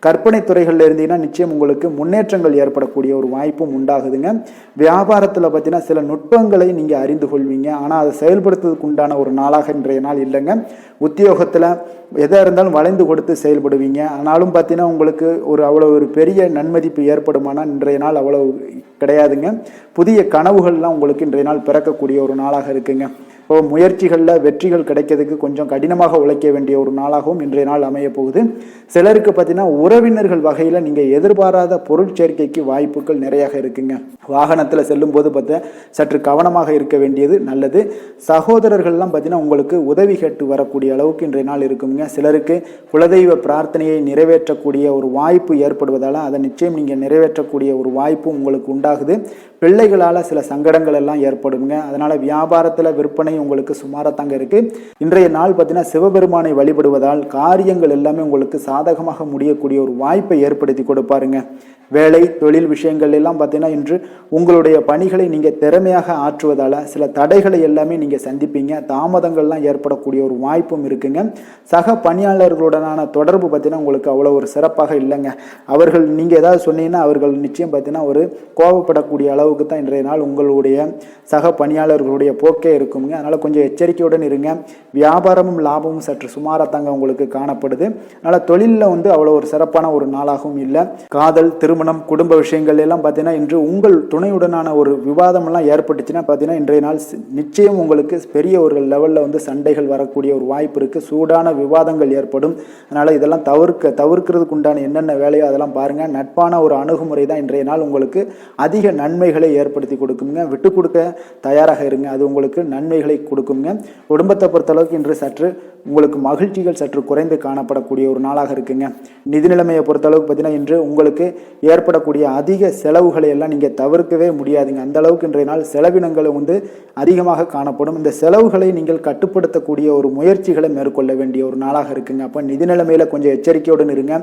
கற்பனை துறைகளில் இருந்தீங்கன்னா நிச்சயம் உங்களுக்கு முன்னேற்றங்கள் ஏற்படக்கூடிய ஒரு வாய்ப்பும் உண்டாகுதுங்க. வியாபாரத்தில் பார்த்தீங்கன்னா சில நுட்பங்களை நீங்கள் அறிந்து கொள்வீங்க. ஆனால் அதை செயல்படுத்துவதற்கு உண்டான ஒரு நாளாக இன்றைய நாள் இல்லைங்க. உத்தியோகத்தில் எதாக இருந்தாலும் வளைந்து கொடுத்து செயல்படுவீங்க. ஆனாலும் பார்த்தீங்கன்னா உங்களுக்கு அவ்வளோ ஒரு பெரிய நன்மதிப்பு ஏற்படுமானால் இன்றைய நாள் அவ்வளோ கிடையாதுங்க. புதிய கனவுகள்லாம் உங்களுக்கு இன்றைய நாள் பிறக்கக்கூடிய ஒரு நாளாக இருக்குங்க. இப்போ முயற்சிகளில் வெற்றிகள் கிடைக்கிறதுக்கு கொஞ்சம் கடினமாக உழைக்க வேண்டிய ஒரு நாளாகவும் இன்றைய நாள் அமைய போகுது. சிலருக்கு பார்த்தீங்கன்னா உறவினர்கள் வகையில் நீங்கள் எதிர்பாராத பொருள் சேர்க்கைக்கு வாய்ப்புகள் நிறையாக இருக்குங்க. வாகனத்தில் செல்லும் போது பார்த்தா சற்று கவனமாக இருக்க வேண்டியது நல்லது. சகோதரர்கள்லாம் பார்த்தீங்கன்னா உங்களுக்கு உதவி கேட்டு வரக்கூடிய அளவுக்கு இன்றைய நாள் இருக்குங்க. சிலருக்கு குலதெய்வ பிரார்த்தனையை நிறைவேற்றக்கூடிய ஒரு வாய்ப்பு ஏற்படுவதால் அதை நிச்சயம் நீங்கள் நிறைவேற்றக்கூடிய ஒரு வாய்ப்பும் உங்களுக்கு உண்டாகுது. பிள்ளைகளால் சில சங்கடங்கள் எல்லாம் ஏற்படுங்க. அதனால் வியாபாரத்தில் விற்பனை உங்களுக்கு சுமாரத்தாங்க இருக்குது. இன்றைய நாள் பார்த்தீங்கன்னா சிவபெருமானை வழிபடுவதால் காரியங்கள் எல்லாமே உங்களுக்கு சாதகமாக முடியக்கூடிய ஒரு வாய்ப்பை ஏற்படுத்தி கொடுப்பாருங்க. வேலை தொழில் விஷயங்கள் எல்லாம் பார்த்தீங்கன்னா இன்று உங்களுடைய பணிகளை நீங்கள் திறமையாக ஆற்றுவதால் சில தடைகளை எல்லாமே நீங்கள் சந்திப்பீங்க. தாமதங்கள்லாம் ஏற்படக்கூடிய ஒரு வாய்ப்பும் இருக்குங்க. சக பணியாளர்களுடனான தொடர்பு பார்த்தீங்கன்னா உங்களுக்கு அவ்வளோ ஒரு சிறப்பாக இல்லைங்க. அவர்கள் நீங்கள் ஏதாவது சொன்னீங்கன்னா அவர்கள் நிச்சயம் பார்த்தீங்கன்னா ஒரு கோபப்படக்கூடிய அளவுக்கு தான் இன்றைய நாள் உங்களுடைய சக பணியாளர்களுடைய போக்கே இருக்குங்க. அதனால் கொஞ்சம் எச்சரிக்கையுடன் இருங்க. வியாபாரமும் லாபமும் சற்று சுமாரத்தாங்க உங்களுக்கு காணப்படுது. அதனால் தொழிலில் அவ்வளோ ஒரு சிறப்பான ஒரு நாளாகவும் இல்லை. காதல், திருமணம், குடும்ப விஷயங்கள் எல்லாம் பார்த்தீங்கன்னா இன்று உங்கள் துணையுடனான ஒரு விவாதம் எல்லாம் ஏற்பட்டுச்சுன்னா பார்த்தீங்கன்னா இன்றைய நாள் நிச்சயம் உங்களுக்கு பெரிய ஒரு லெவலில் சண்டைகள் வரக்கூடிய ஒரு வாய்ப்பு இருக்குது. சூடான விவாதங்கள் ஏற்படும். அதனால் இதெல்லாம் தவிர்க்கிறதுக்கு உண்டான என்னென்ன வேலையோ அதெல்லாம் பாருங்கள். நட்பான ஒரு அணுகுமுறை தான் இன்றைய நாள் உங்களுக்கு அதிக நன்மைகளை ஏற்படுத்தி கொடுக்குங்க. விட்டு கொடுக்க தயாராக இருங்க. அது உங்களுக்கு நன்மைகளை கொடுக்குங்க. குடும்பத்தை பொறுத்தளவுக்கு இன்று சற்று உங்களுக்கு மகிழ்ச்சிகள் சற்று குறைந்து காணப்படக்கூடிய ஒரு நாளாக இருக்குங்க. நிதி நிலைமையை பொறுத்தளவுக்கு பார்த்தீங்கன்னா இன்று உங்களுக்கு ஏற்படக்கூடிய அதிக செலவுகளை எல்லாம் நீங்கள் தவிர்க்கவே முடியாதுங்க. அந்த அளவுக்கு இன்றைய நாள் செலவினங்கள் அதிகமாக காணப்படும். இந்த செலவுகளை நீங்கள் கட்டுப்படுத்தக்கூடிய ஒரு முயற்சிகளை மேற்கொள்ள வேண்டிய ஒரு நாளாக இருக்குங்க. அப்போ நிதி நிலைமையில் கொஞ்சம் எச்சரிக்கையுடன் இருங்க.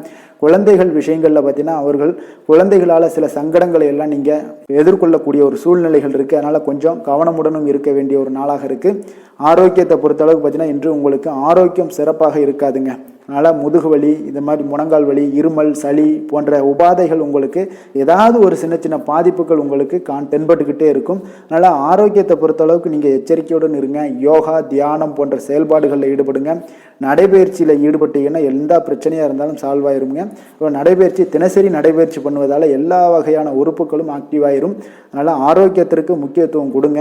குழந்தைகள் விஷயங்களில் பார்த்தீங்கன்னா அவர்கள் குழந்தைகளால் சில சங்கடங்களை எல்லாம் நீங்கள் எதிர்கொள்ளக்கூடிய ஒரு சூழ்நிலைகள் இருக்குது. அதனால் கொஞ்சம் கவனமுடனும் இருக்க வேண்டிய ஒரு நாளாக இருக்குது. ஆரோக்கியத்தை பொறுத்தளவுக்கு பார்த்தீங்கன்னா இன்று உங்களுக்கு ஆரோக்கியம் சிறப்பாக இருக்காதுங்க. அதனால் முதுகு வலி, இந்த மாதிரி முழங்கால் வலி, இருமல், சளி போன்ற உபாதைகள் உங்களுக்கு ஏதாவது ஒரு சின்ன சின்ன பாதிப்புகள் உங்களுக்கு தென்பட்டுக்கிட்டே இருக்கும். அதனால் ஆரோக்கியத்தை பொறுத்தளவுக்கு நீங்கள் எச்சரிக்கையுடன் இருங்க. யோகா, தியானம் போன்ற செயல்பாடுகளில் ஈடுபடுங்க. நடைபயிற்சியில் ஈடுபட்டீங்கன்னா எந்த பிரச்சனையாக இருந்தாலும் சால்வ் ஆயிருங்க. இப்போ நடைபயிற்சி தினசரி நடைபயிற்சி பண்ணுவதால் எல்லா வகையான உறுப்புகளும் ஆக்டிவ் ஆயிரும். அதனால் ஆரோக்கியத்திற்கு முக்கியத்துவம் கொடுங்க.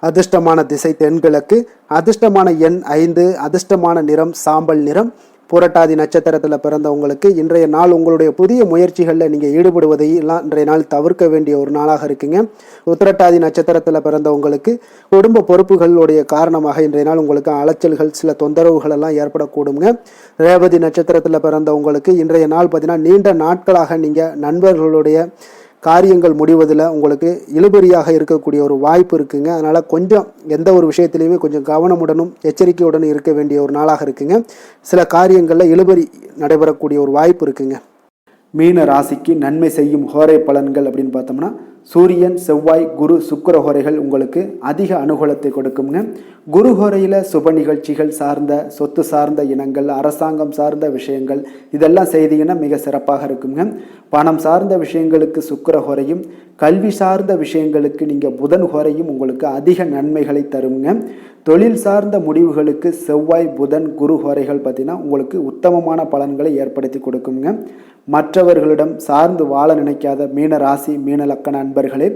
அதிர்ஷ்டமான திசை தென்கிழக்கு, அதிர்ஷ்டமான எண் 5, அதிர்ஷ்டமான நிறம் சாம்பல் நிறம். புரட்டாதி நட்சத்திரத்தில் பிறந்தவங்களுக்கு இன்றைய நாள் உங்களுடைய புதிய முயற்சிகளில் நீங்கள் ஈடுபடுவதை எல்லாம் இன்றைய நாள் தவிர்க்க வேண்டிய ஒரு நாளாக இருக்குங்க. உத்திரட்டாதி நட்சத்திரத்தில் பிறந்தவங்களுக்கு குடும்ப பொறுப்புகளுடைய காரணமாக இன்றைய நாள் உங்களுக்கு அலைச்சல்கள், சில தொந்தரவுகள் எல்லாம் ஏற்படக்கூடுங்க. ரேவதி நட்சத்திரத்தில் பிறந்தவங்களுக்கு இன்றைய நாள் பார்த்தீங்கன்னா நீண்ட நாட்களாக நீங்கள் நண்பர்களுடைய காரியங்கள் முடிவதில் உங்களுக்கு இழுபறியாக இருக்கக்கூடிய ஒரு வாய்ப்பு இருக்குங்க. அதனால் கொஞ்சம் எந்த ஒரு விஷயத்திலையுமே கொஞ்சம் கவனமுடனும் எச்சரிக்கையுடன் இருக்க வேண்டிய ஒரு நாளாக இருக்குங்க. சில காரியங்களில் இழுபறி நடைபெறக்கூடிய ஒரு வாய்ப்பு இருக்குங்க. மீன ராசிக்கு நன்மை செய்யும் ஹோரை பலன்கள் அப்படின்னு பார்த்தோம்னா, சூரியன், செவ்வாய், குரு, சுக்கிர ஹோரைகள் உங்களுக்கு அதிக அனுகூலத்தை கொடுக்குங்க. குரு ஹோரையில் சுப நிகழ்ச்சிகள் சார்ந்த, சொத்து சார்ந்த இனங்கள், அரசாங்கம் சார்ந்த விஷயங்கள் இதெல்லாம் செய்தீங்கன்னா மிக சிறப்பாக இருக்குங்க. பணம் சார்ந்த விஷயங்களுக்கு சுக்கிர ஹோரையும், கல்வி சார்ந்த விஷயங்களுக்கு நீங்கள் புதன் ஹோரையும் உங்களுக்கு அதிக நன்மைகளை தருங்க. தொழில் சார்ந்த முடிவுகளுக்கு செவ்வாய், புதன், குரு ஹோரைகள் பார்த்தீங்கன்னா உங்களுக்கு உத்தமமான பலன்களை ஏற்படுத்தி கொடுக்குங்க. மற்றவர்களிடம் சார்ந்து வாழ நினைக்காத மீன ராசி, மீன லக்கண அன்பர்களே,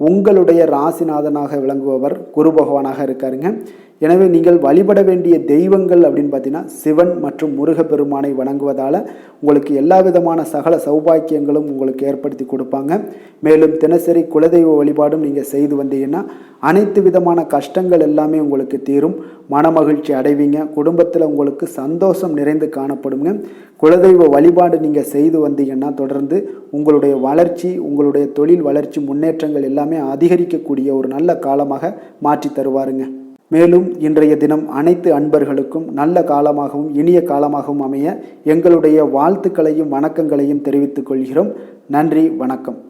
உங்களுடைய ராசிநாதனாக விளங்குபவர் குரு பகவானாக இருக்காருங்க. எனவே நீங்கள் வழிபட வேண்டிய தெய்வங்கள் அப்படின்னு பார்த்தீங்கன்னா சிவன் மற்றும் முருகப்பெருமானை வணங்குவதால் உங்களுக்கு எல்லா விதமான சகல சௌபாக்கியங்களும் உங்களுக்கு ஏற்படுத்தி கொடுப்பாங்க. மேலும் தினசரி குலதெய்வ வழிபாடும் நீங்கள் செய்து வந்தீங்கன்னா அனைத்து விதமான கஷ்டங்கள் எல்லாமே உங்களுக்கு தீரும். மனமகிழ்ச்சி அடைவீங்க. குடும்பத்தில் உங்களுக்கு சந்தோஷம் நிறைந்து காணப்படுங்க. குலதெய்வ வழிபாடு நீங்கள் செய்து வந்தீங்கன்னா தொடர்ந்து உங்களுடைய வளர்ச்சி, உங்களுடைய தொழில் வளர்ச்சி, முன்னேற்றங்கள் எல்லாமே அதிகரிக்கக்கூடிய ஒரு நல்ல காலமாக மாற்றி தருவாருங்க. மேலும் இன்றைய தினம் அனைத்து அன்பர்களுக்கும் நல்ல காலமாகவும் இனிய காலமாகவும் அமைய எங்களுடைய வாழ்த்துக்களையும் வணக்கங்களையும் தெரிவித்துக் கொள்கிறோம். நன்றி, வணக்கம்.